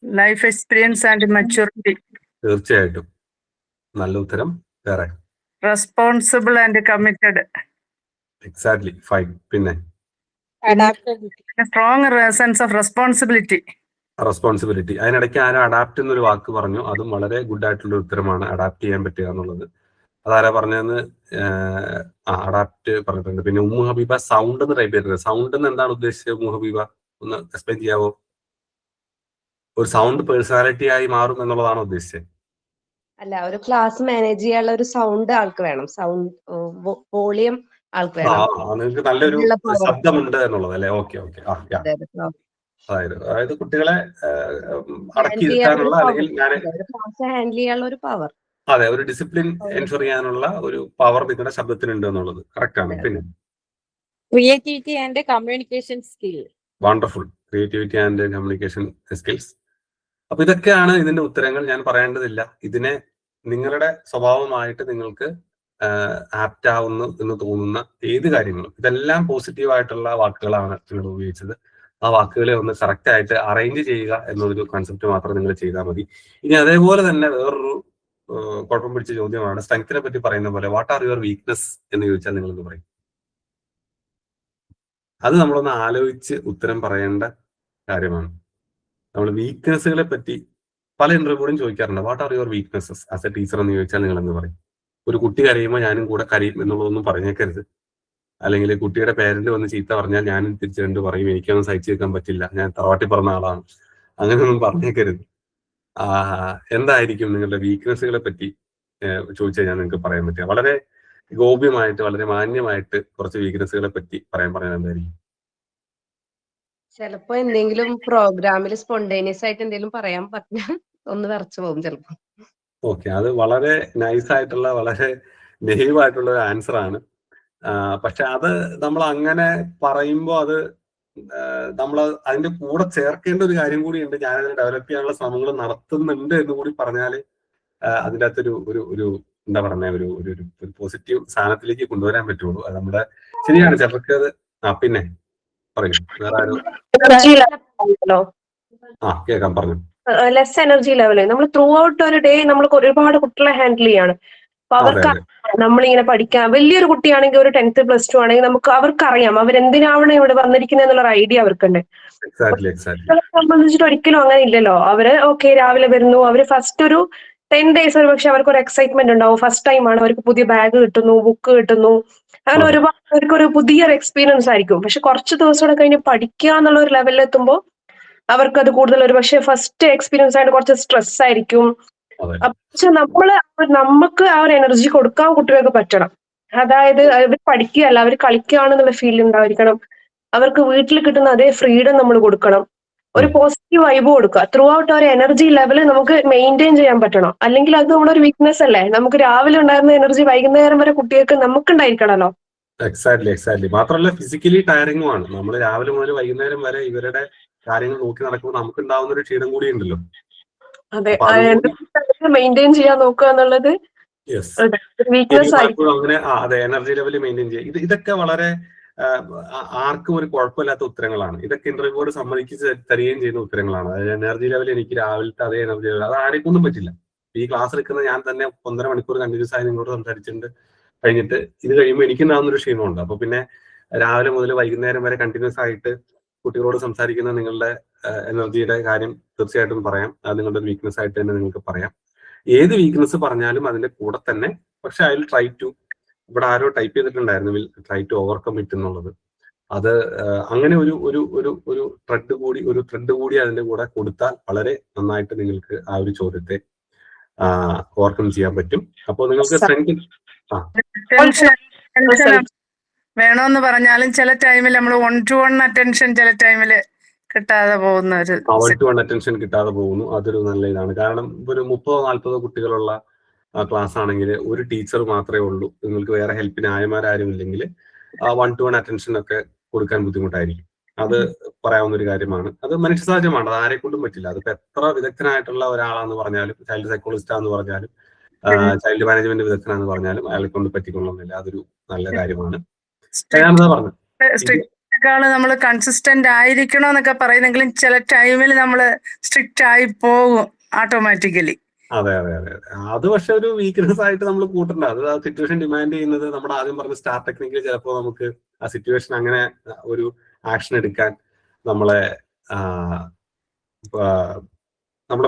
ലൈഫ് എക്സ്പീരിയൻസ് ആൻഡ് മച്യൂരിറ്റി, തീർച്ചയായിട്ടും നല്ല ഉത്തരം. വേറെ responsible and committed, exactly, fine. പിന്നെ സ്ട്രോങ് സെൻസ് ഓഫ് റെസ്പോൺസിബിലിറ്റി. അതിനിടയ്ക്ക് ആരും അഡാപ്റ്റ് എന്നൊരു വാക്ക് പറഞ്ഞു, അതും വളരെ ഗുഡ് ആയിട്ടുള്ള ഉത്തരമാണ്. അഡാപ്റ്റ് ചെയ്യാൻ പറ്റുക എന്നുള്ളത് അതാരാ പറഞ്ഞതെന്ന് അഡാപ്റ്റ് പറഞ്ഞിട്ടുണ്ട്. പിന്നെ ഉമ്മു ഹബീബ സൗണ്ട് എന്ന് ടൈപ്പ് ചെയ്തത്. സൗണ്ട് എന്ന് എന്താണ് ഉദ്ദേശിച്ചത് ഉമ്മു ഹബീബ? ഒന്ന് എക്സ്പ്ലെയിൻ ചെയ്യാവോ? ഒരു സൗണ്ട് പേഴ്സണാലിറ്റി ആയി മാറും എന്നുള്ളതാണോ ഉദ്ദേശിച്ചത്? അല്ല, ഒരു ക്ലാസ് മാനേജ് ചെയ്യാനുള്ള ഒരു സൗണ്ട് ആൾക്ക് വേണം, സൗണ്ട് വോളിയം ആൾക്ക് വേണം. നിങ്ങൾക്ക് നല്ലൊരു ശബ്ദമുണ്ട് എന്നുള്ളത് അല്ലേ? Okay okay. അതായത് കുട്ടികളെ അടക്കി ഇരുത്താനുള്ള, അല്ലെങ്കിൽ ഹാൻഡിൽ ചെയ്യാനുള്ള ഒരു പവർ, അതെ, ഒരു ഡിസിപ്ലിൻ എൻഷുർ ചെയ്യാനുള്ള ഒരു പവർ നിങ്ങളുടെ ശബ്ദത്തിനുണ്ട് എന്നുള്ളത് കറക്റ്റ് ആണ്. പിന്നെ creativity and communication skill. Wonderful, creativity and communication skills. അപ്പൊ ഇതൊക്കെയാണ് ഇതിന്റെ ഉത്തരങ്ങൾ. ഞാൻ പറയേണ്ടതില്ല. ഇതിനെ നിങ്ങളുടെ സ്വഭാവമായിട്ട് നിങ്ങൾക്ക് ആപ്റ്റ് ആവുന്നു എന്ന് തോന്നുന്ന ഏത് കാര്യങ്ങളും, ഇതെല്ലാം പോസിറ്റീവായിട്ടുള്ള വാക്കുകളാണ് നിങ്ങൾ ഉപയോഗിച്ചത്. ആ വാക്കുകളെ ഒന്ന് കറക്റ്റ് ആയിട്ട് അറേഞ്ച് ചെയ്യുക എന്നുള്ളൊരു കൺസെപ്റ്റ് മാത്രം നിങ്ങൾ ചെയ്താൽ മതി. ഇനി അതേപോലെ തന്നെ വേറൊരു കുഴപ്പം പിടിച്ച ചോദ്യമാണ്, സ്ട്രെങ്ത്തിനെ പറ്റി പറയുന്ന പോലെ വാട്ട് ആർ യുവർ വീക്ക്നെസ് എന്ന് ചോദിച്ചാൽ നിങ്ങൾ എന്ത് പറയും? അത് നമ്മളൊന്ന് ആലോചിച്ച് ഉത്തരം പറയേണ്ട കാര്യമാണ്. നമ്മൾ വീക്ക്നെസ്സുകളെ പറ്റി പല ഇന്റർവ്യൂകളും ചോദിക്കാറുണ്ട്. What are your weaknesses as a teacher എന്ന് ചോദിച്ചാൽ നിങ്ങൾ എന്ത് പറയും? ഒരു കുട്ടി കരയുമ്പോൾ ഞാനും കൂടെ കരയും എന്നുള്ളതൊന്നും പറഞ്ഞേക്കരുത്. അല്ലെങ്കിൽ കുട്ടിയുടെ പേരന്റ് വന്ന് ചീത്ത പറഞ്ഞാൽ ഞാനും തിരിച്ച് രണ്ട് പറയും, എനിക്കൊന്നും സഹിച്ചു വെക്കാൻ പറ്റില്ല, ഞാൻ തറവാട്ടി പറഞ്ഞ ആളാണ്, അങ്ങനെയൊന്നും പറഞ്ഞേക്കരുത്. എന്തായിരിക്കും നിങ്ങളുടെ വീക്ക്നെസ്സുകളെ പറ്റി ചോദിച്ചാൽ ഞാൻ നിങ്ങൾക്ക് പറയാൻ പറ്റുക? വളരെ ഗോപ്യമായിട്ട്, വളരെ മാന്യമായിട്ട് കുറച്ച് വീക്ക്നെസ്സുകളെ പറ്റി പറയാൻ എന്തായിരിക്കും? ചിലപ്പോ എന്തെങ്കിലും പ്രോഗ്രാമിൽ സ്പോണ്ടേനിയസ് ആയിട്ട് എന്തെങ്കിലും പറയാൻ പറഞ്ഞാൽ ഒന്ന് വിറച്ചു പോകും ചിലപ്പോ. ഓക്കെ, അത് വളരെ നൈസ് ആയിട്ടുള്ള, വളരെ നെഹീവായിട്ടുള്ള ഒരു ആൻസർ ആണ്. പക്ഷെ അത് നമ്മൾ അങ്ങനെ പറയുമ്പോൾ അത് നമ്മൾ അതിന്റെ കൂടെ ചേർക്കേണ്ട ഒരു കാര്യം കൂടിയുണ്ട്. ഞാനതിനെ ഡെവലപ്പ് ചെയ്യാനുള്ള ശ്രമങ്ങൾ നടത്തുന്നുണ്ട് എന്ന് കൂടി പറഞ്ഞാൽ അതിൻ്റെ അകത്തൊരു ഒരു എന്താ പറയുക, ഒരു പോസിറ്റീവ് സ്ഥാനത്തിലേക്ക് കൊണ്ടുവരാൻ പറ്റുള്ളൂ. അത് നമ്മുടെ ശരിയാണ്. ചിലർക്ക് അത് പിന്നെ പറയൂ. വേറെ ആരും കേൾക്കാം, പറഞ്ഞു. ലെസ് എനർജി ലെവല് നമ്മൾ ത്രൂ ഔട്ട് ഒരു ഡേ നമ്മൾ ഒരുപാട് കുട്ടികളെ ഹാൻഡിൽ ചെയ്യാണ്. അപ്പൊ അവർക്ക് നമ്മളിങ്ങനെ പഠിക്കാൻ വലിയൊരു കുട്ടിയാണെങ്കിൽ ഒരു 10th plus 2 ആണെങ്കിൽ അവർക്കറിയാം അവരെന്തിനാവണം ഇവിടെ വന്നിരിക്കുന്നത് എന്നുള്ള ഐഡിയ അവർക്കുണ്ട്. സംബന്ധിച്ചിട്ട് ഒരിക്കലും അങ്ങനെ ഇല്ലല്ലോ. അവര് രാവിലെ വരുന്നു, അവര് ഫസ്റ്റ് ഒരു 10 days ഒരു പക്ഷെ അവർക്ക് ഒരു എക്സൈറ്റ്മെന്റ് ഉണ്ടാവും. ഫസ്റ്റ് ടൈം ആണ്, അവർക്ക് പുതിയ ബാഗ് കിട്ടുന്നു, ബുക്ക് കിട്ടുന്നു, അങ്ങനെ ഒരുപാട് അവർക്കൊരു പുതിയൊരു എക്സ്പീരിയൻസ് ആയിരിക്കും. പക്ഷെ കുറച്ച് ദിവസം കൂടെ കഴിഞ്ഞ് പഠിക്കുക എന്നുള്ള ഒരു ലെവലിൽ എത്തുമ്പോൾ അവർക്കത് കൂടുതൽ ഒരു പക്ഷെ ഫസ്റ്റ് എക്സ്പീരിയൻസ് ആയിട്ട് കുറച്ച് സ്ട്രെസ് ആയിരിക്കും. പക്ഷെ നമുക്ക് ആ ഒരു എനർജി കൊടുക്കാൻ കുട്ടികൾക്ക് പറ്റണം. അതായത് അവർ പഠിക്കുകയല്ല, അവർ കളിക്കുകയാണെന്നുള്ള ഫീൽ ഉണ്ടായിരിക്കണം. അവർക്ക് വീട്ടിൽ കിട്ടുന്ന അതേ ഫ്രീഡം നമ്മൾ കൊടുക്കണം. ഒരു പോസിറ്റീവ് വൈബ് കൊടുക്കുക. ത്രൂ ഔട്ട് ഒരു എനർജി ലെവൽ നമുക്ക് മെയിൻറ്റെയിൻ ചെയ്യാൻ പറ്റണം. അല്ലെങ്കിൽ അത് നമ്മുടെ ഒരു വീക്ക്നെസ് അല്ലേ. നമുക്ക് രാവിലെ ഉണ്ടായിരുന്ന എനർജി വൈകുന്നേരം വരെ കുട്ടികൾക്ക് നമുക്കുണ്ടായിരിക്കണമല്ലോ. എക്സാക്ട്ലി. മാത്രമല്ല ഫിസിക്കലി ടയറിംഗും ആണ്. നമ്മൾ രാവിലെ മുതൽ വൈകുന്നേരം വരെ ഇവരുടെ കാര്യങ്ങൾ നോക്കി നടക്കുമ്പോൾ നമുക്ക് ഉണ്ടാവുന്ന ഒരു ക്ഷീണം കൂടി ഉണ്ടല്ലോ. അതെ, മെയിൻറ്റെയിൻ ചെയ്യാൻ നോക്കുക എന്നുള്ളത് വീക്ക്നെസ് ആയിരിക്കും. അങ്ങനെ അതെ, എനർജി ലെവൽ മെയിൻറ്റെയിൻ ചെയ്യുക. ഇതൊക്കെ വളരെ ആർക്കും ഒരു കുഴപ്പമില്ലാത്ത ഉത്തരങ്ങളാണ്. ഇതൊക്കെ ഇന്റർവ്യൂവോട് സമ്മതിച്ച് തരികയും ചെയ്യുന്ന ഉത്തരങ്ങളാണ്. അതായത് എനർജി ലെവൽ എനിക്ക് രാവിലത്തെ അതേ എനർജി ലെവൽ അത് ആരെക്കൊന്നും പറ്റില്ല. ഈ ക്ലാസ് എടുക്കുന്ന ഞാൻ തന്നെ 1.5 മണിക്കൂർ കണ്ടിന്യൂസ് ആയി നിങ്ങളോട് സംസാരിച്ചിട്ടുണ്ട്. കഴിഞ്ഞിട്ട് ഇത് കഴിയുമ്പോൾ എനിക്കുണ്ടാവുന്ന ഒരു ക്ഷീണമുണ്ട്. അപ്പൊ പിന്നെ രാവിലെ മുതൽ വൈകുന്നേരം വരെ കണ്ടിന്യൂസ് ആയിട്ട് കുട്ടികളോട് സംസാരിക്കുന്ന നിങ്ങളുടെ എനർജിയുടെ കാര്യം തീർച്ചയായിട്ടും പറയാം. അത് നിങ്ങളുടെ വീക്ക്നെസ് ആയിട്ട് തന്നെ നിങ്ങൾക്ക് പറയാം. ഏത് വീക്ക്നെസ് പറഞ്ഞാലും അതിന്റെ കൂടെ തന്നെ പക്ഷെ ഐ വിൽ ട്രൈ ടു, ഇവിടെ ആരോ ടൈപ്പ് ചെയ്തിട്ടുണ്ടായിരുന്നു will try to overcome it എന്നുള്ളത്. അത് അങ്ങനെ ഒരു ത്രെഡ് കൂടി അതിന്റെ കൂടെ കൊടുത്താൽ വളരെ നന്നായിട്ട് നിങ്ങൾക്ക് ആ ഒരു ചോദ്യത്തെ ഓവർകം ചെയ്യാൻ പറ്റും. അപ്പോൾ നിങ്ങൾക്ക് വേണമെന്ന് പറഞ്ഞാലും ചില ടൈമിൽ നമ്മൾ 1-to-1 അറ്റൻഷൻ ചില ടൈമിൽ കിട്ടാതെ പോകുന്ന ഒരു 1-to-1 അറ്റൻഷൻ കിട്ടാതെ പോകുന്നു. അതൊരു നല്ല ഇതാണ്. കാരണം ഒരു 30-40 കുട്ടികളുള്ള ക്ലാസ് ആണെങ്കിൽ ഒരു ടീച്ചർ മാത്രമേ ഉള്ളൂ, നിങ്ങൾക്ക് വേറെ ഹെൽപ്പിന് ആയമാരും ഇല്ലെങ്കിൽ 1-to-1 അറ്റൻഷൻ ഒക്കെ കൊടുക്കാൻ ബുദ്ധിമുട്ടായിരിക്കും. അത് പറയാവുന്ന ഒരു കാര്യമാണ്. അത് മനുഷ്യ സഹജമാണ്. അത് ആരെ കൊണ്ടും പറ്റില്ല. അതിപ്പോ എത്ര വിദഗ്ധനായിട്ടുള്ള ഒരാളാന്ന് പറഞ്ഞാലും, ചൈൽഡ് സൈക്കോളജിസ്റ്റാന്ന് പറഞ്ഞാലും, ചൈൽഡ് മാനേജ്മെന്റ് വിദഗ്ധനാന്ന് പറഞ്ഞാലും അയാളെ കൊണ്ട് പറ്റിക്കൊള്ളുന്നില്ല. അതൊരു നല്ല കാര്യമാണ്. നമ്മൾ കൺസിസ്റ്റന്റ് ആയിരിക്കണം എന്നൊക്കെ പറയുന്നെങ്കിലും ചില ടൈമിൽ നമ്മൾ സ്ട്രിക്റ്റ് ആയി പോകും ഓട്ടോമാറ്റിക്കലി. അതെ. അത് പക്ഷെ ഒരു വീക്ക്നെസ് ആയിട്ട് നമ്മൾ കൂട്ടണ്ട. അത് ആ സിറ്റുവേഷൻ ഡിമാൻഡ് ചെയ്യുന്നത് നമ്മുടെ ആദ്യം പറഞ്ഞ സ്റ്റാർ ടെക്നിക്കിൽ ചിലപ്പോൾ നമുക്ക് ആ സിറ്റുവേഷൻ അങ്ങനെ ഒരു ആക്ഷൻ എടുക്കാൻ നമ്മളെ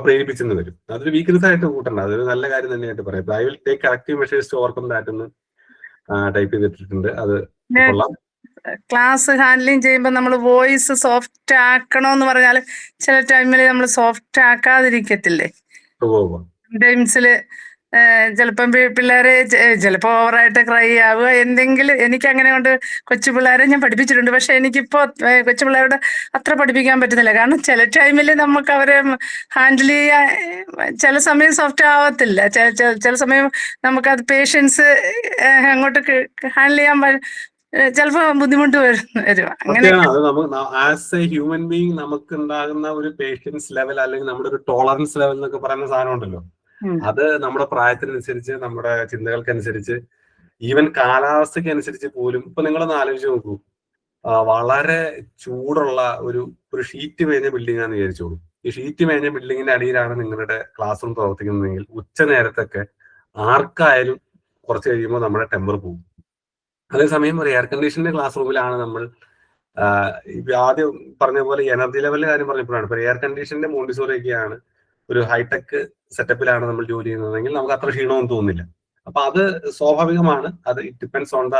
പ്രേരിപ്പിച്ചെന്ന് വരും. അതൊരു വീക്ക്നെസ് ആയിട്ട് കൂട്ടണ്ട. അതൊരു നല്ല കാര്യം തന്നെയായിട്ട് പറയാം. I will take corrective measures to overcome that എന്ന് ടൈപ്പ് ചെയ്തിട്ടുണ്ട്. അത് കൊള്ളാം. ക്ലാസ് ഹാൻഡ്ലിങ് ചെയ്യുമ്പോൾ നമ്മൾ വോയിസ് സോഫ്റ്റ് ആക്കണമെന്ന് പറഞ്ഞാൽ ചില ടൈമിൽ നമ്മൾ സോഫ്റ്റ് ആക്കാതിരിക്കത്തില്ലേ. ടൈംസില് ചിലപ്പം പിള്ളേരെ ചിലപ്പോ ഓവറായിട്ട് ക്രൈ ആവുക എന്തെങ്കിലും. എനിക്ക് അങ്ങനെ കൊണ്ട് കൊച്ചു പിള്ളേരെ ഞാൻ പഠിപ്പിച്ചിട്ടുണ്ട്. പക്ഷെ എനിക്കിപ്പോ കൊച്ചു പിള്ളേരോട് അത്ര പഠിപ്പിക്കാൻ പറ്റുന്നില്ല. കാരണം ചില ടൈമിൽ നമുക്ക് അവരെ ഹാൻഡിൽ ചെയ്യാൻ ചില സമയം സോഫ്റ്റ് ആവത്തില്ല. ചില സമയം നമുക്കത് പേഷ്യൻസ് അങ്ങോട്ട് ഹാൻഡിൽ ചെയ്യാൻ ചിലപ്പോ ബുദ്ധിമുട്ട് വരും. അങ്ങനെ ആസ് എ ഹ്യൂമൻ ബീങ് നമുക്ക് ഉണ്ടാകുന്ന ഒരു പേഷ്യൻസ് ലെവൽ അല്ലെങ്കിൽ നമ്മുടെ ഒരു ടോളറൻസ് ലെവൽ എന്നൊക്കെ പറയുന്ന സാധനം ഉണ്ടല്ലോ, അത് നമ്മുടെ പ്രായത്തിനനുസരിച്ച്, നമ്മുടെ ചിന്തകൾക്കനുസരിച്ച്, ഈവൻ കാലാവസ്ഥയ്ക്ക് അനുസരിച്ച് പോലും. ഇപ്പൊ നിങ്ങളൊന്ന് ആലോചിച്ച് നോക്കൂ, വളരെ ചൂടുള്ള ഒരു ഷീറ്റ് മേഞ്ഞ ബിൽഡിംഗ് ആണെന്ന് വിചാരിച്ചോളൂ. ഈ ഷീറ്റ് മേഞ്ഞ ബിൽഡിങ്ങിന്റെ അടിയിലാണ് നിങ്ങളുടെ ക്ലാസ് റൂം പ്രവർത്തിക്കുന്നതെങ്കിൽ ഉച്ച നേരത്തൊക്കെ ആർക്കായാലും കുറച്ച് കഴിയുമ്പോൾ നമ്മുടെ ടെമ്പർ പോകും. അതേസമയം ഒരു എയർ കണ്ടീഷന്റെ ക്ലാസ് റൂമിലാണ് നമ്മൾ ആദ്യം പറഞ്ഞ പോലെ എനർജി ലെവലിന്റെ കാര്യം പറഞ്ഞപ്പോഴാണ്. ഇപ്പൊ എയർ കണ്ടീഷന്റെ മോണ്ടിസോറിയൊക്കെയാണ് ഒരു ഹൈടെക് സെറ്റപ്പിലാണ് നമ്മൾ ജോലി ചെയ്യുന്നതെങ്കിൽ നമുക്ക് അത്ര ക്ഷീണമൊന്നും തോന്നില്ല. അപ്പൊ അത് സ്വാഭാവികമാണ്. അത് it depends on the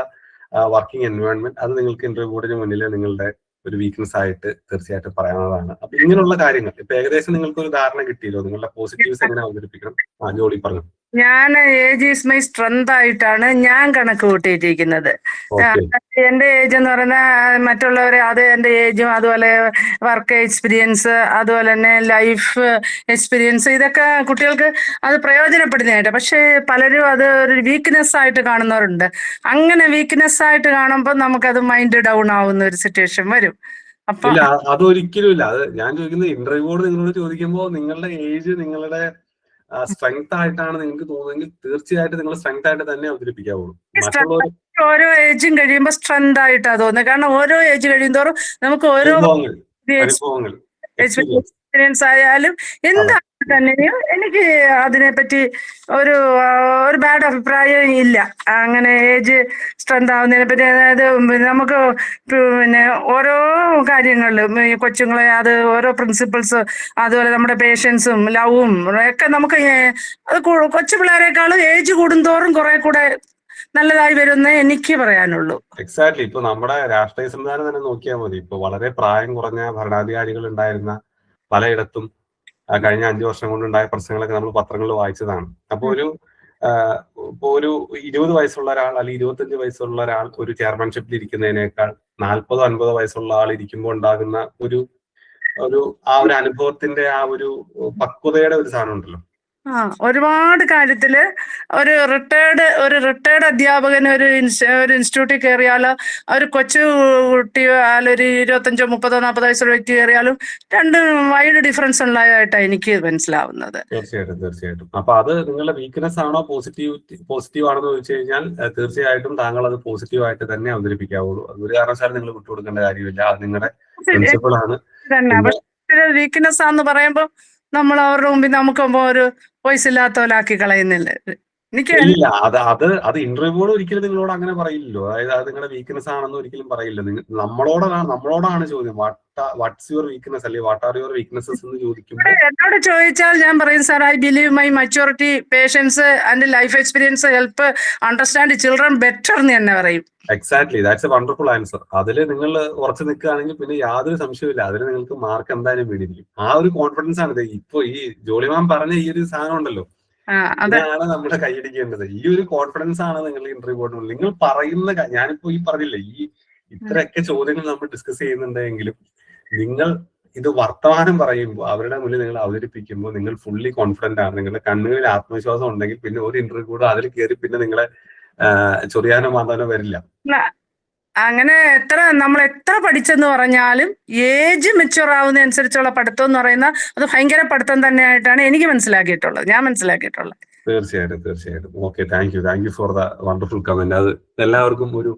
working environment. അത് നിങ്ങൾക്ക് ഇന്റർവ്യൂവിന് മുന്നിൽ നിങ്ങളുടെ ഒരു വീക്ക്നെസ് ആയിട്ട് തീർച്ചയായിട്ടും പറയാവുന്നതാണ്. അപ്പൊ ഇങ്ങനെയുള്ള കാര്യങ്ങൾ ഇപ്പൊ ഏകദേശം നിങ്ങൾക്ക് ഒരു ധാരണ കിട്ടിയല്ലോ. നിങ്ങളുടെ പോസിറ്റീവ്സ് എങ്ങനെ അവതരിപ്പിക്കണം. ജോലി പറഞ്ഞു. ഞാൻ ഏജ് ഈസ് മൈ സ്ട്രെങ്ത് ആയിട്ടാണ് ഞാൻ കണക്ക് കൂട്ടിയിരിക്കുന്നത്. എന്റെ ഏജ് എന്ന് പറയുന്നത് മറ്റുള്ളവരെ അത് എന്റെ ഏജും അതുപോലെ വർക്ക് എക്സ്പീരിയൻസ് അതുപോലെ തന്നെ ലൈഫ് എക്സ്പീരിയൻസ് ഇതൊക്കെ കുട്ടികൾക്ക് അത് പ്രയോജനപ്പെടുന്നതായിട്ട്. പക്ഷെ പലരും അത് ഒരു വീക്ക്നെസ് ആയിട്ട് കാണുന്നവരുണ്ട്. അങ്ങനെ വീക്ക്നെസ് ആയിട്ട് കാണുമ്പോൾ നമുക്കത് മൈൻഡ് ഡൗൺ ആവുന്ന ഒരു സിറ്റുവേഷൻ വരും. അപ്പൊ അതൊരിക്കലും ഇല്ല. അത് ഞാൻ ചോദിക്കുന്നത് ഇന്റർവ്യൂവോട് നിങ്ങളോട് ചോദിക്കുമ്പോൾ നിങ്ങളുടെ ഏജ് നിങ്ങളുടെ സ്ട്രെങ്ത് ആയിട്ടാണ് നിങ്ങൾക്ക് തോന്നുന്നതെങ്കിൽ തീർച്ചയായിട്ടും നിങ്ങൾ സ്ട്രെങ്ത് ആയിട്ട് തന്നെ അവതരിപ്പിക്കാവുള്ളൂ. മറ്റുള്ളവർ ഓരോ ഏജും കഴിയുമ്പോൾ സ്ട്രെങ്ത് ആയിട്ടാണ് തോന്നുന്നത്. കാരണം ഓരോ ഏജ് കഴിയുന്തോറും നമുക്ക് ഓരോ എക്സ്പീരിയൻസ് ആയാലും എന്താ തന്നെയും എനിക്ക് അതിനെപ്പറ്റി ഒരു ബാഡ് അഭിപ്രായം ഇല്ല. അങ്ങനെ ഏജ് സ്ട്രെങ്ത് ആവുന്നതിനെ പറ്റി. അതായത് നമുക്ക് പിന്നെ ഓരോ കാര്യങ്ങളിലും ഈ കൊച്ചുങ്ങളെ അത് ഓരോ പ്രിൻസിപ്പിൾസ്, അതുപോലെ നമ്മുടെ പേഷ്യൻസും ലവും ഒക്കെ നമുക്ക് അത് കൊച്ചു പിള്ളേരെക്കാളും ഏജ് കൂടുന്തോറും കുറെ കൂടെ നല്ലതായി വരുമെന്നേ എനിക്ക് പറയാനുള്ളൂ. എക്സാക്ട്ലി. ഇപ്പൊ നമ്മുടെ രാഷ്ട്രീയ സംവിധാനം തന്നെ നോക്കിയാൽ മതി. ഇപ്പൊ വളരെ പ്രായം കുറഞ്ഞ ഭരണാധികാരികൾ ഉണ്ടായിരുന്ന പലയിടത്തും കഴിഞ്ഞ 5 വർഷം കൊണ്ടുണ്ടായ പ്രശ്നങ്ങളൊക്കെ നമ്മൾ പത്രങ്ങളിൽ വായിച്ചതാണ്. അപ്പൊ ഇപ്പൊ ഒരു 20 വയസ്സുള്ള ഒരാൾ അല്ലെങ്കിൽ 25 വയസ്സുള്ള ഒരാൾ ഒരു ചെയർമാൻഷിപ്പിൽ ഇരിക്കുന്നതിനേക്കാൾ 40-50 വയസ്സുള്ള ആൾ ഇരിക്കുമ്പോൾ ഉണ്ടാകുന്ന ഒരു അനുഭവത്തിന്റെ ആ ഒരു പക്വതയുടെ ഒരു സാധനം ഉണ്ടല്ലോ. ഒരുപാട് കാര്യത്തില് ഒരു റിട്ടയർഡ് അധ്യാപകന് ഒരു ഇൻസ്റ്റിറ്റ്യൂട്ടിൽ കയറിയാലോ, ഒരു കൊച്ചു കുട്ടിയോ ഒരു 25, 30, 40 വയസ്സുള്ള വ്യക്തി കയറിയാലും രണ്ട് വൈഡ് ഡിഫറൻസ് ഉള്ളതായിട്ടാണ് എനിക്ക് മനസ്സിലാവുന്നത്. തീർച്ചയായിട്ടും. അപ്പൊ അത് നിങ്ങളുടെ വീക്ക്നെസ് ആണോ പോസിറ്റീവ് ആണെന്ന് ചോദിച്ചു കഴിഞ്ഞാൽ തീർച്ചയായിട്ടും താങ്കൾ അത് പോസിറ്റീവായിട്ട് തന്നെ അവതരിപ്പിക്കാവുള്ളൂ. ഒരു കാരണവശാലും നിങ്ങൾ വിട്ടുകൊടുക്കേണ്ട കാര്യമില്ല. അത് നിങ്ങളുടെ പ്രിൻസിപ്പിൾ ആണ്. വീക്ക്നെസ് ആണെന്ന് പറയുമ്പോൾ നമ്മൾ അവരുടെ മുമ്പിൽ നമുക്കുമ്പോ ഒരു വോയിസ് ഇല്ലാത്ത പോലാക്കി കളയുന്നില്ല. ഇല്ല, അത് ഇന്റർവ്യൂയോട് ഒരിക്കലും നിങ്ങളോട് അങ്ങനെ പറയില്ലല്ലോ. അതായത് അത് നിങ്ങളുടെ വീക്ക്നെസ് ആണെന്ന് ഒരിക്കലും പറയില്ല. നമ്മളോടാണ് ചോദ്യം. വാട്ട്സ് യുവർ വീക്ക്നെസ് അല്ലെങ്കിൽ വാട്ട് ആർ യുവർ വീക്ക്നെസ്സസ് എന്ന് ചോദിക്കുമ്പോൾ എന്നോട് ചോദിച്ചാൽ ഞാൻ പറയും, sir, I believe my maturity, patience and life experience help understand children better എന്ന് തന്നെ പറയും. Exactly, that's a wonderful answer. അതിൽ നിങ്ങൾ ഉറച്ചു നിൽക്കുകയാണെങ്കിൽ പിന്നെ യാതൊരു സംശയമില്ല, അതിൽ നിങ്ങൾക്ക് മാർക്ക് എന്തായാലും വീണിരിക്കും. ആ ഒരു കോൺഫിഡൻസ് ആണ് ഇപ്പൊ ഈ ജോളി മാം പറഞ്ഞ ഈ ഒരു സാധനം ഉണ്ടല്ലോ, ഇതാണ് നമ്മുടെ കൈയടിക്കേണ്ടത്. ഈ ഒരു കോൺഫിഡൻസ് ആണ് നിങ്ങൾ ഇന്റർവ്യൂ ബോർഡിൽ നിങ്ങൾ പറയുന്ന. ഞാനിപ്പോ ഈ പറഞ്ഞില്ലേ, ഇത്രയൊക്കെ ചോദ്യങ്ങൾ നമ്മൾ ഡിസ്കസ് ചെയ്യുന്നുണ്ടെങ്കിലും നിങ്ങൾ ഇത് വർത്തമാനം പറയുമ്പോൾ അവരുടെ മുന്നിൽ നിങ്ങൾ അവതരിപ്പിക്കുമ്പോൾ നിങ്ങൾ ഫുള്ളി കോൺഫിഡന്റ് ആണ്. നിങ്ങളുടെ കണ്ണുകളിൽ ആത്മവിശ്വാസം ഉണ്ടെങ്കിൽ പിന്നെ ഒരു ഇന്റർവ്യൂ കൂടെ അതിൽ കയറി പിന്നെ നിങ്ങളെ ചൊറിയാനോ മാതാനോ വരില്ല. അങ്ങനെ നമ്മൾ എത്ര പഠിച്ചെന്ന് പറഞ്ഞാലും ഏജ് മെച്ചുവർ ആവുന്ന അനുസരിച്ചുള്ള പഠിത്തം എന്ന് പറയുന്ന അത് ഭയങ്കര പഠിത്തം തന്നെയായിട്ടാണ് എനിക്ക് ഞാൻ മനസ്സിലാക്കിയിട്ടുള്ളത്. തീർച്ചയായിട്ടും. Okay, thank you for the wonderful comment. അത് എല്ലാവർക്കും ഒരു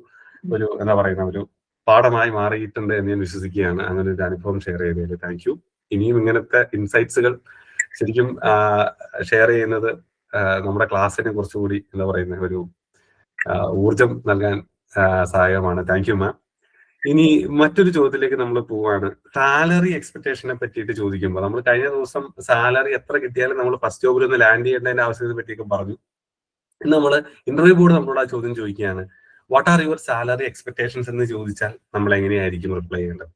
എന്താ പറയുന്ന ഒരു പാഠമായി മാറിയിട്ടുണ്ട് എന്ന് ഞാൻ വിശ്വസിക്കുകയാണ്. അങ്ങനെ ഒരു അനുഭവം ഷെയർ ചെയ്തതിൽ താങ്ക് യു. ഇനിയും ഇങ്ങനത്തെ ഇൻസൈറ്റ്സുകൾ ശരിക്കും ഷെയർ ചെയ്യുന്നത് നമ്മുടെ ക്ലാസ്സിനെ കുറച്ചുകൂടി എന്താ പറയുന്ന ഒരു ഊർജം നൽകാൻ സഹായകമാണ്. Thank you ma'am. ഇനി മറ്റൊരു ചോദ്യത്തിലേക്ക് നമ്മൾ പോവാണ്. സാലറി എക്സ്പെക്ടേഷനെ പറ്റിയിട്ട് ചോദിക്കുമ്പോൾ നമ്മൾ കഴിഞ്ഞ ദിവസം സാലറി എത്ര കിട്ടിയാലും നമ്മൾ ഫസ്റ്റ് ജോബിൽ ഒന്ന് ലാൻഡ് ചെയ്യേണ്ടതിന്റെ ആവശ്യത്തെ പറ്റിയൊക്കെ പറഞ്ഞു. ഇന്ന് നമ്മൾ ഇന്റർവ്യൂ ബോർഡ് നമ്മളോട് ആ ചോദ്യം ചോദിക്കുകയാണ്, what are your salary expectations എന്ന് ചോദിച്ചാൽ നമ്മൾ എങ്ങനെയായിരിക്കും റിപ്ലൈ ചെയ്യേണ്ടത്?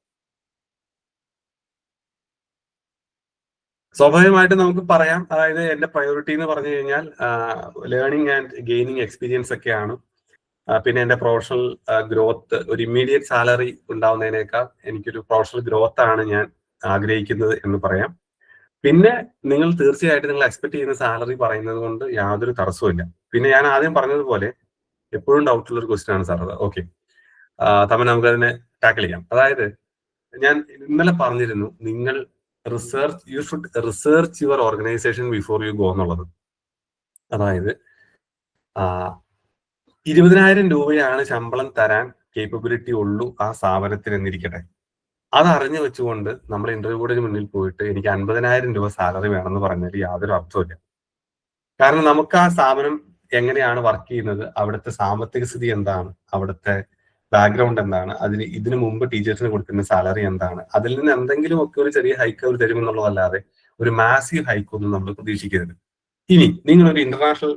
സ്വാഭാവികമായിട്ട് നമുക്ക് പറയാം, അതായത് എന്റെ പ്രയോറിറ്റി എന്ന് പറഞ്ഞു കഴിഞ്ഞാൽ ലേണിംഗ് ആൻഡ് ഗെയിനിങ് എക്സ്പീരിയൻസ് ഒക്കെയാണ്. പിന്നെ എന്റെ പ്രൊഫഷണൽ ഗ്രോത്ത്, ഒരു ഇമ്മീഡിയറ്റ് സാലറി ഉണ്ടാവുന്നതിനേക്കാൾ എനിക്കൊരു പ്രൊഫഷണൽ ഗ്രോത്ത് ആണ് ഞാൻ ആഗ്രഹിക്കുന്നത് എന്ന് പറയാം. പിന്നെ നിങ്ങൾ തീർച്ചയായിട്ടും നിങ്ങൾ എക്സ്പെക്ട് ചെയ്യുന്ന സാലറി പറയുന്നത് കൊണ്ട് യാതൊരു തടസ്സവുമില്ല. പിന്നെ ഞാൻ ആദ്യം പറഞ്ഞതുപോലെ എപ്പോഴും ഡൗട്ടുള്ള ഒരു ക്വസ്റ്റ്യൻ ആണ് സാർ അത്. ഓക്കെ, തമ്മിൽ നമുക്കതിനെ ടാക്കിൾ ചെയ്യാം. അതായത് ഞാൻ ഇന്നലെ പറഞ്ഞിരുന്നു, നിങ്ങൾ you should research your organisation before you go എന്നുള്ളത്. അതായത് 20,000 രൂപയാണ് ശമ്പളം തരാൻ കേപ്പബിലിറ്റി ഉള്ളൂ ആ സ്ഥാപനത്തിന് എന്നിരിക്കട്ടെ. അത് അറിഞ്ഞു വെച്ചുകൊണ്ട് നമ്മൾ ഇന്റർവ്യൂ ബോർഡിന് മുന്നിൽ പോയിട്ട് എനിക്ക് 50,000 രൂപ സാലറി വേണമെന്ന് പറഞ്ഞാൽ യാതൊരു അർത്ഥമില്ല. കാരണം നമുക്ക് ആ സ്ഥാപനം എങ്ങനെയാണ് വർക്ക് ചെയ്യുന്നത്, അവിടുത്തെ സാമ്പത്തിക സ്ഥിതി എന്താണ്, അവിടുത്തെ ബാക്ക്ഗ്രൗണ്ട് എന്താണ്, ഇതിനു മുമ്പ് ടീച്ചേഴ്സിന് കൊടുക്കുന്ന സാലറി എന്താണ്, അതിൽ നിന്ന് എന്തെങ്കിലും ഒക്കെ ഒരു ചെറിയ ഹൈക്ക് അവർ തരുമെന്നുള്ളതല്ലാതെ ഒരു മാസീവ് ഹൈക്ക് ഒന്നും നമ്മൾ പ്രതീക്ഷിക്കരുത്. ഇനി നിങ്ങളൊരു ഇന്റർനാഷണൽ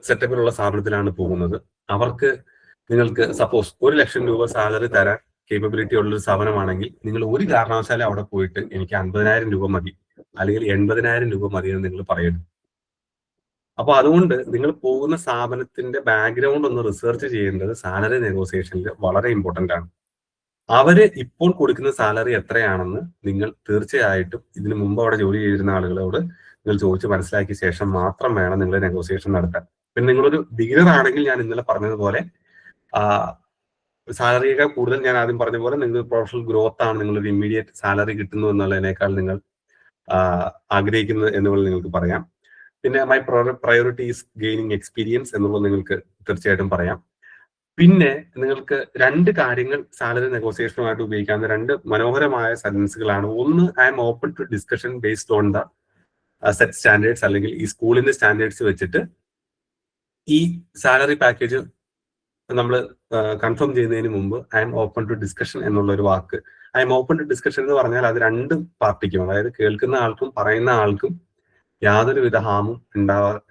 സെറ്റപ്പിലുള്ള സ്ഥാപനത്തിലാണ് പോകുന്നത്. നിങ്ങൾക്ക് സപ്പോസ് 1 ലക്ഷം രൂപ സാലറി തരാൻ കേപ്പബിലിറ്റി ഉള്ളൊരു സ്ഥാപനമാണെങ്കിൽ നിങ്ങൾ ഒരു കാരണവശാലും അവിടെ പോയിട്ട് എനിക്ക് 50,000 രൂപ മതി അല്ലെങ്കിൽ 80,000 രൂപ മതി എന്ന് നിങ്ങൾ പറയരുത്. അപ്പൊ അതുകൊണ്ട് നിങ്ങൾ പോകുന്ന സ്ഥാപനത്തിന്റെ ബാക്ക്ഗ്രൗണ്ട് ഒന്ന് റിസർച്ച് ചെയ്യേണ്ടത് സാലറി നെഗോസിയേഷനിൽ വളരെ ഇമ്പോർട്ടന്റ് ആണ്. അവര് ഇപ്പോൾ കൊടുക്കുന്ന സാലറി എത്രയാണെന്ന് നിങ്ങൾ തീർച്ചയായിട്ടും ഇതിനു മുമ്പ് അവിടെ ജോലി ചെയ്തിരുന്ന ആളുകളോട് നിങ്ങൾ ചോദിച്ച് മനസ്സിലാക്കിയ ശേഷം മാത്രം വേണം നിങ്ങൾ നെഗോസിയേഷൻ നടത്താൻ. പിന്നെ നിങ്ങളൊരു ബിഗിനർ ആണെങ്കിൽ ഞാൻ ഇന്നലെ പറഞ്ഞതുപോലെ സാലറിയേക്കാൾ കൂടുതൽ ഞാൻ ആദ്യം പറഞ്ഞ പോലെ നിങ്ങൾ പ്രൊഫഷണൽ ഗ്രോത്ത് ആണ്, നിങ്ങളൊരു ഇമ്മീഡിയറ്റ് സാലറി കിട്ടുന്നു എന്നുള്ളതിനേക്കാൾ നിങ്ങൾ ആഗ്രഹിക്കുന്നത് എന്നുള്ളത് നിങ്ങൾക്ക് പറയാം. പിന്നെ my priority is gaining experience എന്നുള്ളത് നിങ്ങൾക്ക് തീർച്ചയായിട്ടും പറയാം. പിന്നെ നിങ്ങൾക്ക് 2 കാര്യങ്ങൾ സാലറി നെഗോസിയേഷനുമായിട്ട് ഉപയോഗിക്കാവുന്ന 2 മനോഹരമായ സെന്റൻസുകളാണ്. ഒന്ന്, I M open to discussion based on the set standards, അല്ലെങ്കിൽ ഈ സ്കൂളിന്റെ സ്റ്റാൻഡേർഡ്സ് വെച്ചിട്ട് ഈ സാലറി പാക്കേജ് നമ്മൾ കൺഫേം ചെയ്യുന്നതിന് മുമ്പ് I M open to discussion എന്നുള്ള ഒരു വാക്ക്, I M open to discussion എന്ന് പറഞ്ഞാൽ അത് 2 പാർട്ടിക്കും, അതായത് കേൾക്കുന്ന ആൾക്കും പറയുന്ന ആൾക്കും യാതൊരുവിധ ഹാമും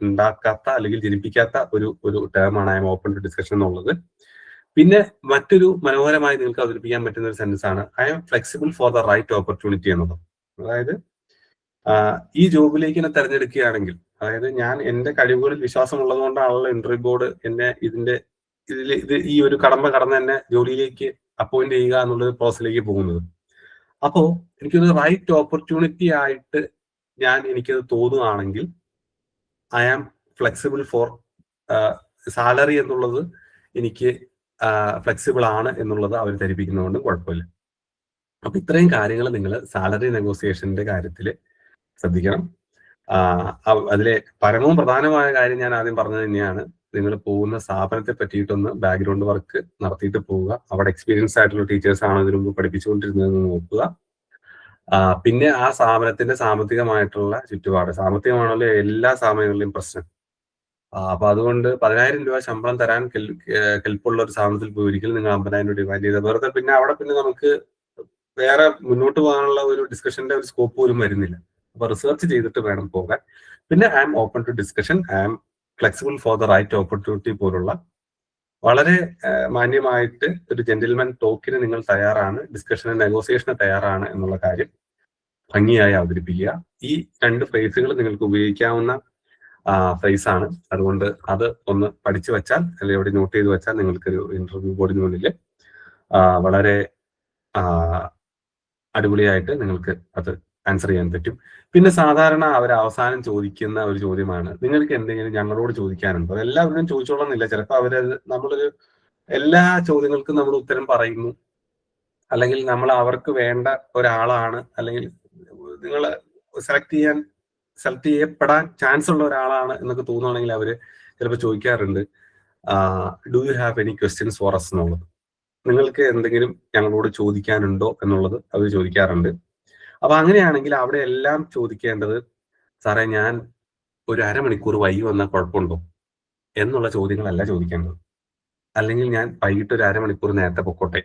ഉണ്ടാക്കാത്ത അല്ലെങ്കിൽ ജനിപ്പിക്കാത്ത ഒരു ടേമാണ് I M open to discussion എന്നുള്ളത്. പിന്നെ മറ്റൊരു മനോഹരമായി നിങ്ങൾക്ക് അവതരിപ്പിക്കാൻ പറ്റുന്ന ഒരു സെൻറ്റൻസ് ആണ് I am flexible for the right opportunity എന്നുള്ളത്. അതായത് ഈ ജോബിലേക്ക് എന്നെ തെരഞ്ഞെടുക്കുകയാണെങ്കിൽ, അതായത് ഞാൻ എന്റെ കഴിവുകളിൽ വിശ്വാസം ഉള്ളതുകൊണ്ടാണല്ലോ ഇന്റർവ്യൂ ബോർഡ് എന്നെ ഈ ഒരു കടമ്പ കടന്ന് എന്നെ ജോലിയിലേക്ക് അപ്പോയിന്റ് ചെയ്യുക എന്നുള്ള പ്രോസസ്സിലേക്ക് പോകുന്നത്. അപ്പോ എനിക്കൊരു റൈറ്റ് ഓപ്പർച്യൂണിറ്റി ആയിട്ട് എനിക്കത് തോന്നുകയാണെങ്കിൽ I am flexible for salary എന്നുള്ളത് എനിക്ക് ഫ്ലെക്സിബിൾ ആണ് എന്നുള്ളത് അവർ ധരിപ്പിക്കുന്നതുകൊണ്ട് കുഴപ്പമില്ല. അപ്പൊ ഇത്രയും കാര്യങ്ങൾ നിങ്ങൾ സാലറി നെഗോസിയേഷന്റെ കാര്യത്തിൽ ശ്രദ്ധിക്കണം. അതിലെ പരമവും പ്രധാനമായ കാര്യം ഞാൻ ആദ്യം പറഞ്ഞത് തന്നെയാണ്, നിങ്ങൾ പോകുന്ന സ്ഥാപനത്തെ പറ്റിയിട്ടൊന്ന് ബാക്ക്ഗ്രൗണ്ട് വർക്ക് നടത്തിയിട്ട് പോവുക. അവിടെ എക്സ്പീരിയൻസ് ആയിട്ടുള്ള ടീച്ചേഴ്സ് ആണ് ഇതിനു മുമ്പ് പഠിപ്പിച്ചുകൊണ്ടിരുന്നതെന്ന് നോക്കുക. പിന്നെ ആ സ്ഥാപനത്തിന്റെ സാമ്പത്തികമായിട്ടുള്ള ചുറ്റുപാട്, സാമ്പത്തികമാണല്ലോ എല്ലാ സ്ഥാപനങ്ങളിലെയും പ്രശ്നം. അപ്പൊ അതുകൊണ്ട് 10,000 രൂപ ശമ്പളം തരാൻ കെൽപ്പുള്ള ഒരു സ്ഥാപനത്തിൽ പോയി ഒരിക്കലും നിങ്ങൾ 50,000 രൂപ ഡിമാൻഡ് ചെയ്ത വെറുതെ പിന്നെ അവിടെ നമുക്ക് വേറെ മുന്നോട്ട് പോകാനുള്ള ഒരു ഡിസ്കഷന്റെ ഒരു സ്കോപ്പ് പോലും വരുന്നില്ല. അപ്പൊ റിസർച്ച് ചെയ്തിട്ട് വേണം പോകാൻ. പിന്നെ I M open to discussion, I am flexible for the right opportunity പോലുള്ള വളരെ മാന്യമായിട്ട് ഒരു ജെന്റിൽമാൻ ടോക്കിന് നിങ്ങൾ തയ്യാറാണ്, ഡിസ്കഷന് നെഗോസിയേഷന് തയ്യാറാണ് എന്നുള്ള കാര്യം ഭംഗിയായി അവതരിപ്പിക്കുക. ഈ 2 ഫ്രേസുകൾ നിങ്ങൾക്ക് ഉപയോഗിക്കാവുന്ന ഫ്രേസ് ആണ്. അതുകൊണ്ട് അത് ഒന്ന് പഠിച്ചു വെച്ചാൽ, അല്ലെങ്കിൽ എവിടെ നോട്ട് ചെയ്ത് വെച്ചാൽ നിങ്ങൾക്കൊരു ഇന്റർവ്യൂ ബോർഡിന് മുന്നിൽ വളരെ അടിപൊളിയായിട്ട് നിങ്ങൾക്ക് അത് ആൻസർ ചെയ്യാൻ പറ്റും. പിന്നെ സാധാരണ അവർ അവസാനം ചോദിക്കുന്ന ഒരു ചോദ്യമാണ്, നിങ്ങൾക്ക് എന്തെങ്കിലും ഞങ്ങളോട് ചോദിക്കാനുണ്ടോ? എല്ലാവരും ചോദിച്ചോളന്നില്ല. ചിലപ്പോൾ നമ്മളൊരു എല്ലാ ചോദ്യങ്ങൾക്കും നമ്മൾ ഉത്തരം പറയുന്നു, അല്ലെങ്കിൽ നമ്മൾ അവർക്ക് വേണ്ട ഒരാളാണ്, അല്ലെങ്കിൽ നിങ്ങൾ സെലക്ട് ചെയ്യപ്പെടാൻ ചാൻസ് ഉള്ള ഒരാളാണ് എന്നൊക്കെ തോന്നുകയാണെങ്കിൽ അവര് ചിലപ്പോൾ ചോദിക്കാറുണ്ട്, do you have any questions for us എന്നുള്ളത്, നിങ്ങൾക്ക് എന്തെങ്കിലും ഞങ്ങളോട് ചോദിക്കാനുണ്ടോ എന്നുള്ളത് അവർ ചോദിക്കാറുണ്ട്. അപ്പൊ അങ്ങനെയാണെങ്കിൽ അവിടെ എല്ലാം ചോദിക്കേണ്ടത്, സാറേ ഞാൻ ഒരു അരമണിക്കൂർ വൈകി വന്നാൽ കുഴപ്പമുണ്ടോ എന്നുള്ള ചോദ്യങ്ങളല്ല ചോദിക്കേണ്ടത്, അല്ലെങ്കിൽ ഞാൻ വൈകിട്ട് ഒരു അരമണിക്കൂർ നേരത്തെ പൊക്കോട്ടെ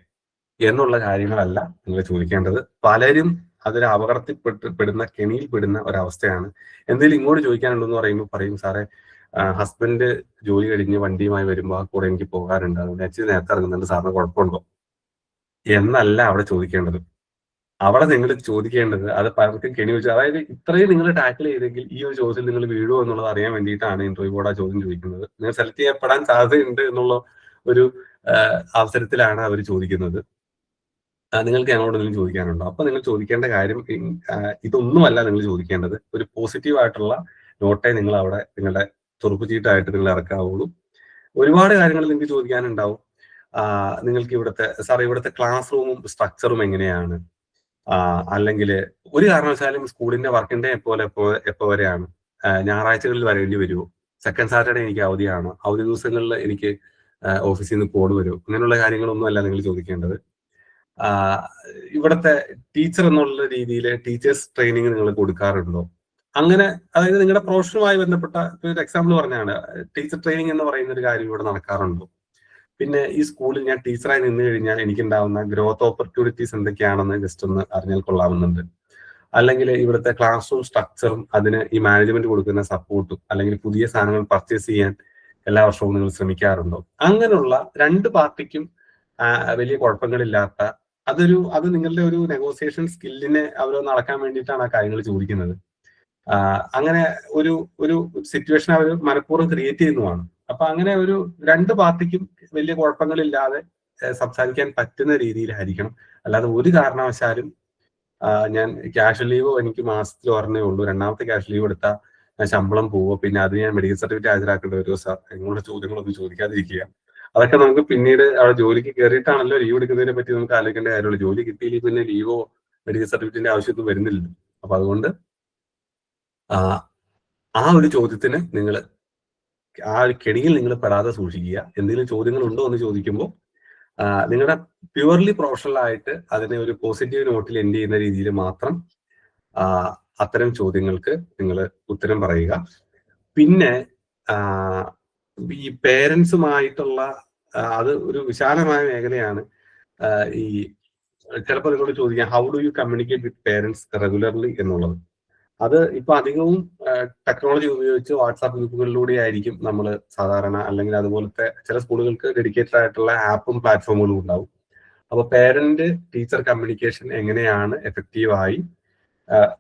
എന്നുള്ള കാര്യങ്ങളല്ല നിങ്ങൾ ചോദിക്കേണ്ടത്. പലരും അതൊരു അപകടത്തിൽപ്പെടുന്ന കെണിയിൽപ്പെടുന്ന ഒരവസ്ഥയാണ്. എന്തെങ്കിലും ഇങ്ങോട്ട് ചോദിക്കാനുണ്ടെന്ന് പറയുമ്പോൾ പറയും, സാറേ ഹസ്ബൻഡ് ജോലി കഴിഞ്ഞ് വണ്ടിയുമായി വരുമ്പോൾ ആ കൂടെ എനിക്ക് പോകാറുണ്ട്, അതുകൊണ്ട് അച്ഛൻ നേരത്തെ ഇറങ്ങുന്നുണ്ട്, സാറിന് കുഴപ്പമുണ്ടോ എന്നല്ല അവിടെ ചോദിക്കേണ്ടത്. അവിടെ നിങ്ങൾ ചോദിക്കേണ്ടത്, അത് പലർക്കും കെണി വെച്ചു, അതായത് ഇത്രയും നിങ്ങൾ ടാക്കിൾ ചെയ്തെങ്കിൽ ഈ ഒരു ചോദ്യത്തിൽ നിങ്ങൾ വീഴുമോ എന്നുള്ളത് അറിയാൻ വേണ്ടിയിട്ടാണ് ഇന്റർവ്യൂ ബോർഡ് ആ ചോദ്യം ചോദിക്കുന്നത്. നിങ്ങൾ സെലക്ട് ചെയ്യപ്പെടാൻ സാധ്യതയുണ്ട് എന്നുള്ള ഒരു അവസരത്തിലാണ് അവർ ചോദിക്കുന്നത്, നിങ്ങൾക്ക് ഞങ്ങളോട് എന്തെങ്കിലും ചോദിക്കാനുണ്ടോ? അപ്പൊ നിങ്ങൾ ചോദിക്കേണ്ട കാര്യം ഇതൊന്നുമല്ല നിങ്ങൾ ചോദിക്കേണ്ടത്. ഒരു പോസിറ്റീവ് ആയിട്ടുള്ള നോട്ടേ നിങ്ങൾ അവിടെ നിങ്ങളുടെ തുറപ്പ് ചീട്ടായിട്ട് നിങ്ങൾ ഇറക്കാവുള്ളൂ. ഒരുപാട് കാര്യങ്ങൾ നിങ്ങൾക്ക് ചോദിക്കാനുണ്ടാവും. നിങ്ങൾക്ക് ഇവിടുത്തെ ക്ലാസ് റൂമും സ്ട്രക്ചറും എങ്ങനെയാണ്, അല്ലെങ്കിൽ ഒരു കാരണവശാലും സ്കൂളിന്റെ വർക്കിംഗ് ഡേ എപ്പോ വരെയാണ്, ഞായറാഴ്ചകളിൽ വരേണ്ടി വരുമോ, സെക്കൻഡ് സാറ്റർഡേ എനിക്ക് അവധിയാണോ, അവധി ദിവസങ്ങളിൽ എനിക്ക് ഓഫീസിൽ നിന്ന് കോഡ് വരുമോ, അങ്ങനെയുള്ള കാര്യങ്ങളൊന്നും അല്ല നിങ്ങൾ ചോദിക്കേണ്ടത്. ഇവിടുത്തെ ടീച്ചർ എന്നുള്ള രീതിയിൽ ടീച്ചേഴ്സ് ട്രെയിനിങ് നിങ്ങൾ കൊടുക്കാറുണ്ടോ, അങ്ങനെ അതായത് നിങ്ങളുടെ പ്രൊഫഷനുമായി ബന്ധപ്പെട്ട ഒരു എക്സാമ്പിൾ പറഞ്ഞാണ്, ടീച്ചർ ട്രെയിനിങ് എന്ന് പറയുന്ന ഒരു കാര്യം ഇവിടെ നടക്കാറുണ്ടോ. പിന്നെ ഈ സ്കൂളിൽ ഞാൻ ടീച്ചറായി നിന്ന് കഴിഞ്ഞാൽ എനിക്കുണ്ടാവുന്ന ഗ്രോത്ത് ഓപ്പർച്യൂണിറ്റീസ് എന്തൊക്കെയാണെന്ന് ജസ്റ്റ് ഒന്ന് അറിഞ്ഞാൽ കൊള്ളാവുന്നുണ്ട്. അല്ലെങ്കിൽ ഇവിടുത്തെ ക്ലാസ് റൂം സ്ട്രക്ചറും അതിന് ഈ മാനേജ്മെന്റ് കൊടുക്കുന്ന സപ്പോർട്ടും, അല്ലെങ്കിൽ പുതിയ സാധനങ്ങൾ പർച്ചേസ് ചെയ്യാൻ എല്ലാ വർഷവും നിങ്ങൾ ശ്രമിക്കാറുണ്ടോ. അങ്ങനെയുള്ള 2 പാർട്ടിക്കും വലിയ കുഴപ്പങ്ങളില്ലാത്ത അത് നിങ്ങളുടെ ഒരു നെഗോസിയേഷൻ സ്കില്ലിനെ അവരൊന്ന് അളക്കാൻ വേണ്ടിയിട്ടാണ് ആ കാര്യങ്ങൾ ചോദിക്കുന്നത്. അങ്ങനെ ഒരു സിറ്റുവേഷൻ അവർ മനഃപൂർവ്വം ക്രിയേറ്റ് ചെയ്യുന്നതാണ്. അപ്പൊ അങ്ങനെ ഒരു 2 പാർട്ടിക്കും വലിയ കുഴപ്പങ്ങളില്ലാതെ സംസാരിക്കാൻ പറ്റുന്ന രീതിയിലായിരിക്കണം. അല്ലാതെ ഒരു കാരണവശാലും ഞാൻ ക്യാഷ് ലീവോ എനിക്ക് മാസത്തിൽ ഒരെണ്ണേ ഉള്ളൂ, രണ്ടാമത്തെ ക്യാഷ് ലീവ് എടുത്താൽ ഞാൻ ശമ്പളം പോവോ, പിന്നെ അത് ഞാൻ മെഡിക്കൽ സർട്ടിഫിക്കറ്റ് ഹാജരാക്കേണ്ടി വരുമോ സാർ, ഇങ്ങനെയുള്ള ചോദ്യങ്ങളൊന്നും ചോദിക്കാതിരിക്കുക. അതൊക്കെ നമുക്ക് പിന്നീട് അവിടെ ജോലിക്ക് കയറിയിട്ടാണല്ലോ ലീവ് എടുക്കുന്നതിനെ പറ്റി നമുക്ക് ആലോചിക്കേണ്ട കാര്യമുള്ളൂ. ജോലി കിട്ടിയില്ലെങ്കിൽ പിന്നെ ലീവോ മെഡിക്കൽ സർട്ടിഫിക്കറ്റിന്റെ ആവശ്യമൊന്നും വരുന്നില്ല. അപ്പൊ അതുകൊണ്ട് ആ ഒരു ചോദ്യത്തിന് നിങ്ങൾ ഒരു കെണിയിൽ നിങ്ങൾ പെടാതെ സൂക്ഷിക്കുക. എന്തെങ്കിലും ചോദ്യങ്ങൾ ഉണ്ടോ എന്ന് ചോദിക്കുമ്പോൾ നിങ്ങളുടെ പ്യുവർലി പ്രൊഫഷണൽ ആയിട്ട് അതിനെ ഒരു പോസിറ്റീവ് നോട്ടിൽ എൻഡ് ചെയ്യുന്ന രീതിയിൽ മാത്രം അത്തരം ചോദ്യങ്ങൾക്ക് നിങ്ങൾ ഉത്തരം പറയുക. പിന്നെ ഈ പേരൻസുമായിട്ടുള്ള അത് ഒരു വിശാലമായ മേഖലയാണ്. ഈ ചിലപ്പോൾ നിങ്ങളോട് ചോദിക്കാം how do U communicate with parents regularly എന്നുള്ളത്. അത് ഇപ്പൊ അധികവും ടെക്നോളജി ഉപയോഗിച്ച് വാട്സാപ്പ് ഗ്രൂപ്പുകളിലൂടെ ആയിരിക്കും നമ്മൾ സാധാരണ, അല്ലെങ്കിൽ അതുപോലത്തെ ചില സ്കൂളുകൾക്ക് ഡെഡിക്കേറ്റഡ് ആയിട്ടുള്ള ആപ്പും പ്ലാറ്റ്ഫോമുകളും ഉണ്ടാവും. അപ്പൊ പേരന്റ് ടീച്ചർ കമ്മ്യൂണിക്കേഷൻ എങ്ങനെയാണ് എഫക്റ്റീവായി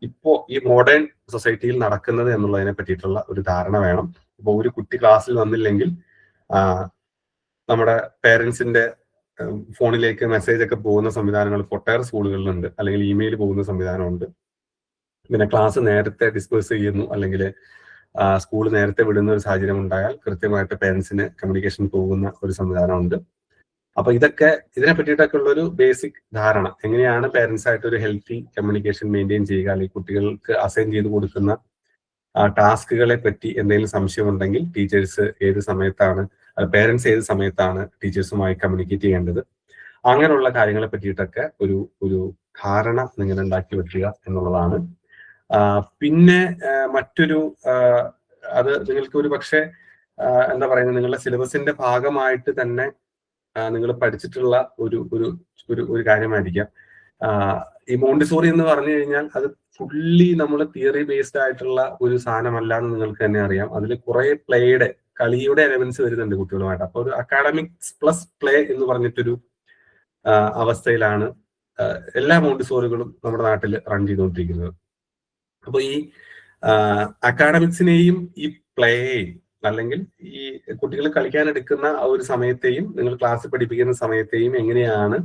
ഇപ്പോ ഈ മോഡേൺ സൊസൈറ്റിയിൽ നടക്കുന്നത് എന്നുള്ളതിനെ പറ്റിയിട്ടുള്ള ഒരു ധാരണ വേണം. ഇപ്പൊ ഒരു കുട്ടി ക്ലാസ്സിൽ വന്നില്ലെങ്കിൽ നമ്മുടെ പേരൻസിന്റെ ഫോണിലേക്ക് മെസ്സേജ് ഒക്കെ പോകുന്ന സംവിധാനങ്ങൾ ഒട്ടേറെ സ്കൂളുകളിലുണ്ട്, അല്ലെങ്കിൽ ഇമെയിൽ പോകുന്ന സംവിധാനമുണ്ട്. പിന്നെ ക്ലാസ് നേരത്തെ ഡിസ്പേഴ്സ് ചെയ്യുന്നു, അല്ലെങ്കിൽ സ്കൂൾ നേരത്തെ വിടുന്ന ഒരു സാഹചര്യം ഉണ്ടായാൽ കൃത്യമായിട്ട് പേരൻസിന് കമ്മ്യൂണിക്കേഷൻ പോകുന്ന ഒരു സംവിധാനമുണ്ട്. അപ്പൊ ഇതിനെ പറ്റിയിട്ടൊക്കെ ഉള്ളൊരു ബേസിക് ധാരണ, എങ്ങനെയാണ് പേരൻസ് ആയിട്ട് ഒരു ഹെൽത്തി കമ്മ്യൂണിക്കേഷൻ മെയിൻറ്റെയിൻ ചെയ്യുക, അല്ലെങ്കിൽ കുട്ടികൾക്ക് അസൈൻ ചെയ്ത് കൊടുക്കുന്ന ടാസ്കുകളെ പറ്റി എന്തെങ്കിലും സംശയമുണ്ടെങ്കിൽ ടീച്ചേഴ്സ് ഏത് സമയത്താണ്, പേരൻസ് ഏത് സമയത്താണ് ടീച്ചേഴ്സുമായി കമ്മ്യൂണിക്കേറ്റ് ചെയ്യേണ്ടത്, അങ്ങനെയുള്ള കാര്യങ്ങളെ പറ്റിയിട്ടൊക്കെ ഒരു ധാരണ നിങ്ങൾ ഉണ്ടാക്കി വെക്കുക എന്നുള്ളതാണ്. പിന്നെ മറ്റൊരു അത് നിങ്ങൾക്ക് ഒരു പക്ഷേ എന്താ പറയുന്നത്, നിങ്ങളുടെ സിലബസിന്റെ ഭാഗമായിട്ട് തന്നെ നിങ്ങൾ പഠിച്ചിട്ടുള്ള ഒരു കാര്യമായിരിക്കാം. ഈ മോണ്ടിസോറി എന്ന് പറഞ്ഞു കഴിഞ്ഞാൽ അത് ഫുള്ളി നമ്മൾ തിയറി ബേസ്ഡ് ആയിട്ടുള്ള ഒരു സാധനമല്ല എന്ന് നിങ്ങൾക്ക് തന്നെ അറിയാം. അതിൽ കുറെ കളിയുടെ എലമെന്റ്സ് വരുന്നുണ്ട് കുട്ടികളുമായിട്ട്. അപ്പൊ ഒരു അക്കാഡമിക്സ് പ്ലസ് പ്ലേ എന്ന് പറഞ്ഞിട്ടൊരു അവസ്ഥയിലാണ് എല്ലാ മോണ്ടിസോറികളും നമ്മുടെ നാട്ടിൽ റൺ ചെയ്തുകൊണ്ടിരിക്കുന്നത്. അപ്പൊ ഈ അക്കാഡമിക്സിനെയും ഈ പ്ലേയെയും, അല്ലെങ്കിൽ ഈ കുട്ടികൾ കളിക്കാൻ എടുക്കുന്ന ആ ഒരു സമയത്തെയും നിങ്ങൾ ക്ലാസ് പഠിപ്പിക്കുന്ന സമയത്തെയും എങ്ങനെയാണ്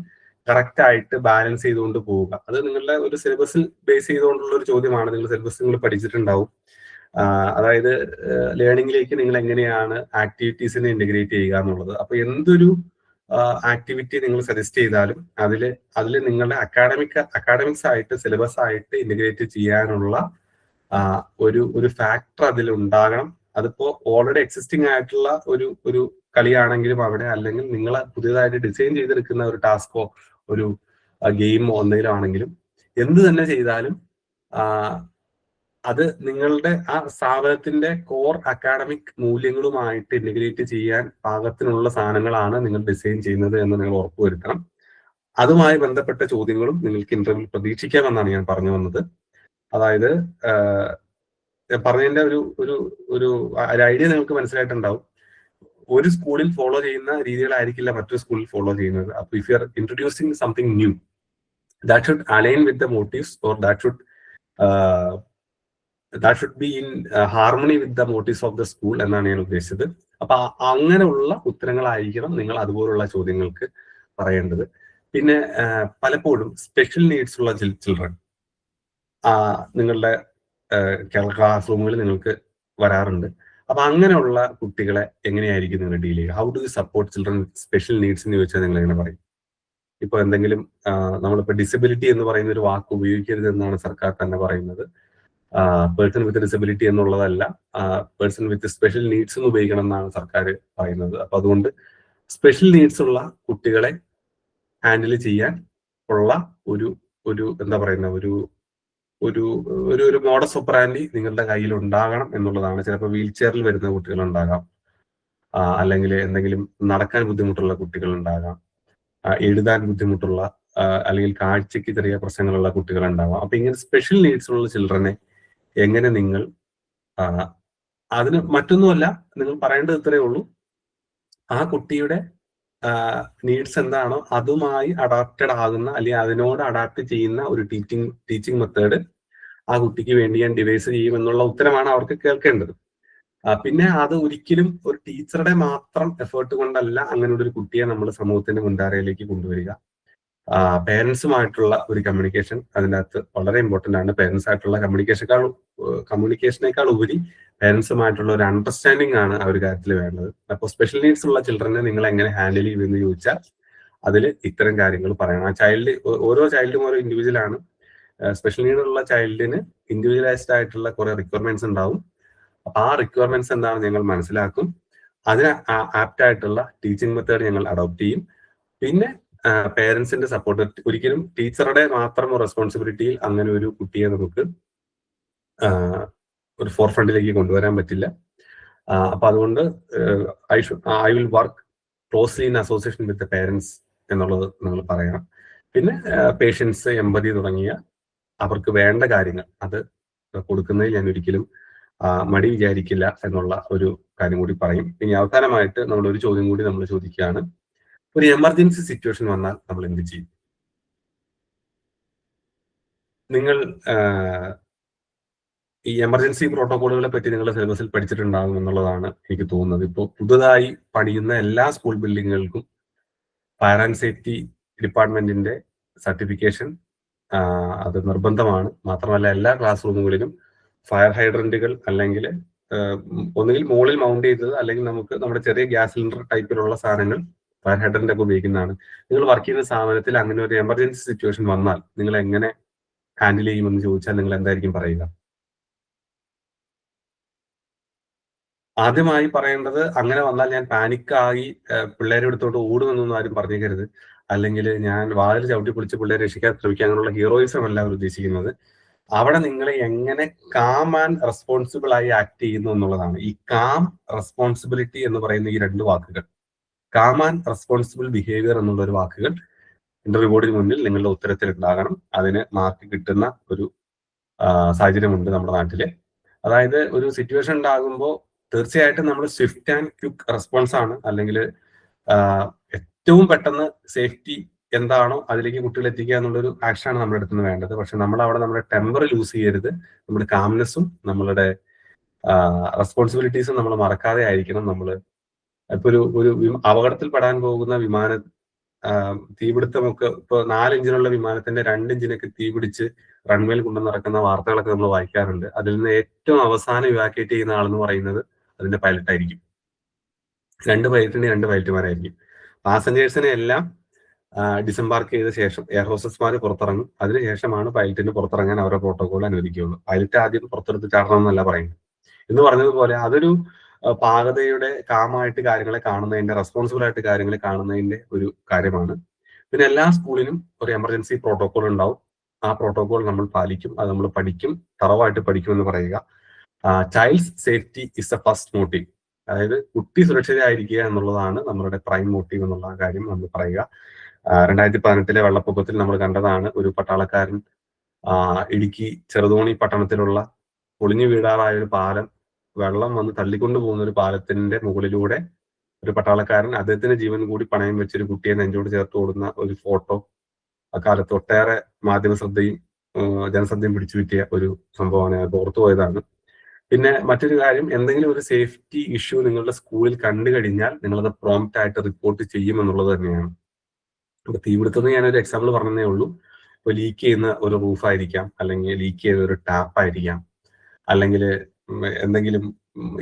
കറക്റ്റ് ആയിട്ട് ബാലൻസ് ചെയ്തുകൊണ്ട് പോവുക, അത് നിങ്ങളുടെ ഒരു സിലബസിൽ ബേസ് ചെയ്തുകൊണ്ടുള്ള ഒരു ചോദ്യമാണ്. നിങ്ങൾ സിലബസ് നിങ്ങൾ പഠിച്ചിട്ടുണ്ടാവും. അതായത് ലേണിംഗിലേക്ക് നിങ്ങൾ എങ്ങനെയാണ് ആക്ടിവിറ്റീസിനെ ഇന്റഗ്രേറ്റ് ചെയ്യുക എന്നുള്ളത്. അപ്പൊ എന്തൊരു ആക്ടിവിറ്റി നിങ്ങൾ സജസ്റ്റ് ചെയ്താലും അതിൽ നിങ്ങളുടെ അക്കാഡമിക്സ് ആയിട്ട് സിലബസ് ആയിട്ട് ഇന്റഗ്രേറ്റ് ചെയ്യാനുള്ള ഒരു ഫാക്ടർ അതിൽ ഉണ്ടാകണം. അതിപ്പോ ഓൾറെഡി എക്സിസ്റ്റിംഗ് ആയിട്ടുള്ള ഒരു കളിയാണെങ്കിലും അവിടെ, അല്ലെങ്കിൽ നിങ്ങൾ പുതിയതായിട്ട് ഡിസൈൻ ചെയ്തെടുക്കുന്ന ഒരു ടാസ്കോ ഒരു ഗെയിമോ എന്തെങ്കിലും ആണെങ്കിലും, എന്ത് തന്നെ ചെയ്താലും അത് നിങ്ങളുടെ ആ സ്ഥാപനത്തിന്റെ കോർ അക്കാഡമിക് മൂല്യങ്ങളുമായിട്ട് ഇന്റഗ്രേറ്റ് ചെയ്യാൻ പാകത്തിനുള്ള സാധനങ്ങളാണ് നിങ്ങൾ ഡിസൈൻ ചെയ്യുന്നത് എന്ന് നിങ്ങൾ ഉറപ്പുവരുത്തണം. അതുമായി ബന്ധപ്പെട്ട ചോദ്യങ്ങളും നിങ്ങൾക്ക് ഇന്റർവ്യൂവിൽ പ്രതീക്ഷിക്കാമെന്നാണ് ഞാൻ പറഞ്ഞു വന്നത്. അതായത് പറഞ്ഞതിന്റെ ഒരു ഐഡിയ നിങ്ങൾക്ക് മനസ്സിലായിട്ടുണ്ടാവും. ഒരു സ്കൂളിൽ ഫോളോ ചെയ്യുന്ന രീതികളായിരിക്കില്ല മറ്റൊരു സ്കൂളിൽ ഫോളോ ചെയ്യുന്നത്. അപ്പൊ if you are introducing something new, that should align with the motives, or that should be in harmony with the motives of the school എന്നാണ് ഞാൻ ഉദ്ദേശിച്ചത്. അപ്പൊ അങ്ങനെയുള്ള ഉത്തരങ്ങളായിരിക്കണം നിങ്ങൾ അതുപോലുള്ള ചോദ്യങ്ങൾക്ക് പറയേണ്ടത്. പിന്നെ പലപ്പോഴും സ്പെഷ്യൽ നീഡ്സ് ഉള്ള ചിൽഡ്രൻ നിങ്ങളുടെ ക്ലാസ് റൂമുകളിൽ നിങ്ങൾക്ക് വരാറുണ്ട്. അപ്പൊ അങ്ങനെയുള്ള കുട്ടികളെ എങ്ങനെയായിരിക്കും നിങ്ങൾ ഡീൽ ചെയ്യുക? How do you support children with special needs എന്ന് ചോദിച്ചാൽ നിങ്ങൾ എങ്ങനെ പറയും? ഇപ്പൊ എന്തെങ്കിലും നമ്മളിപ്പോ ഡിസബിലിറ്റി എന്ന് പറയുന്ന ഒരു വാക്ക് ഉപയോഗിക്കരുത് എന്നാണ് സർക്കാർ തന്നെ പറയുന്നത്. പേഴ്സൺ വിത്ത് ഡിസബിലിറ്റി എന്നുള്ളതല്ല, പേഴ്സൺ വിത്ത് സ്പെഷ്യൽ നീഡ്സ് എന്ന് ഉപയോഗിക്കണം എന്നാണ് സർക്കാർ പറയുന്നത്. അപ്പൊ അതുകൊണ്ട് സ്പെഷ്യൽ നീഡ്സ് ഉള്ള കുട്ടികളെ ഹാൻഡിൽ ചെയ്യാൻ ഉള്ള ഒരു എന്താ പറയുന്ന ഒരു മോഡസ് ഓപ്പറാൻഡി നിങ്ങളുടെ കയ്യിൽ ഉണ്ടാകണം എന്നുള്ളതാണ്. ചിലപ്പോൾ വീൽ ചെയറിൽ വരുന്ന കുട്ടികൾ ഉണ്ടാകാം, അല്ലെങ്കിൽ എന്തെങ്കിലും നടക്കാൻ ബുദ്ധിമുട്ടുള്ള കുട്ടികൾ ഉണ്ടാകാം, എഴുതാൻ ബുദ്ധിമുട്ടുള്ള അല്ലെങ്കിൽ കാഴ്ചയ്ക്ക് ചെറിയ പ്രശ്നങ്ങളുള്ള കുട്ടികൾ ഉണ്ടാവാം. അപ്പൊ ഇങ്ങനെ സ്പെഷ്യൽ നീഡ്സ് ഉള്ള ചിൽഡ്രനെ എങ്ങനെ നിങ്ങൾ അതിന് മറ്റൊന്നുമല്ല, നിങ്ങൾ പറയേണ്ടത് ഇത്രയേ ഉള്ളൂ, ആ കുട്ടിയുടെ നീഡ്സ് എന്താണോ അതുമായി അഡാപ്റ്റഡ് ആകുന്ന, അല്ലെങ്കിൽ അതിനോട് അഡാപ്റ്റ് ചെയ്യുന്ന ഒരു ടീച്ചിങ് മെത്തേഡ് ആ കുട്ടിക്ക് വേണ്ടി ഞാൻ ഡിവൈസ് ചെയ്യും എന്നുള്ള ഉത്തരമാണ് അവർക്ക് കേൾക്കേണ്ടത്. പിന്നെ അത് ഒരിക്കലും ഒരു ടീച്ചറുടെ മാത്രം എഫേർട്ട് കൊണ്ടല്ല അങ്ങനെ ഒരു കുട്ടിയെ നമ്മൾ സമൂഹത്തിന്റെ മുൻധാരയിലേക്ക് കൊണ്ടുവരിക. പേരൻസുമായിട്ടുള്ള ഒരു കമ്മ്യൂണിക്കേഷൻ അതിൻ്റെ അകത്ത് വളരെ ഇമ്പോർട്ടൻ്റ് ആണ്. പേരൻസ് ആയിട്ടുള്ള കമ്മ്യൂണിക്കേഷനേക്കാൾ ഉപരി പേരൻസുമായിട്ടുള്ള ഒരു അണ്ടർസ്റ്റാൻഡിങ് ആണ് ആ ഒരു കാര്യത്തിൽ വേണ്ടത്. അപ്പോൾ സ്പെഷ്യൽ നീഡ്സ് ഉള്ള ചിൽഡ്രനെ നിങ്ങൾ എങ്ങനെ ഹാൻഡിൽ ചെയ്യുമെന്ന് ചോദിച്ചാൽ അതിൽ ഇത്തരം കാര്യങ്ങൾ പറയണം. ഓരോ ചൈൽഡും ഓരോ ഇൻഡിവിജ്വൽ ആണ്. സ്പെഷ്യൽ നീഡ് ഉള്ള ചൈൽഡിന് ഇൻഡിവിജ്വലൈസ്ഡ് ആയിട്ടുള്ള കുറെ റിക്വയർമെന്റ്സ് ഉണ്ടാവും. അപ്പൊ ആ റിക്വയർമെന്റ്സ് എന്താണെന്ന് ഞങ്ങൾ മനസ്സിലാക്കും. അതിന് ആപ്റ്റായിട്ടുള്ള ടീച്ചിങ് മെത്തേഡ് ഞങ്ങൾ അഡോപ്റ്റ് ചെയ്യും. പിന്നെ പേരൻസിന്റെ സപ്പോർട്ട്, ഒരിക്കലും ടീച്ചറുടെ മാത്രം റെസ്പോൺസിബിലിറ്റിയിൽ അങ്ങനെ ഒരു കുട്ടിയെ നമുക്ക് ഒരു ഫോർ ഫ്രണ്ടിലേക്ക് കൊണ്ടുവരാൻ പറ്റില്ല. അപ്പൊ അതുകൊണ്ട് I will work closely in association with parents എന്നുള്ളത് നമ്മൾ പറയണം. പിന്നെ പേഷ്യൻസ്, എമ്പതി തുടങ്ങിയ അവർക്ക് വേണ്ട കാര്യങ്ങൾ അത് കൊടുക്കുന്നതിൽ ഞാൻ ഒരിക്കലും മടി വിചാരിക്കില്ല എന്നുള്ള ഒരു കാര്യം കൂടി പറയും. ഇനി അവസാനമായിട്ട് നമ്മൾ ഒരു ചോദ്യം കൂടി നമ്മൾ ചോദിക്കുകയാണ്, ഒരു എമർജൻസി സിറ്റുവേഷൻ വന്നാൽ നമ്മൾ എന്ത് ചെയ്യും? നിങ്ങൾ ഈ എമർജൻസി പ്രോട്ടോകോളുകളെ പറ്റി നിങ്ങളുടെ സിലബസിൽ പഠിച്ചിട്ടുണ്ടാകും എന്നുള്ളതാണ് എനിക്ക് തോന്നുന്നത്. ഇപ്പോൾ പുതുതായി പണിയുന്ന എല്ലാ സ്കൂൾ ബിൽഡിങ്ങുകൾക്കും ഫയർ ആൻഡ് സേഫ്റ്റി ഡിപ്പാർട്ട്മെന്റിന്റെ സർട്ടിഫിക്കേഷൻ അത് നിർബന്ധമാണ്. മാത്രമല്ല എല്ലാ ക്ലാസ് റൂമുകളിലും ഫയർ ഹൈഡ്രന്റുകൾ അല്ലെങ്കിൽ ഒന്നുകിൽ മുകളിൽ മൗണ്ട് ചെയ്തത് അല്ലെങ്കിൽ നമുക്ക് നമ്മുടെ ചെറിയ ഗ്യാസ് സിലിണ്ടർ ടൈപ്പിലുള്ള സാധനങ്ങൾ ഫയർ ഹൈഡ്രന്റ് ഒക്കെ ഉപയോഗിക്കുന്നതാണ്. നിങ്ങൾ വർക്ക് ചെയ്യുന്ന സ്ഥാപനത്തിൽ അങ്ങനെ ഒരു എമർജൻസി സിറ്റുവേഷൻ വന്നാൽ നിങ്ങൾ എങ്ങനെ ഹാൻഡിൽ ചെയ്യുമെന്ന് ചോദിച്ചാൽ നിങ്ങൾ എന്തായിരിക്കും പറയുക? ആദ്യമായി പറയേണ്ടത്, അങ്ങനെ വന്നാൽ ഞാൻ പാനിക്കായി പിള്ളേരെ എടുത്തോണ്ട് ഓടുമെന്നൊന്നും ആരും പറഞ്ഞേക്കരുത്. അല്ലെങ്കിൽ ഞാൻ വാതിൽ ചവിട്ടി പൊളിച്ച് പിള്ളേരെ രക്ഷിക്കാൻ ശ്രമിക്കുക, അങ്ങനെയുള്ള ഹീറോയിസം അല്ല അവർ ഉദ്ദേശിക്കുന്നത്. അവിടെ നിങ്ങൾ എങ്ങനെ കാം ആൻഡ് റെസ്പോൺസിബിൾ ആയി ആക്ട് ചെയ്യുന്നു എന്നുള്ളതാണ്. ഈ കാം, റെസ്പോൺസിബിലിറ്റി എന്ന് പറയുന്ന ഈ രണ്ട് വാക്കുകൾ, കാം ആൻഡ് റെസ്പോൺസിബിൾ ബിഹേവിയർ എന്നുള്ള ഒരു വാക്കുകൾ ഇന്റർവ്യൂ ബോർഡിന് മുന്നിൽ നിങ്ങളുടെ ഉത്തരത്തിൽ ഉണ്ടാകണം. അതിന് മാർക്ക് കിട്ടുന്ന ഒരു സാഹചര്യമുണ്ട് നമ്മുടെ നാട്ടില്. അതായത് ഒരു സിറ്റുവേഷൻ ഉണ്ടാകുമ്പോൾ തീർച്ചയായിട്ടും നമ്മൾ സ്വിഫ്റ്റ് ആൻഡ് ക്വിക്ക് റെസ്പോൺസ് ആണ്, അല്ലെങ്കിൽ ഏറ്റവും പെട്ടെന്ന് സേഫ്റ്റി എന്താണോ അതിലേക്ക് കുട്ടികൾ എത്തിക്കുക എന്നുള്ളൊരു ആക്ഷനാണ് നമ്മുടെ അടുത്ത് നിന്ന് വേണ്ടത്. പക്ഷെ നമ്മൾ അവിടെ നമ്മുടെ ടെമ്പർ ലൂസ് ചെയ്യരുത്. നമ്മുടെ കാംനെസ്സും നമ്മളുടെ റെസ്പോൺസിബിലിറ്റീസും നമ്മൾ മറക്കാതെ ആയിരിക്കണം. നമ്മൾ ഇപ്പൊ ഒരു അപകടത്തിൽപ്പെടാൻ പോകുന്ന തീപിടുത്തമൊക്കെ ഇപ്പൊ 4 ഇഞ്ചിനുള്ള വിമാനത്തിന്റെ 2 ഇഞ്ചിനൊക്കെ തീപിടിച്ച് റൺവേയിൽ കൊണ്ടു നടക്കുന്ന വാർത്തകളൊക്കെ നമ്മൾ വായിക്കാറുണ്ട്. അതിൽ നിന്ന് ഏറ്റവും അവസാനം ഇവാക്യുവേറ്റ് ചെയ്യുന്ന ആളെന്ന് പറയുന്നത് അതിന്റെ പൈലറ്റ് ആയിരിക്കും. 2 പൈലറ്റിന്റെ 2 പൈലറ്റുമാരായിരിക്കും. പാസഞ്ചേഴ്സിനെ എല്ലാം ഡിസംബാർക്ക് ചെയ്ത ശേഷം എയർ ഹോസ്റ്റസ്മാർ പുറത്തിറങ്ങും. അതിനുശേഷമാണ് പൈലറ്റിന് പുറത്തിറങ്ങാൻ അവരുടെ പ്രോട്ടോകോൾ അനുവദിക്കുകയുള്ളൂ. പൈലറ്റ് ആദ്യം പുറത്തെടുത്ത് ചാടണം എന്നല്ല പറയുന്നത്. എന്ന് പറഞ്ഞതുപോലെ അതൊരു പാകതയുടെ കാമായിട്ട് കാര്യങ്ങളെ കാണുന്നതിന്റെ, റെസ്പോൺസിബിൾ ആയിട്ട് കാര്യങ്ങളെ കാണുന്നതിന്റെ ഒരു കാര്യമാണ്. പിന്നെ എല്ലാ സ്കൂളിനും ഒരു എമർജൻസി പ്രോട്ടോകോൾ ഉണ്ടാവും. ആ പ്രോട്ടോകോൾ നമ്മൾ പാലിക്കും, അത് നമ്മൾ പഠിക്കും, തറവായിട്ട് പഠിക്കുമെന്ന് പറയുക. Child's safety is A first motive. അതായത് കുട്ടി സുരക്ഷിതയായിരിക്കുക എന്നുള്ളതാണ് നമ്മളുടെ പ്രൈം മോട്ടീവ് എന്നുള്ള കാര്യം നമ്മൾ പറയുക. 2018 വെള്ളപ്പൊക്കത്തിൽ നമ്മൾ കണ്ടതാണ്, ഒരു പട്ടാളക്കാരൻ ഇടുക്കി ചെറുതോണി പട്ടണത്തിലുള്ള പൊളിഞ്ഞു വീഴാറായ ഒരു പാലം, വെള്ളം വന്ന് തള്ളിക്കൊണ്ടു പോകുന്ന ഒരു പാലത്തിന്റെ മുകളിലൂടെ ഒരു പട്ടാളക്കാരൻ അദ്ദേഹത്തിന്റെ ജീവൻ കൂടി പണയം വെച്ചൊരു കുട്ടിയെ നെഞ്ചോട് ചേർത്ത് ഓടുന്ന ഒരു ഫോട്ടോ അക്കാലത്ത് ഒട്ടേറെ മാധ്യമ ശ്രദ്ധയും ജനശ്രദ്ധയും പിടിച്ചു പറ്റിയ ഒരു സംഭവമാണ്. അത് ഓർത്തു പോയതാണ്. പിന്നെ മറ്റൊരു കാര്യം, എന്തെങ്കിലും ഒരു സേഫ്റ്റി ഇഷ്യൂ നിങ്ങളുടെ സ്കൂളിൽ കണ്ടു കഴിഞ്ഞാൽ നിങ്ങളത് പ്രോംപ്റ്റ് ആയിട്ട് റിപ്പോർട്ട് ചെയ്യുമെന്നുള്ളത് തന്നെയാണ്. ഇപ്പൊ തീപിടുത്തം ഞാനൊരു എക്സാമ്പിൾ പറഞ്ഞതേ ഉള്ളൂ. ഇപ്പൊ ലീക്ക് ചെയ്യുന്ന ഒരു റൂഫായിരിക്കാം, അല്ലെങ്കിൽ ലീക്ക് ചെയ്ത ഒരു ടാപ്പായിരിക്കാം, അല്ലെങ്കിൽ എന്തെങ്കിലും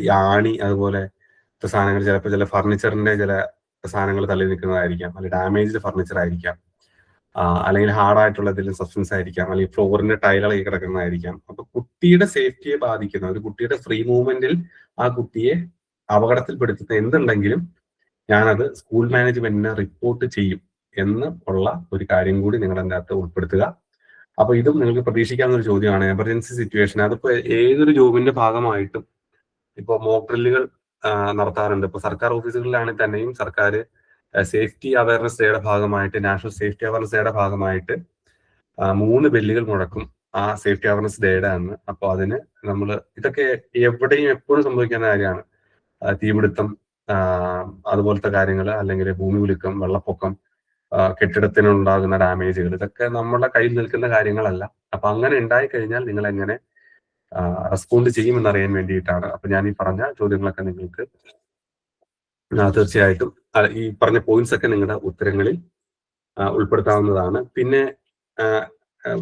ഈ ആണി അതുപോലെ സാധനങ്ങൾ, ചിലപ്പോൾ ചില ഫർണിച്ചറിന്റെ ചില സാധനങ്ങൾ തള്ളി നിൽക്കുന്നതായിരിക്കാം, അല്ലെങ്കിൽ ഡാമേജ്ഡ് ഫർണിച്ചർ ആയിരിക്കാം, അല്ലെങ്കിൽ ഹാർഡായിട്ടുള്ള എന്തെങ്കിലും സബ്സ്റ്റൻസ് ആയിരിക്കാം, അല്ലെങ്കിൽ ഫ്ലോറിന്റെ ടൈലുകളൊക്കെ കിടക്കുന്നതായിരിക്കാം. അപ്പൊ കുട്ടിയുടെ സേഫ്റ്റിയെ ബാധിക്കുന്ന, ഒരു കുട്ടിയുടെ ഫ്രീ മൂവ്മെന്റിൽ ആ കുട്ടിയെ അപകടത്തിൽപ്പെടുത്തുന്ന എന്തുണ്ടെങ്കിലും ഞാനത് സ്കൂൾ മാനേജ്മെന്റിനെ റിപ്പോർട്ട് ചെയ്യും എന്ന് ഉള്ള ഒരു കാര്യം കൂടി നിങ്ങൾ അതിൻ്റെ അകത്ത് ഉൾപ്പെടുത്തുക. അപ്പൊ ഇതും നിങ്ങൾക്ക് പ്രതീക്ഷിക്കാവുന്ന ഒരു ചോദ്യമാണ്. എമർജൻസി സിറ്റുവേഷൻ അതിപ്പോ ഏതൊരു ജോബിന്റെ ഭാഗമായിട്ടും ഇപ്പൊ മോക്ക് ഡ്രില്ലുകൾ നടത്താറുണ്ട്. ഇപ്പൊ സർക്കാർ ഓഫീസുകളിലാണെങ്കിൽ തന്നെയും സർക്കാർ സേഫ്റ്റി അവയർനെസ് ഡേയുടെ ഭാഗമായിട്ട്, നാഷണൽ സേഫ്റ്റി അവയർനെസ് ഡേയുടെ ഭാഗമായിട്ട് 3 ബെല്ലുകൾ മുഴക്കും ആ സേഫ്റ്റി അവയർനെസ് ഡേയുടെ അന്ന്. അപ്പൊ അതിന് നമ്മൾ ഇതൊക്കെ എവിടെയും എപ്പോഴും സംഭവിക്കുന്ന കാര്യമാണ്. തീപിടുത്തം, അതുപോലത്തെ കാര്യങ്ങൾ, അല്ലെങ്കിൽ ഭൂമി കുലുക്കം, വെള്ളപ്പൊക്കം, കെട്ടിടത്തിനുണ്ടാകുന്ന ഡാമേജുകൾ, ഇതൊക്കെ നമ്മുടെ കയ്യിൽ നിൽക്കുന്ന കാര്യങ്ങളല്ല. അപ്പൊ അങ്ങനെ ഉണ്ടായി കഴിഞ്ഞാൽ നിങ്ങൾ എങ്ങനെ റെസ്പോണ്ട് ചെയ്യുമെന്നറിയാൻ വേണ്ടിയിട്ടാണ്. അപ്പൊ ഞാൻ ഈ പറഞ്ഞ ചോദ്യങ്ങളൊക്കെ നിങ്ങൾക്ക് തീർച്ചയായിട്ടും ഈ പറഞ്ഞ പോയിന്റ്സ് ഒക്കെ നിങ്ങളുടെ ഉത്തരങ്ങളിൽ ഉൾപ്പെടുത്താവുന്നതാണ്. പിന്നെ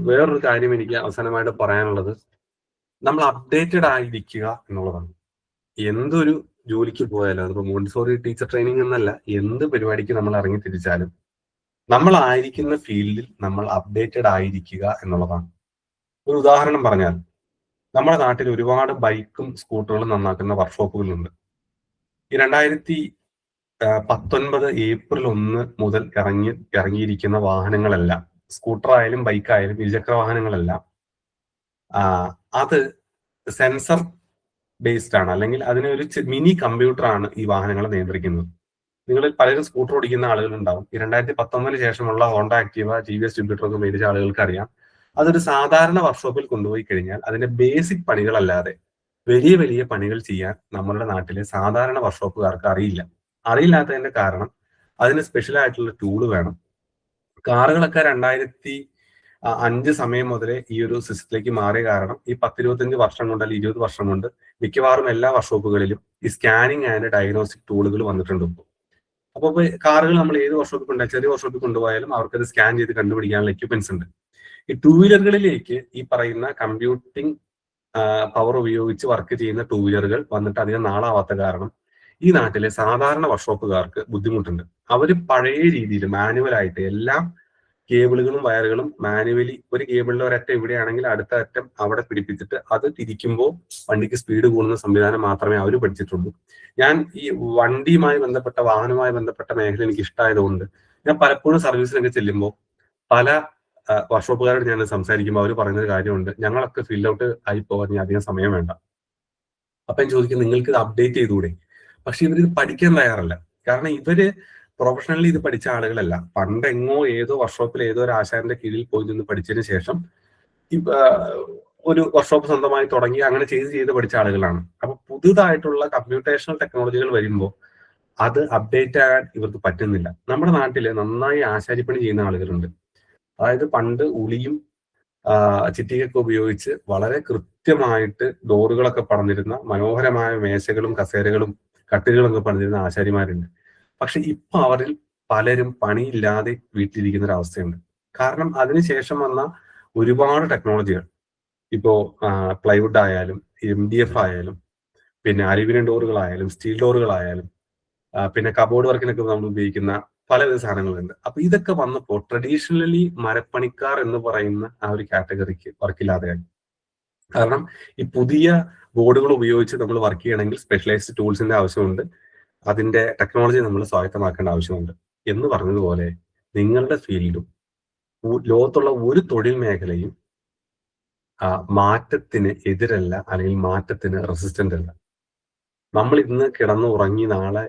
വേറൊരു കാര്യം എനിക്ക് അവസാനമായിട്ട് പറയാനുള്ളത്, നമ്മൾ അപ്ഡേറ്റഡ് ആയിരിക്കുക എന്നുള്ളതാണ്. എന്തൊരു ജോലിക്ക് പോയാലും, അതിപ്പോ മോണ്ടിസോറി ടീച്ചർ ട്രെയിനിങ് എന്നല്ല, എന്ത് പരിപാടിക്ക് നമ്മൾ ഇറങ്ങി തിരിച്ചാലും നമ്മളായിരിക്കുന്ന ഫീൽഡിൽ നമ്മൾ അപ്ഡേറ്റഡ് ആയിരിക്കുക എന്നുള്ളതാണ്. ഒരു ഉദാഹരണം പറഞ്ഞാൽ, നമ്മുടെ നാട്ടിൽ ഒരുപാട് ബൈക്കും സ്കൂട്ടറുകളും നന്നാക്കുന്ന വർക്ക്ഷോപ്പുകളുണ്ട്. ഈ 2019 ഏപ്രിൽ 1 മുതൽ ഇറങ്ങിയിരിക്കുന്ന വാഹനങ്ങളെല്ലാം, സ്കൂട്ടർ ആയാലും ബൈക്ക് ആയാലും ഇരുചക്ര വാഹനങ്ങളെല്ലാം അത് സെൻസർ ബേസ്ഡ് ആണ്, അല്ലെങ്കിൽ അതിനൊരു മിനി കമ്പ്യൂട്ടർ ആണ് ഈ വാഹനങ്ങളെ നിയന്ത്രിക്കുന്നത്. നിങ്ങൾ പലരും സ്കൂട്ടർ ഓടിക്കുന്ന ആളുകളുണ്ടാവും. ഈ 2019 ശേഷമുള്ള ഹോണ്ട ആക്റ്റീവ, GVS ജൂപ്പിറ്റർ ഒക്കെ മേടിച്ച ആളുകൾക്ക് അറിയാം, അതൊരു സാധാരണ വർക്ക്ഷോപ്പിൽ കൊണ്ടുപോയി കഴിഞ്ഞാൽ അതിന്റെ ബേസിക് പണികളല്ലാതെ വലിയ വലിയ പണികൾ ചെയ്യാൻ നമ്മുടെ നാട്ടിലെ സാധാരണ വർക്ക്ഷോപ്പുകാർക്ക് അറിയില്ല. അറിയില്ലാത്തതിന്റെ കാരണം അതിന് സ്പെഷ്യൽ ആയിട്ടുള്ള ടൂള് വേണം. കാറുകളൊക്കെ 2005 സമയം മുതലേ ഈ ഒരു സിസ്റ്റത്തിലേക്ക് മാറിയ കാരണം ഈ 10-25 വർഷം കൊണ്ട് അല്ലെങ്കിൽ 20 വർഷം കൊണ്ട് മിക്കവാറും എല്ലാ വർക്ക്ഷോപ്പുകളിലും ഈ സ്കാനിങ് ആൻഡ് ഡയഗ്നോസ്റ്റിക് ടൂളുകൾ വന്നിട്ടുണ്ട്. അപ്പോൾ കാറുകൾ നമ്മൾ ഏത് വർക്ക്ഷോപ്പിൽ കൊണ്ടുപോയാൽ, ചെറിയ വർക്ക്ഷോപ്പിൽ കൊണ്ടുപോയാലും അവർക്കത് സ്കാൻ ചെയ്ത് കണ്ടുപിടിക്കാനുള്ള എക്യുപ്മെന്റ്സ് ഉണ്ട്. ഈ 2 വീലറുകളിലേക്ക് ഈ പറയുന്ന കമ്പ്യൂട്ടിംഗ് പവർ ഉപയോഗിച്ച് വർക്ക് ചെയ്യുന്ന 2 വീലറുകൾ വന്നിട്ട് അധികം നാളാവാത്ത കാരണം ഈ നാട്ടിലെ സാധാരണ വർക്ക്ഷോപ്പുകാർക്ക് ബുദ്ധിമുട്ടുണ്ട്. അവർ പഴയ രീതിയിൽ മാനുവലായിട്ട് എല്ലാം കേബിളുകളും വയറുകളും മാനുവലി, ഒരു കേബിളിലെ ഒരറ്റം ഇവിടെയാണെങ്കിൽ അടുത്ത അറ്റം അവിടെ പിടിപ്പിച്ചിട്ട് അത് തിരിക്കുമ്പോൾ വണ്ടിക്ക് സ്പീഡ് കൂടുന്ന സംവിധാനം മാത്രമേ അവർ പഠിച്ചിട്ടുള്ളൂ. ഞാൻ ഈ വണ്ടിയുമായി ബന്ധപ്പെട്ട, വാഹനവുമായി ബന്ധപ്പെട്ട മേഖല എനിക്ക് ഇഷ്ടമായതുകൊണ്ട് ഞാൻ പലപ്പോഴും സർവീസിലൊക്കെ ചെല്ലുമ്പോൾ പല വർക്ക്ഷോപ്പുകാരോട് ഞാൻ സംസാരിക്കുമ്പോൾ അവർ പറയുന്ന ഒരു കാര്യമുണ്ട്, ഞങ്ങളൊക്കെ ഫിൽ ഔട്ട് ആയി പോകാൻ അധികം സമയം വേണ്ട. അപ്പൊ ഞാൻ ചോദിക്കും, നിങ്ങൾക്ക് ഇത് അപ്ഡേറ്റ് ചെയ്തുകൂടെ? പക്ഷെ ഇവരിത് പഠിക്കാൻ തയ്യാറല്ല. കാരണം ഇവര് പ്രൊഫഷണലി ഇത് പഠിച്ച ആളുകളല്ല. പണ്ടെങ്ങോ ഏതോ വർക്ക്ഷോപ്പിൽ ഏതോ ഒരു ആശാന്റെ കീഴിൽ പോയി നിന്ന് പഠിച്ചതിന് ശേഷം ഒരു വർക്ക്ഷോപ്പ് സ്വന്തമായി തുടങ്ങി അങ്ങനെ ചെയ്ത് പഠിച്ച ആളുകളാണ്. അപ്പൊ പുതുതായിട്ടുള്ള കമ്പ്യൂട്ടേഷണൽ ടെക്നോളജികൾ വരുമ്പോൾ അത് അപ്ഡേറ്റ് ആകാൻ ഇവർക്ക് പറ്റുന്നില്ല. നമ്മുടെ നാട്ടില് നന്നായി ആശാരിപ്പണി ചെയ്യുന്ന ആളുകളുണ്ട്. അതായത് പണ്ട് ഉളിയും ചിറ്റികൊക്കെ ഉപയോഗിച്ച് വളരെ കൃത്യമായിട്ട് ഡോറുകളൊക്കെ പണിതിരുന്ന, മനോഹരമായ മേശകളും കസേരകളും കട്ടിലുകളൊക്കെ പണിതിരുന്ന ആശാരിമാരുണ്ട്. പക്ഷെ ഇപ്പൊ അവരിൽ പലരും പണിയില്ലാതെ വീട്ടിലിരിക്കുന്ന ഒരു അവസ്ഥയുണ്ട്. കാരണം അതിനുശേഷം വന്ന ഒരുപാട് ടെക്നോളജികൾ, ഇപ്പോ പ്ലൈവുഡ് ആയാലും MDF ആയാലും പിന്നെ അലുമിനിയം ഡോറുകളായാലും സ്റ്റീൽ ഡോറുകളായാലും പിന്നെ കബോർഡ് വർക്കിനൊക്കെ നമ്മൾ ഉപയോഗിക്കുന്ന പലവിധ സാധനങ്ങളുണ്ട്. അപ്പൊ ഇതൊക്കെ വന്നപ്പോൾ ട്രഡീഷണലി മരപ്പണിക്കാർ എന്ന് പറയുന്ന ആ ഒരു കാറ്റഗറിക്ക് വർക്കില്ലാതെയായി. കാരണം ഈ പുതിയ ബോർഡുകൾ ഉപയോഗിച്ച് നമ്മൾ വർക്ക് ചെയ്യണമെങ്കിൽ സ്പെഷ്യലൈസ്ഡ് ടൂൾസിന്റെ ആവശ്യമുണ്ട്, അതിന്റെ ടെക്നോളജി നമ്മൾ സ്വായത്തമാക്കേണ്ട ആവശ്യമുണ്ട്. എന്ന് പറഞ്ഞതുപോലെ നിങ്ങളുടെ ഫീൽഡും ലോകത്തുള്ള ഒരു തൊഴിൽ മേഖലയും മാറ്റത്തിന് എതിരല്ല, അല്ലെങ്കിൽ മാറ്റത്തിന് റെസിസ്റ്റന്റ് അല്ല. നമ്മൾ ഇന്ന് കിടന്നു ഉറങ്ങി നാളെ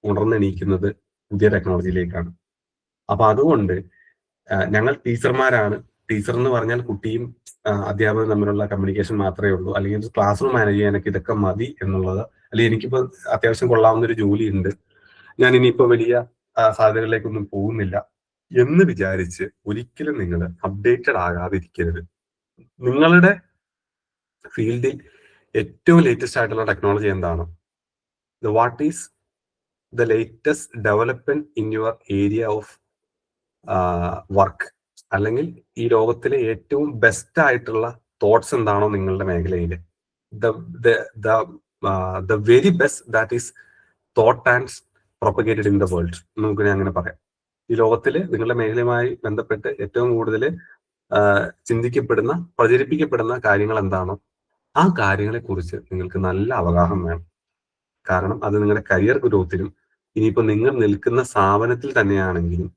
ഉണർന്നെണീക്കുന്നത് പുതിയ ടെക്നോളജിയിലേക്കാണ്. അപ്പൊ അതുകൊണ്ട് ഞങ്ങൾ ടീച്ചർമാരാണ്. ടീച്ചർ എന്ന് പറഞ്ഞാൽ കുട്ടിയും അധ്യാപകനും തമ്മിലുള്ള കമ്മ്യൂണിക്കേഷൻ മാത്രമേ ഉള്ളൂ, അല്ലെങ്കിൽ ക്ലാസ് റൂം മാനേജ് ചെയ്യാനൊക്കെ ഇതൊക്കെ മതി എന്നുള്ളത്, അല്ലെങ്കിൽ എനിക്കിപ്പോ അത്യാവശ്യം കൊള്ളാവുന്ന ഒരു ജോലി ഉണ്ട്, ഞാൻ ഇനിയിപ്പോ വലിയ സാധ്യതകളിലേക്കൊന്നും പോകുന്നില്ല എന്ന് വിചാരിച്ച് ഒരിക്കലും നിങ്ങൾ അപ്ഡേറ്റഡ് ആകാതിരിക്കരുത്. നിങ്ങളുടെ ഫീൽഡിൽ ഏറ്റവും ലേറ്റസ്റ്റ് ആയിട്ടുള്ള ടെക്നോളജി എന്താണ്, what is the latest development in your area of work, അല്ലെങ്കിൽ ഈ ലോകത്തിലെ ഏറ്റവും ബെസ്റ്റ് ആയിട്ടുള്ള തോട്ട്സ് എന്താണോ നിങ്ങളുടെ മേഖലയിൽ, the very best that is thought and propagated in the world, നമുക്ക് അങ്ങനെ പറയാം. ഈ ലോകത്തിൽ നിങ്ങളുടെ മേഖലയുമായി ബന്ധപ്പെട്ട് ഏറ്റവും കൂടുതൽ ചിന്തിക്കപ്പെടുന്ന, പ്രചരിപ്പിക്കപ്പെടുന്ന കാര്യങ്ങൾ എന്താണോ ആ കാര്യങ്ങളെ കുറിച്ച് നിങ്ങൾക്ക് നല്ല അവഗാഹം വേണം. കാരണം അത് നിങ്ങളുടെ കരിയർ ഗ്രോത്തിനും ഇനിയിപ്പോ നിങ്ങൾ നിൽക്കുന്ന സ്ഥാപനത്തിൽ തന്നെയാണെങ്കിലും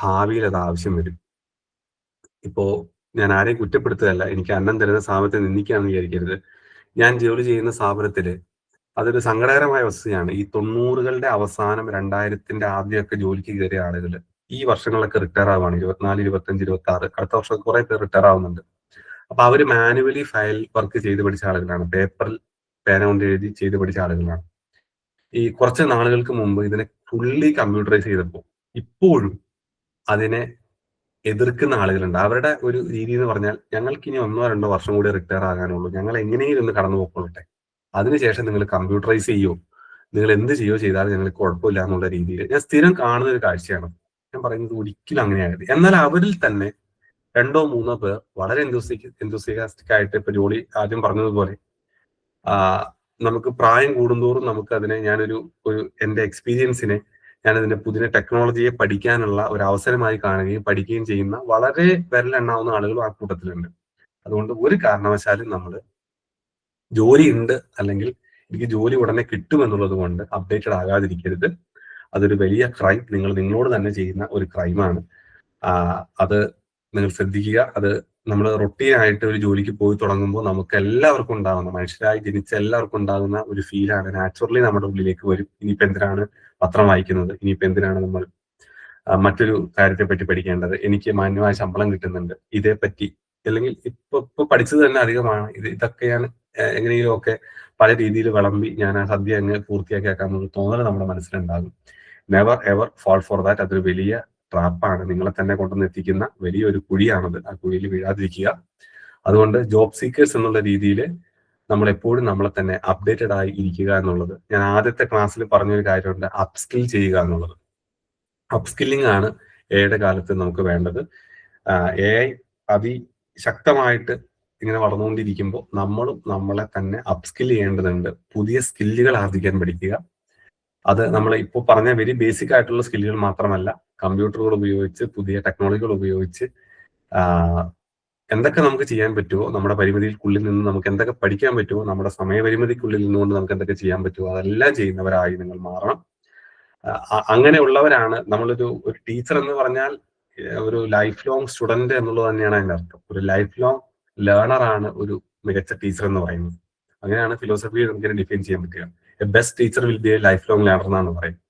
ഭാവിയിൽ അത് ആവശ്യം വരും. ഇപ്പോ ഞാൻ ആരെയും കുറ്റപ്പെടുത്തുകയല്ല, എനിക്ക് അന്നം തരുന്ന സ്ഥാപനത്തെ നിന്ദിക്കുകയാണെന്ന് വിചാരിക്കരുത്. ഞാൻ ജോലി ചെയ്യുന്ന സ്ഥാപനത്തില് അതൊരു സങ്കടകരമായ വസ്തുതയാണ്. ഈ 90കളുടെ അവസാനം 2000ത്തിന്റെ ആദ്യമൊക്കെ ജോലിക്ക് കയറിയ ആളുകൾ ഈ വർഷങ്ങളൊക്കെ റിട്ടയർ ആവുകയാണ്. 24, 25, 26 അടുത്ത വർഷം കുറെ പേർ റിട്ടയർ ആവുന്നുണ്ട്. അപ്പൊ അവര് മാനുവലി ഫയൽ വർക്ക് ചെയ്ത് പഠിച്ച ആളുകളാണ്, പേപ്പറിൽ പേന കൊണ്ട് എഴുതി ചെയ്ത് പഠിച്ച ആളുകളാണ്. ഈ കുറച്ച് നാളുകൾക്ക് മുമ്പ് ഇതിനെ ഫുള്ളി കമ്പ്യൂട്ടറൈസ് ചെയ്തപ്പോൾ ഇപ്പോഴും അതിനെ എതിർക്കുന്ന ആളുകളുണ്ട്. അവരുടെ ഒരു രീതി എന്ന് പറഞ്ഞാൽ, ഞങ്ങൾക്ക് ഇനി 1-2 വർഷം കൂടി റിട്ടയർ ആകാനുള്ളൂ, ഞങ്ങൾ എങ്ങനെയും ഒന്ന് കടന്നു പോയിക്കൊള്ളട്ടെ, അതിനുശേഷം നിങ്ങൾ കമ്പ്യൂട്ടറൈസ് ചെയ്യോ, നിങ്ങൾ എന്ത് ചെയ്യോ ചെയ്താൽ ഞങ്ങൾക്ക് കുഴപ്പമില്ല എന്നുള്ള രീതിയിൽ ഞാൻ സ്ഥിരം കാണുന്ന ഒരു കാഴ്ചയാണ്. ഞാൻ പറയുന്നത് ഒരിക്കലും അങ്ങനെയാകരുത്. എന്നാൽ അവരിൽ തന്നെ 2-3 പേർ വളരെ എന്തൂസിയാസ്റ്റിക് ആയിട്ട്, ഇപ്പൊ ജോലി ആദ്യം പറഞ്ഞതുപോലെ നമുക്ക് പ്രായം കൂടുന്തോറും നമുക്ക് അതിനെ ഞാനൊരു എന്റെ എക്സ്പീരിയൻസിനെ ഞാനതിന്റെ പുതിയ ടെക്നോളജിയെ പഠിക്കാനുള്ള ഒരു അവസരമായി കാണുകയും പഠിക്കുകയും ചെയ്യുന്ന വളരെ വിരലെണ്ണാവുന്ന ആളുകളും ആ കൂട്ടത്തിലുണ്ട്. അതുകൊണ്ട് ഒരു കാരണവശാലും നമ്മൾ ജോലി ഉണ്ട് അല്ലെങ്കിൽ എനിക്ക് ജോലി ഉടനെ കിട്ടുമെന്നുള്ളത് കൊണ്ട് അപ്ഡേറ്റഡ് ആകാതിരിക്കരുത്. അതൊരു വലിയ ക്രൈം, നിങ്ങളോട് തന്നെ ചെയ്യുന്ന ഒരു ക്രൈമാണ്. അത് നിങ്ങൾ ശ്രദ്ധിക്കുക. അത് നമ്മൾ റൊട്ടീനായിട്ട് ഒരു ജോലിക്ക് പോയി തുടങ്ങുമ്പോൾ നമുക്ക് എല്ലാവർക്കും ഉണ്ടാകുന്ന, മനുഷ്യരായി ജനിച്ച എല്ലാവർക്കും ഉണ്ടാകുന്ന ഒരു ഫീലാണ് നാച്ചുറലി നമ്മുടെ ഉള്ളിലേക്ക് വരും. ഇനിയിപ്പോ എന്തിനാണ് പത്രം വായിക്കുന്നത്, ഇനിയിപ്പോ എന്തിനാണ് നമ്മൾ മറ്റൊരു കാര്യത്തെ പറ്റി പഠിക്കേണ്ടത്, എനിക്ക് മാന്യമായ ശമ്പളം കിട്ടുന്നുണ്ട്, ഇതേപ്പറ്റി അല്ലെങ്കിൽ ഇപ്പൊ പഠിച്ചത് തന്നെ അധികമാണ്, ഇതൊക്കെയാണ് എങ്ങനെയും ഒക്കെ പല രീതിയിൽ വിളമ്പി ഞാൻ ആ സദ്യ അങ്ങ് പൂർത്തിയാക്കാമെന്നുള്ള തോന്നൽ നമ്മുടെ മനസ്സിലുണ്ടാകും. Never ever fall for that. അതൊരു വലിയ ട്രാപ്പാണ്, നിങ്ങളെ തന്നെ കൊണ്ടുവന്ന് എത്തിക്കുന്ന വലിയൊരു കുഴിയാണത്. ആ കുഴിയിൽ വീഴാതിരിക്കുക. അതുകൊണ്ട് ജോബ് സീക്കേഴ്സ് എന്നുള്ള രീതിയിൽ നമ്മൾ എപ്പോഴും നമ്മളെ തന്നെ അപ്ഡേറ്റഡ് ആയി ഇരിക്കുക എന്നുള്ളത്, ഞാൻ ആദ്യത്തെ ക്ലാസ്സിൽ പറഞ്ഞൊരു കാര്യമുണ്ട്, അപ്സ്കിൽ ചെയ്യുക എന്നുള്ളത്. അപ്സ്കില്ലിംഗ് ആണ് എയുടെ കാലത്ത് നമുക്ക് വേണ്ടത്. എ ഐ അതിശക്തമായിട്ട് ഇങ്ങനെ വളർന്നുകൊണ്ടിരിക്കുമ്പോൾ നമ്മളും നമ്മളെ തന്നെ അപ്സ്കിൽ ചെയ്യേണ്ടതുണ്ട്. പുതിയ സ്കില്ലുകൾ ആർജിക്കാൻ പഠിക്കുക. അത് നമ്മൾ ഇപ്പോൾ പറഞ്ഞ വെരി ബേസിക് ആയിട്ടുള്ള സ്കില്ലുകൾ മാത്രമല്ല, കമ്പ്യൂട്ടറുകൾ ഉപയോഗിച്ച്, പുതിയ ടെക്നോളജികൾ ഉപയോഗിച്ച് എന്തൊക്കെ നമുക്ക് ചെയ്യാൻ പറ്റുമോ, നമ്മുടെ പരിമിതിക്കുള്ളിൽ നിന്ന് നമുക്ക് എന്തൊക്കെ പഠിക്കാൻ പറ്റുമോ, നമ്മുടെ സമയപരിമിതിക്കുള്ളിൽ നിന്നുകൊണ്ട് നമുക്ക് എന്തൊക്കെ ചെയ്യാൻ പറ്റുമോ അതെല്ലാം ചെയ്യുന്നവരായി നിങ്ങൾ മാറണം. അങ്ങനെയുള്ളവരാണ് നമ്മളൊരു ടീച്ചർ എന്ന് പറഞ്ഞാൽ ഒരു ലൈഫ് ലോങ് സ്റ്റുഡന്റ് എന്നുള്ളത് തന്നെയാണ് അതിന്റെ അർത്ഥം. ഒരു ലൈഫ് ലോങ് ലേണർ ആണ് ഒരു മികച്ച ടീച്ചർ എന്ന് പറയുന്നത്. അങ്ങനെയാണ് ഫിലോസഫി നമുക്ക് ഡിഫൈൻ ചെയ്യാൻ പറ്റുക. A best teacher will be A life long learner എന്നാണ് പറയുന്നത്.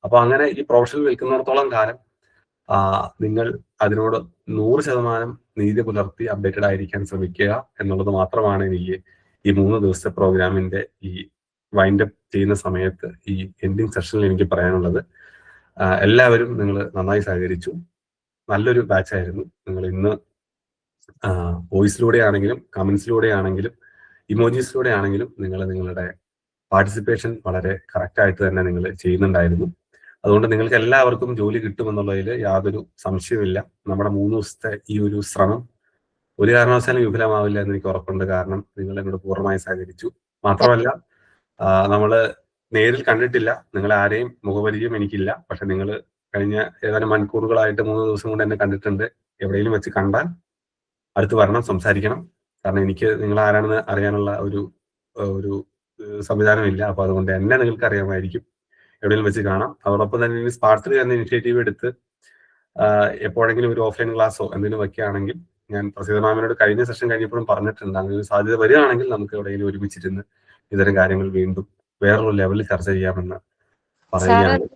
അപ്പൊ അങ്ങനെ ഈ പ്രൊഫഷനിൽ നിൽക്കുന്നിടത്തോളം കാലം നിങ്ങൾ അതിനോട് 100% നീതി പുലർത്തി അപ്ഡേറ്റഡ് ആയിരിക്കാൻ ശ്രമിക്കുക എന്നുള്ളത് മാത്രമാണ് എനിക്ക് ഈ 3 ദിവസത്തെ പ്രോഗ്രാമിന്റെ ഈ വൈൻഡ് അപ്പ് ചെയ്യുന്ന സമയത്ത് ഈ എൻഡിങ് സെഷനിൽ എനിക്ക് പറയാനുള്ളത്. എല്ലാവരും നിങ്ങൾ നന്നായി സഹകരിച്ചു. നല്ലൊരു ബാച്ച് ആയിരുന്നു. നിങ്ങൾ ഇന്ന് വോയിസിലൂടെ ആണെങ്കിലും കമന്റ്സിലൂടെ ആണെങ്കിലും ഇമോജീസിലൂടെ ആണെങ്കിലും നിങ്ങളുടെ പാർട്ടിസിപ്പേഷൻ വളരെ കറക്റ്റ് ആയിട്ട് തന്നെ നിങ്ങൾ ചെയ്യുന്നുണ്ടായിരുന്നു. അതുകൊണ്ട് നിങ്ങൾക്ക് എല്ലാവർക്കും ജോലി കിട്ടുമെന്നുള്ളതിൽ യാതൊരു സംശയമില്ല. നമ്മുടെ 3 ദിവസത്തെ ഈ ഒരു ശ്രമം ഒരു കാരണവശാലും വിഫലമാവില്ല എന്ന് എനിക്ക് ഉറപ്പുണ്ട്. കാരണം നിങ്ങൾ എന്നോട് പൂർണ്ണമായി സഹകരിച്ചു. മാത്രമല്ല നമ്മള് നേരിൽ കണ്ടിട്ടില്ല, നിങ്ങളെ ആരെയും മുഖപരിചയം എനിക്കില്ല. പക്ഷെ നിങ്ങൾ കഴിഞ്ഞ ഏതാനും മണിക്കൂറുകളായിട്ട് 3 ദിവസം കൊണ്ട് എന്നെ കണ്ടിട്ടുണ്ട്. എവിടെയെങ്കിലും വെച്ച് കണ്ടാൽ അടുത്ത് വരണം, സംസാരിക്കണം. കാരണം എനിക്ക് നിങ്ങൾ ആരാണെന്ന് അറിയാനുള്ള ഒരു സംവിധാനമില്ല. അപ്പൊ അതുകൊണ്ട് എന്നെ നിങ്ങൾക്ക് അറിയാമായിരിക്കും. എവിടെയെങ്കിലും വെച്ച് കാണാം. അതോടൊപ്പം തന്നെ സ്പാർക്കിൽ തന്നെ ഇനിഷ്യേറ്റീവ് എടുത്ത് എപ്പോഴെങ്കിലും ഒരു ഓഫ്ലൈൻ ക്ലാസ്സോ എന്തെങ്കിലും വെക്കുകയാണെങ്കിൽ, ഞാൻ പ്രസീത മാമിനോട് കഴിഞ്ഞ സെഷൻ കഴിഞ്ഞപ്പോഴും പറഞ്ഞിട്ടുണ്ട്, അങ്ങനെ ഒരു സാധ്യത വരികയാണെങ്കിൽ നമുക്ക് എവിടെയെങ്കിലും ഒരുമിച്ചിരുന്ന് ഇത്തരം കാര്യങ്ങൾ വീണ്ടും വേറൊരു ലെവലിൽ ചർച്ച ചെയ്യാമെന്ന് പറയുകയാണ്.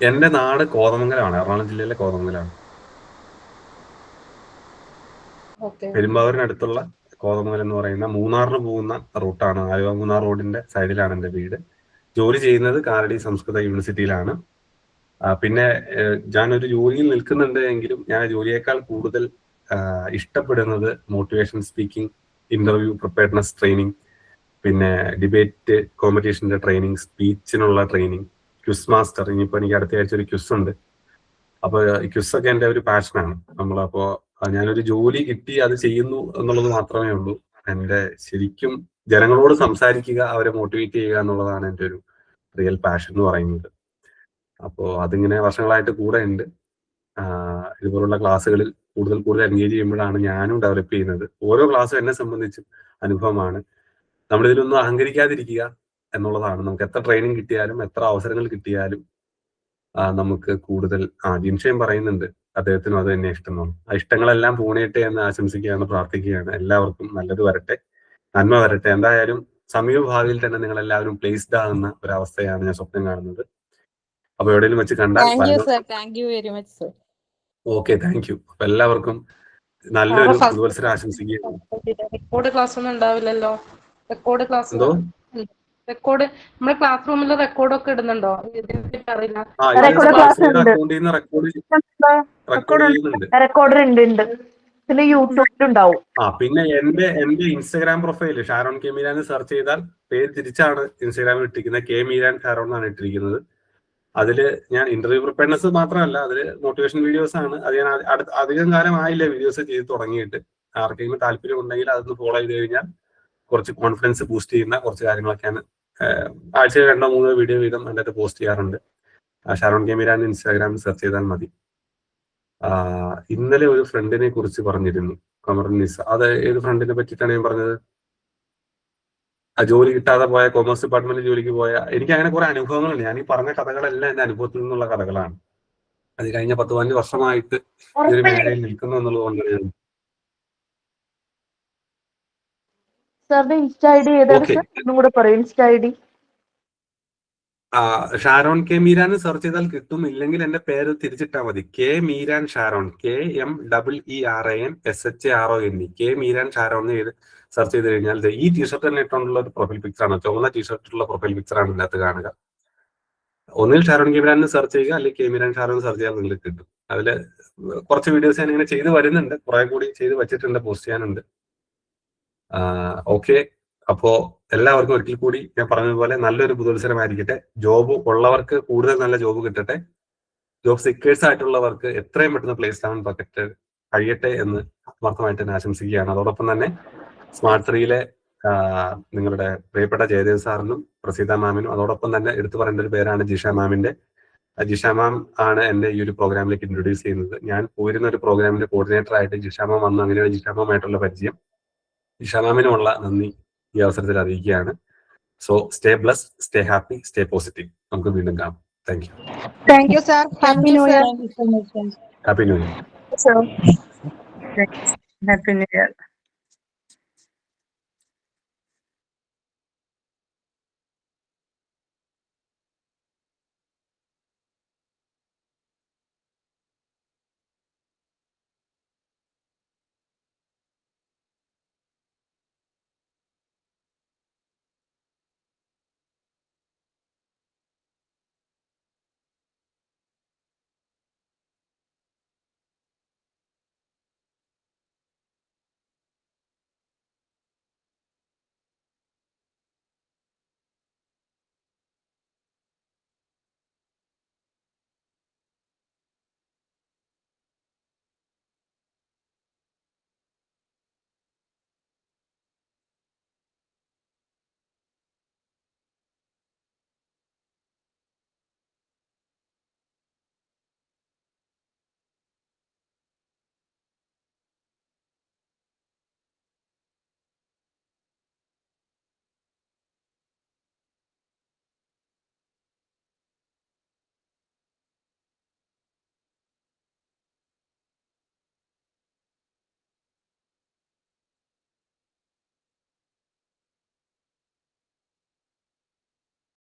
എന്റെ നാട് കോതമംഗലമാണ്, എറണാകുളം ജില്ലയിലെ കോതമംഗലമാണ്. പെരുമ്പാവൂരിനടുത്തുള്ള കോതമംഗലം എന്ന് പറയുന്ന മൂന്നാറിന് പോകുന്ന റൂട്ടാണ്. ആലുവ മൂന്നാർ റോഡിന്റെ സൈഡിലാണ് എന്റെ വീട്. ജോലി ചെയ്യുന്നത് കാലടി സംസ്കൃത യൂണിവേഴ്സിറ്റിയിലാണ്. പിന്നെ ഞാനൊരു ജോലിയിൽ നിൽക്കുന്നുണ്ട് എങ്കിലും ഞാൻ ജോലിയേക്കാൾ കൂടുതൽ ഇഷ്ടപ്പെടുന്നത് motivation speaking, interview preparedness training, പിന്നെ ഡിബേറ്റ് കോമ്പറ്റീഷന്റെ ട്രെയിനിങ്, സ്പീച്ചിനുള്ള ട്രെയിനിങ്, ക്വിസ് മാസ്റ്റർ. ഇനിയിപ്പോ എനിക്ക് അടുത്ത ആഴ്ച ഒരു ക്വിസ് ഉണ്ട്. അപ്പൊ ക്വിസ് ഒക്കെ എന്റെ ഒരു പാഷനാണ്. നമ്മളപ്പോ ഞാനൊരു ജോലി കിട്ടി അത് ചെയ്യുന്നു എന്നുള്ളത് മാത്രമേ ഉള്ളൂ. എന്റെ ശരിക്കും ജനങ്ങളോട് സംസാരിക്കുക, അവരെ മോട്ടിവേറ്റ് ചെയ്യുക എന്നുള്ളതാണ് എൻ്റെ ഒരു റിയൽ പാഷൻ എന്ന് പറയുന്നത്. അപ്പോൾ അതിങ്ങനെ വർഷങ്ങളായിട്ട് കൂടെ ഉണ്ട്. ഇതുപോലുള്ള ക്ലാസ്സുകളിൽ കൂടുതൽ എൻഗേജ് ചെയ്യുമ്പോഴാണ് ഞാനും ഡെവലപ്പ് ചെയ്യുന്നത്. ഓരോ ക്ലാസ്സും എന്നെ സംബന്ധിച്ചും അനുഭവമാണ്. നമ്മളിതിലൊന്നും അഹങ്കരിക്കാതിരിക്കുക എന്നുള്ളതാണ്. നമുക്ക് എത്ര ട്രെയിനിങ് കിട്ടിയാലും എത്ര അവസരങ്ങൾ കിട്ടിയാലും നമുക്ക് കൂടുതൽ ജിൻഷയും പറയുന്നുണ്ട് അദ്ദേഹത്തിനും അത് തന്നെ ഇഷ്ടമാണ്. ആ ഇഷ്ടങ്ങളെല്ലാം പൂണയട്ടെ എന്ന് ആശംസിക്കുകയാണ്, പ്രാർത്ഥിക്കുകയാണ്. എല്ലാവർക്കും നല്ലത് വരട്ടെ, നന്മ വരട്ടെ. എന്തായാലും സമീപ ഭാവിയിൽ തന്നെ നിങ്ങൾ എല്ലാവരും പ്ലേസ്ഡ് ആകുന്ന ഒരവസ്ഥയാണ് ഞാൻ സ്വപ്നം കാണുന്നത്. അപ്പൊ എവിടെയെങ്കിലും വെച്ച് കണ്ടാൽ ഓക്കെ, താങ്ക് യു. അപ്പൊ എല്ലാവർക്കും നല്ലൊരു പുതുവത്സരം ആശംസിക്കുകയാണ്. റെക്കോർഡ് ക്ലാസ് ഒന്നും ഉണ്ടാവില്ലല്ലോ? റെക്കോർഡ് ക്ലാസ് എന്തോ റെക്കോർഡ് നമ്മുടെ ക്ലാസ് റൂമിൽ റെക്കോർഡൊക്കെ ഇടുന്നുണ്ടോ? അറിയില്ല. റെക്കോർഡർ ഉണ്ട്, പിന്നെ യൂട്യൂബിലുണ്ടാവും. പിന്നെ എന്റെ Instagram profile Sharon K Meeran search ചെയ്താൽ പേര് തിരിച്ചാണ് ഇൻസ്റ്റാഗ്രാമിൽ ഇട്ടിരിക്കുന്നത്. കെ മീരാൻ ഷാരോൺ എന്നാണ് ഇട്ടിരിക്കുന്നത്. അതില് ഞാൻ ഇന്റർവ്യൂ പ്രിപ്പയർനെസ് മാത്രമല്ല, അതില് മോട്ടിവേഷൻ വീഡിയോസ് ആണ്. അത് ഞാൻ അധികം കാലം ആയില്ല വീഡിയോസ് ചെയ്ത് തുടങ്ങിയിട്ട്. ആർക്കെങ്കിലും താല്പര്യം ഉണ്ടെങ്കിൽ അതൊന്ന് ഫോളോ ചെയ്ത് കഴിഞ്ഞാൽ കുറച്ച് കോൺഫിഡൻസ് ബൂസ്റ്റ് ചെയ്യുന്ന കുറച്ച് കാര്യങ്ങളൊക്കെയാണ്. ആഴ്ചയിൽ 2-3 വീഡിയോ വീതം അതിൻ്റെ അകത്ത് പോസ്റ്റ് ചെയ്യാറുണ്ട്. ഷാരോൺ കെ മീരാൻ ഇൻസ്റ്റാഗ്രാമിൽ സെർച്ച് ചെയ്താൽ മതി. ഇന്നലെ ഒരു ഫ്രണ്ടിനെ കുറിച്ച് പറഞ്ഞിരുന്നു കമറുന്നിസ. അത് ഏത് ഫ്രണ്ടിനെ പറ്റിയിട്ടാണ് ഞാൻ പറഞ്ഞത്? ജോലി കിട്ടാതെ പോയ, കോമേഴ്സ് ഡിപ്പാർട്ട്മെന്റിൽ ജോലിക്ക് പോയ. എനിക്ക് അങ്ങനെ കുറെ അനുഭവങ്ങളുണ്ട്. ഞാൻ ഈ പറഞ്ഞ കഥകളെല്ലാം എന്റെ അനുഭവത്തിൽ നിന്നുള്ള കഥകളാണ്. അത് കഴിഞ്ഞ 10-15 വർഷമായിട്ട് ഈ ഒരു മേഖലയിൽ നിൽക്കുന്നു എന്നുള്ളത് കൊണ്ടാണ്. ഷാരോൺ കെ മീരാൻ സെർച്ച് ചെയ്താൽ കിട്ടും. ഇല്ലെങ്കിൽ എന്റെ പേര് തിരിച്ചിട്ടാൽ മതി. K Meeran Sharon, KMEERANSHARON, K Meeran Sharon എന്ന് സെർച്ച് ചെയ്ത് കഴിഞ്ഞാൽ ഈ ടീഷർട്ട് തന്നെ ഇട്ടുകൊണ്ടുള്ള ഒരു പ്രൊഫൈൽ പിക്ചറാണ്, ചുവന്ന ടീഷർട്ടുള്ള പ്രൊഫൈൽ പിക്ചറാണ് ഇതിനകത്ത് കാണുക. ഒന്നിൽ ഷാരോൺ കെ മീരാൻ സെർച്ച് ചെയ്യുക, അല്ലെങ്കിൽ കെ മീരാൻ ഷാരോൺ സെർച്ച് ചെയ്യാൻ നിങ്ങൾക്ക് കിട്ടും. അതില് കുറച്ച് വീഡിയോസ് ഞാൻ ഇങ്ങനെ ചെയ്ത് വരുന്നുണ്ട്, കുറെ കൂടി ചെയ്ത് വെച്ചിട്ടുണ്ട്, പോസ്റ്റ് ചെയ്യാനുണ്ട്. ഓക്കെ, അപ്പോ എല്ലാവർക്കും ഒരിക്കൽ കൂടി ഞാൻ പറഞ്ഞതുപോലെ നല്ലൊരു പുതുവത്സരമായിരിക്കട്ടെ. ജോബ് ഉള്ളവർക്ക് കൂടുതൽ നല്ല ജോബ് കിട്ടട്ടെ. ജോബ് സിക്കേഴ്സ് ആയിട്ടുള്ളവർക്ക് എത്രയും പെട്ടെന്ന് പ്ലേസ് ആവാൻ കഴിയട്ടെ എന്ന് ആത്മാർത്ഥമായിട്ട് തന്നെ ആശംസിക്കുകയാണ്. അതോടൊപ്പം തന്നെ സ്മാർട്ട് 3-യിലെ നിങ്ങളുടെ പ്രിയപ്പെട്ട ജയദേവ് സാറിനും പ്രസീത മാമിനും, അതോടൊപ്പം തന്നെ എടുത്തു പറയേണ്ട ഒരു പേരാണ് ജിഷ മാമിന്റെ. ജിഷ മാം ആണ് എന്റെ ഈ ഒരു പ്രോഗ്രാമിലേക്ക് ഇൻട്രൊഡ്യൂസ് ചെയ്യുന്നത്. ഞാൻ പോയിരുന്ന ഒരു പ്രോഗ്രാമിന്റെ കോർഡിനേറ്റർ ആയിട്ട് ജിഷ മാം വന്നു. അങ്ങനെയാണ് ജിഷ മാമായിട്ടുള്ള പരിചയം. ജിഷ മാമിനുമുള്ള നന്ദി ഈ അവസരത്തിൽ അറിയിക്കുകയാണ്. So stay blessed, stay happy, stay positive. നമുക്ക് വീണ്ടും കാണാം. Thank you. Thank you sir. Happy new year. Happy new year. Happy new year.